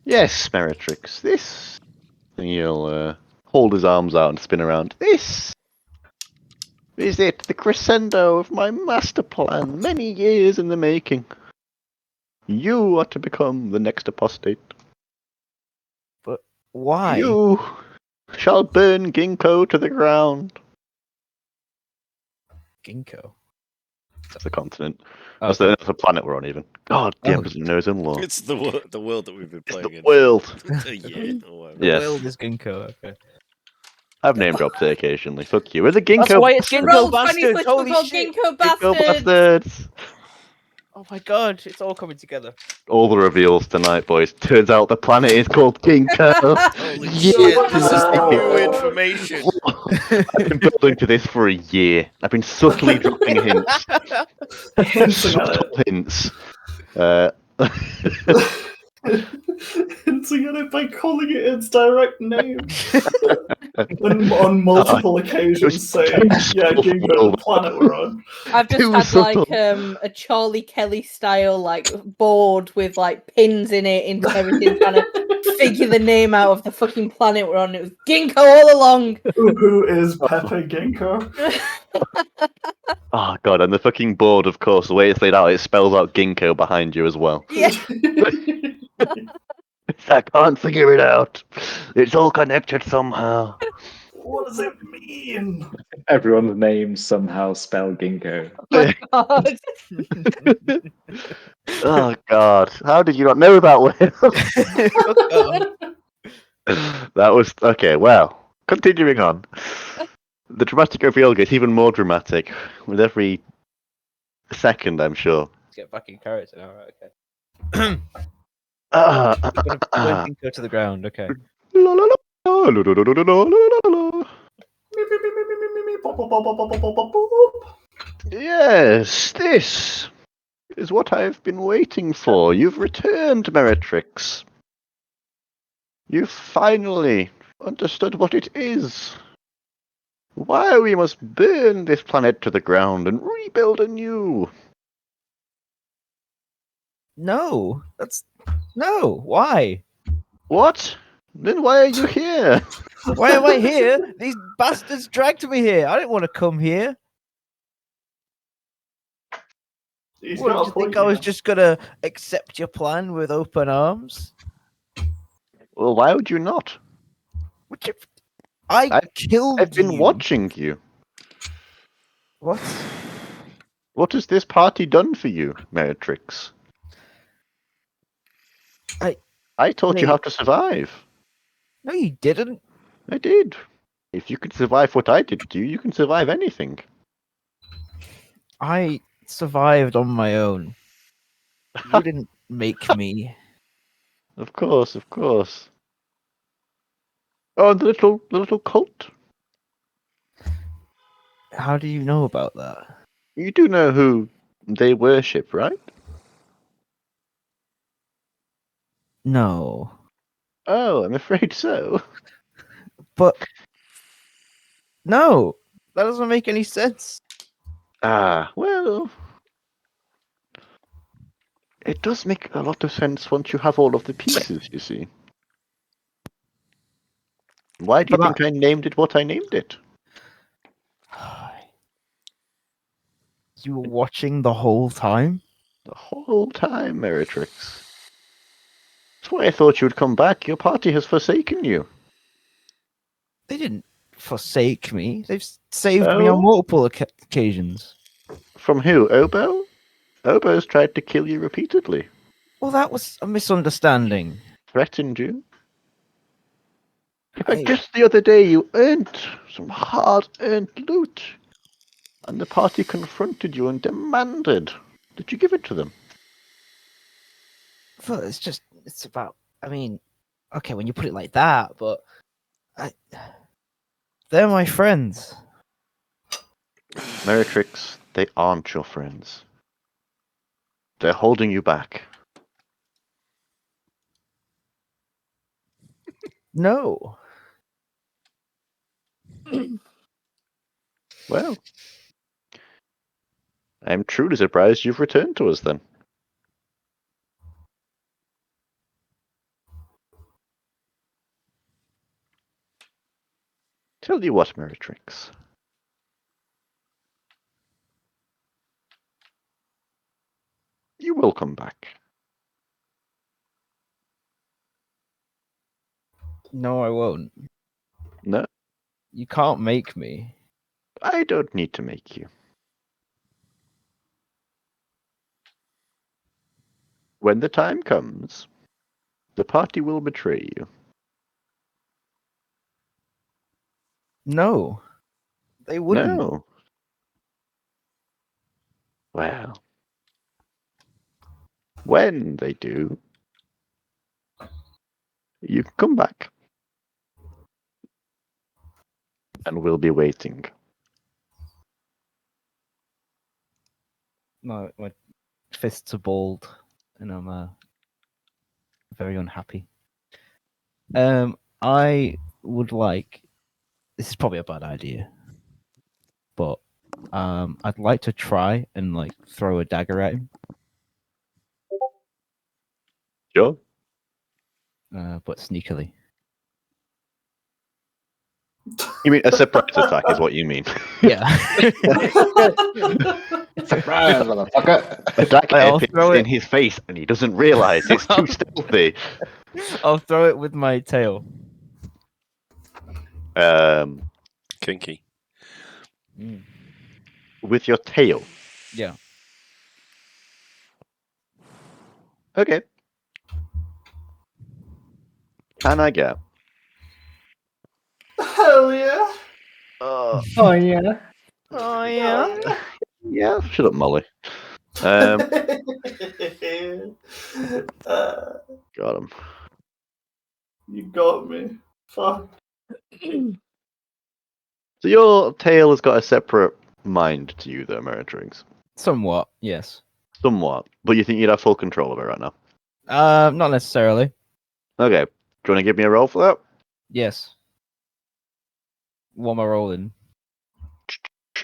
C: Yes, Meritrix. This. And he'll hold his arms out and spin around. This is it, the crescendo of my master plan, many years in the making. You are to become the next apostate.
E: Why?
C: You shall burn Ginkgo to the ground.
E: Ginkgo.
C: That's a continent.
E: Okay.
C: That's the planet we're on, even. God, the
E: Oh.
C: Emperor doesn't know his own law.
D: It's the world that we've been playing
C: The
D: in.
C: world.
D: A year or whatever.
E: The
C: Yes.
E: world is Ginkgo. Okay.
C: I've name dropped it occasionally. Fuck you. We're the
E: That's
C: Ginkgo
E: why it's
C: bastards.
E: Ginkgo
B: Roll 20
E: bastards.
B: switch
E: Holy
B: before
E: shit.
B: Ginkgo
C: Ginkgo
B: bastards.
C: bastards.
E: Oh my god, it's all coming together.
C: All the reveals tonight, boys. Turns out the planet is called Ginkgo.
D: Holy
C: Yeah.
D: shit, this is new information.
C: I've been building to this for a year. I've been subtly dropping hints.
F: Hinting at it.
C: Subtle hints.
F: Hinting at it by calling it its direct name. And on multiple occasions saying, yeah, Ginkgo, the planet we're on.
B: I've just
C: Too
B: had
C: subtle.
B: like a Charlie Kelly style like board with like pins in it into everything, trying to figure the name out of the fucking planet we're on. It was Ginkgo all along.
F: Who is Pepe Ginkgo?
C: Oh god, and the fucking board, of course, the way it's laid out, it spells out Ginkgo behind you as well.
B: Yeah.
C: I can't figure it out. It's all connected somehow.
F: What does it mean?
A: Everyone's names somehow spell ginkgo.
B: God.
C: Oh god, how did you not know that, Will? That was okay. Well, continuing on, the dramatic reveal gets even more dramatic with every second, I'm sure.
E: Let's get back in character now, right? Okay.
C: Ah,
E: Burn Ginkgo to the ground, okay.
C: la, la, la, la, la, la, la, la, la, la, la. Yes, this is what I've been waiting for. You've returned, Meritrix. You've finally understood what it is. Why we must burn this planet to the ground and rebuild anew.
E: No, why?
C: What? Then why are you here?
E: Why am I here? These bastards dragged me here. I didn't want to come here.
F: He's
E: What,
F: got
E: did
F: a
E: you
F: point
E: think I was
F: here.
E: just gonna accept your plan with open arms?
C: Well, why would you not?
E: I killed
C: I've been
E: you.
C: watching you.
E: What?
C: What has this party done for you, Meritrix? I taught you
E: Wait.
C: how to survive.
E: No, you didn't.
C: I did. If you can survive what I did to you, you can survive anything.
E: I survived on my own. You didn't make me.
C: Of course, of course. Oh, the little cult.
E: How do you know about that?
C: You do know who they worship, right?
E: No.
C: Oh, I'm afraid so.
E: But No, that doesn't make any sense.
C: Well, it does make a lot of sense once you have all of the pieces, you see. Why do you
E: But
C: think I named it what I named it?
E: You were watching the whole time?
C: The whole time, Meritrix. That's why I thought you'd come back. Your party has forsaken you.
E: They didn't forsake me. They've saved me on
C: Oh?
E: multiple occasions.
C: From who? Obo? Obo's tried to kill you repeatedly.
E: Well, that was a misunderstanding.
C: Threatened you. In fact,
E: I
C: just the other day you earned some hard-earned loot. And the party confronted you and demanded that you give it to them.
E: Well, it's about. I mean, okay, when you put it like that, but they're my friends.
C: Meritrix, they aren't your friends. They're holding you back.
E: No,
C: Well, I'm truly surprised you've returned to us then. Tell you what, Meritrix. You will come back.
E: no, I won't.
C: No,
E: You can't make me.
C: I don't need to make you. When the time comes, the party will betray you.
E: No, they wouldn't.
C: No. Well, when they do, you can come back. And we'll be waiting.
E: My fists are balled, and I'm very unhappy. I would like. This is probably a bad idea, but I'd like to try and like throw a dagger at him,
C: Sure.
E: but sneakily.
C: You mean a surprise attack is what you mean.
E: Yeah.
A: Surprise, motherfucker!
C: The dagger
E: I'll
C: hits
E: throw
C: in
E: it.
C: his face and he doesn't realize it's too stealthy.
E: I'll throw it with my tail.
D: Kinky.
C: With your tail.
E: Yeah.
C: Okay. Can I get?
F: Hell yeah!
C: Oh
B: yeah.
E: Oh
C: yeah. Shut up, Molly. Got him.
F: You got me. Fuck.
C: So your tail has got a separate mind to you, though, Meritrix.
E: Somewhat, yes.
C: Somewhat, but you think you'd have full control of it right now.
E: Not necessarily.
C: Okay. Do you want to give me a roll for that?
E: Yes. What am I rolling?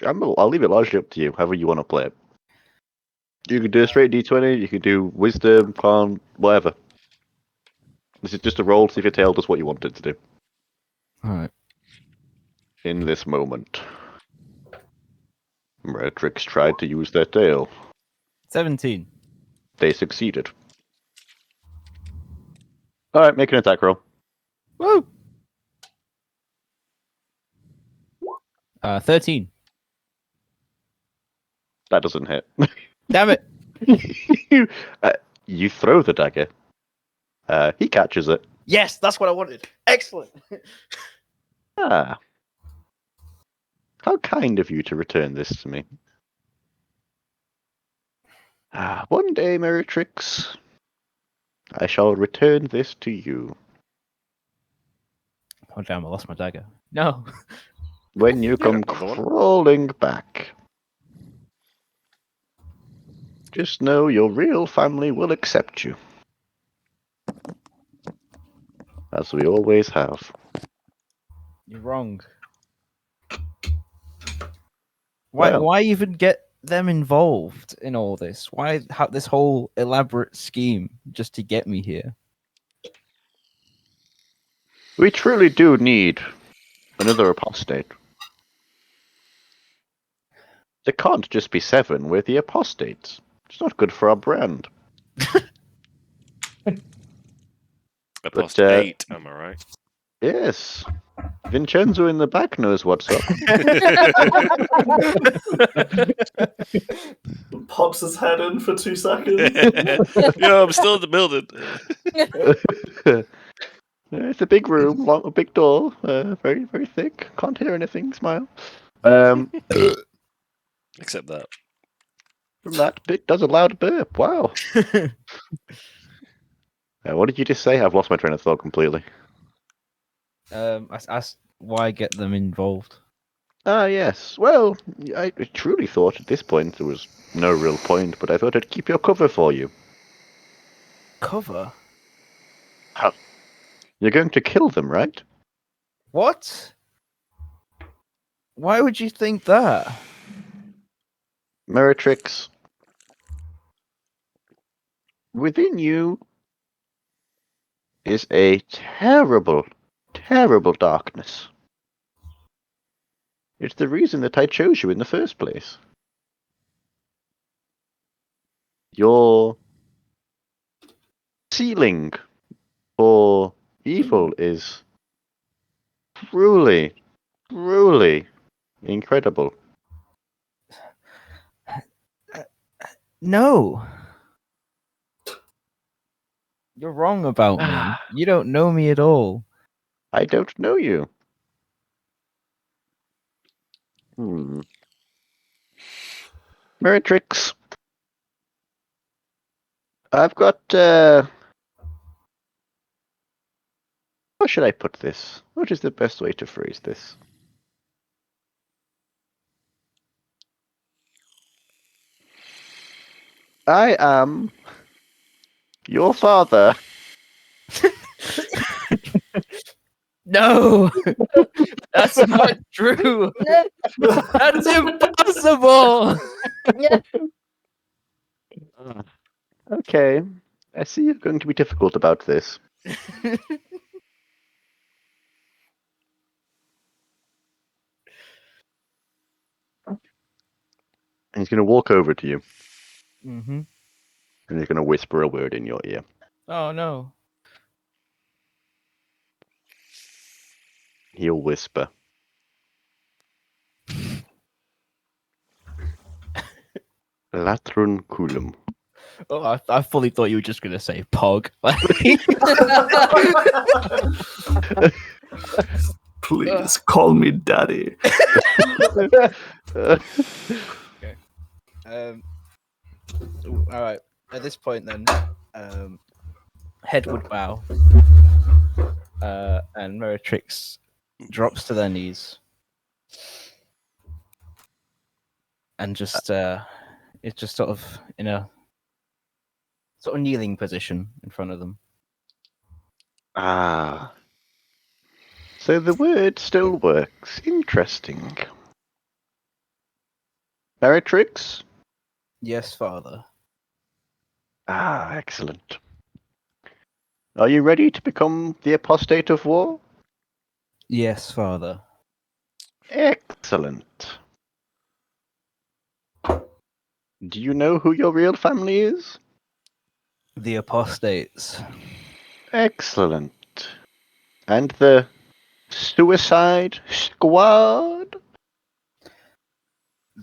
C: I'll leave it largely up to you, however you want to play it. You could do a straight D20, you could do wisdom, con, whatever. This is just a roll to see if your tail does what you want it to do.
E: Alright.
C: In this moment, Meritrix tried to use their tail.
E: 17.
C: They succeeded. Alright, make an attack roll.
E: Woo! 13.
C: That doesn't hit.
E: Damn it!
C: You throw the dagger. He catches it.
E: Yes, that's what I wanted. Excellent.
C: Ah. How kind of you to return this to me. One day, Meritrix, I shall return this to you.
E: Oh damn! I lost my dagger. No.
C: When you come
D: another one?
C: crawling back. Just know your real family will accept you. As we always have.
E: You're wrong.
C: Well.
E: Why even get them involved in all this? Why have this whole elaborate scheme just to get me here?
C: We truly do need another apostate. There can't just be 7. We're the apostates. It's not good for our brand.
D: Apostate, am I right?
C: Yes. Vincenzo in the back knows what's up.
F: Pops his head in for 2 seconds.
D: Yeah, I'm still in the building.
C: It's a big room, a big door, very, very thick. Can't hear anything. Smile.
D: Except that.
C: From that bit does a loud burp. Wow. What did you just say? I've lost my train of thought completely.
E: I asked why get them involved.
C: Ah, yes. Well, I truly thought at this point there was no real point, but I thought I'd keep your cover for you.
E: Cover?
C: You're going to kill them, right?
E: What? Why would you think that?
C: Meritrix, within you is a terrible, terrible darkness. It's the reason that I chose you in the first place. Your ceiling for evil is truly, truly incredible.
E: No. You're wrong about me. You don't know me at all.
C: I don't know you. Meritrix, I've got, how should I put this? What is the best way to phrase this? I am your father.
E: No, that's not true. That's impossible.
C: Okay, I see you're going to be difficult about this. And he's going to walk over to you,
E: Mm-hmm.
C: and he's going to whisper a word in your ear.
E: Oh no.
C: He'll whisper. Latrun culum.
E: Oh, I fully thought you were just gonna say Pog.
F: Please call me daddy.
E: All right. At this point, then, head would bow, and Meritrix drops to their knees, and just it's just sort of in a sort of kneeling position in front of them.
C: Ah. So the word still works. Interesting. Meritrix?
E: Yes, Father.
C: Ah, excellent. Are you ready to become the apostate of war?
E: Yes, Father.
C: Excellent. Do you know who your real family is?
E: The apostates.
C: Excellent. And the Suicide Squad?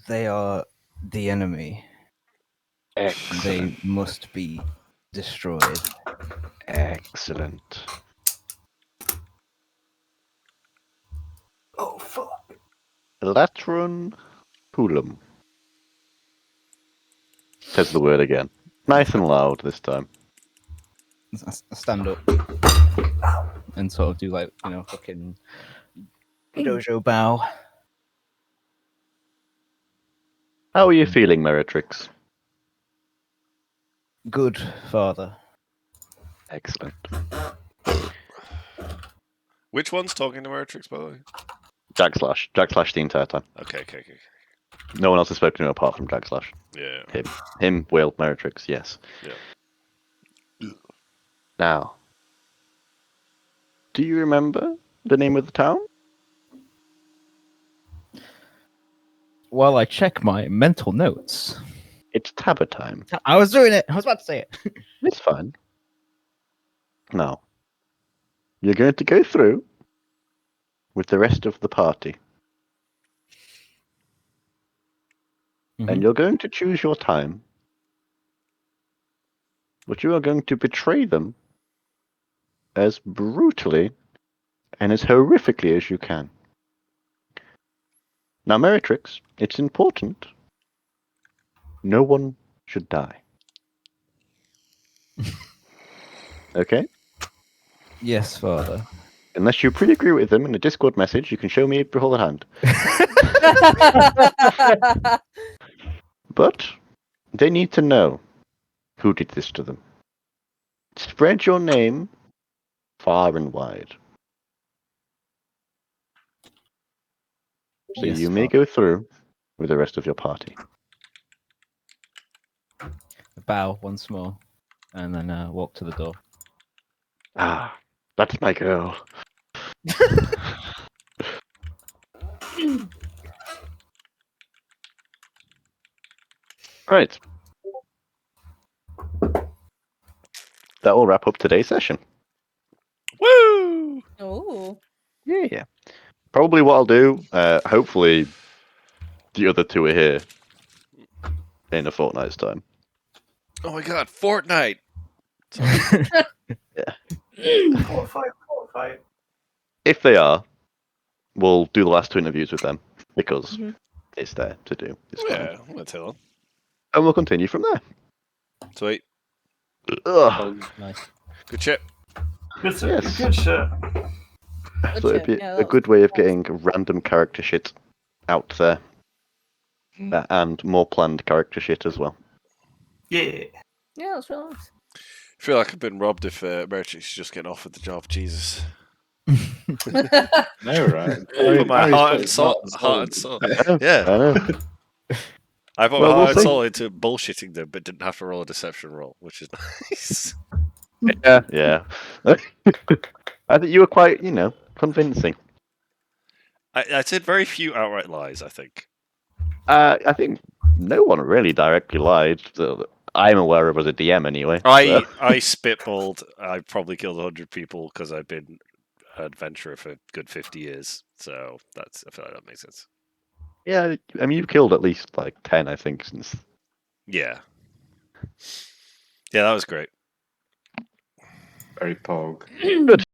E: They are the enemy.
C: Excellent.
E: They must be destroyed.
C: Excellent.
F: Oh, fuck.
C: Latrun culum. Says the word again. Nice and loud this time.
E: I stand up and sort of do like, fucking dojo bow.
C: How are you feeling, Meritrix?
E: Good, Father.
C: Excellent.
D: Which one's talking to Matrix, by the way?
C: Jack Slash the entire time.
D: Okay.
C: No one else has spoken to him apart from Dragslash.
D: Yeah.
C: Him, Will, Meritrix, yes.
D: Yeah.
C: Now, do you remember the name of the town?
E: While I check my mental notes.
C: It's Tabber time.
E: I was doing it. I was about to say it.
C: It's fine. Now, you're going to go through with the rest of the party, and
E: Mhm.
C: you're going to choose your time, but you are going to betray them as brutally and as horrifically as you can. Now, Meritrix, it's important. No one should die. Okay?
E: Yes, Father.
C: Unless you pre-agree with them in a Discord message, you can show me before the hand. But they need to know who did this to them. Spread your name far and wide. So
E: Yes,
C: you may
E: Father.
C: go through with the rest of your party.
E: Bow once more, and then walk to the door.
C: Ah, that's my girl. Right. That will wrap up today's session.
D: Woo!
B: Oh.
C: Yeah. Probably what I'll do, hopefully the other two are here in a fortnight's time.
D: Oh my god, Fortnite!
F: Fortified.
C: If they are, we'll do the last two interviews with them because
B: Mhm.
C: it's there to do. It's
D: Yeah,
C: fine.
D: let's tell them.
C: And we'll continue from there.
D: Sweet.
C: Ugh.
E: Nice.
D: Good shit.
F: Good,
C: Yes.
F: good shit.
C: So it'd be a good way of getting random character shit out there. And more planned character shit as well.
F: Yeah.
B: Yeah, that's real nice.
D: I feel like I've been robbed if Merchant's just getting offered the job. Jesus.
A: No, right?
D: Put my
A: Harry's
D: heart
A: put
D: and
A: his
D: soul.
A: heart and
D: Heart
A: soul
D: and
A: into
D: soul.
A: it.
D: Yeah.
C: I know.
D: I put
C: Well,
D: my
C: we'll
D: heart and
C: see.
D: soul into bullshitting them, but didn't have to roll a deception roll, which is nice.
C: Yeah. I think you were quite, convincing.
D: I said very few outright lies, I think.
C: I think no one really directly lied. So I'm aware of as a DM anyway.
D: I
C: So.
D: spitballed. I probably killed 100 people because I've been an adventurer for a good 50 years. So I feel like that makes sense.
C: Yeah, I mean, you've killed at least like 10, I think, since.
D: Yeah. Yeah, that was great.
A: Very pog.
C: Good.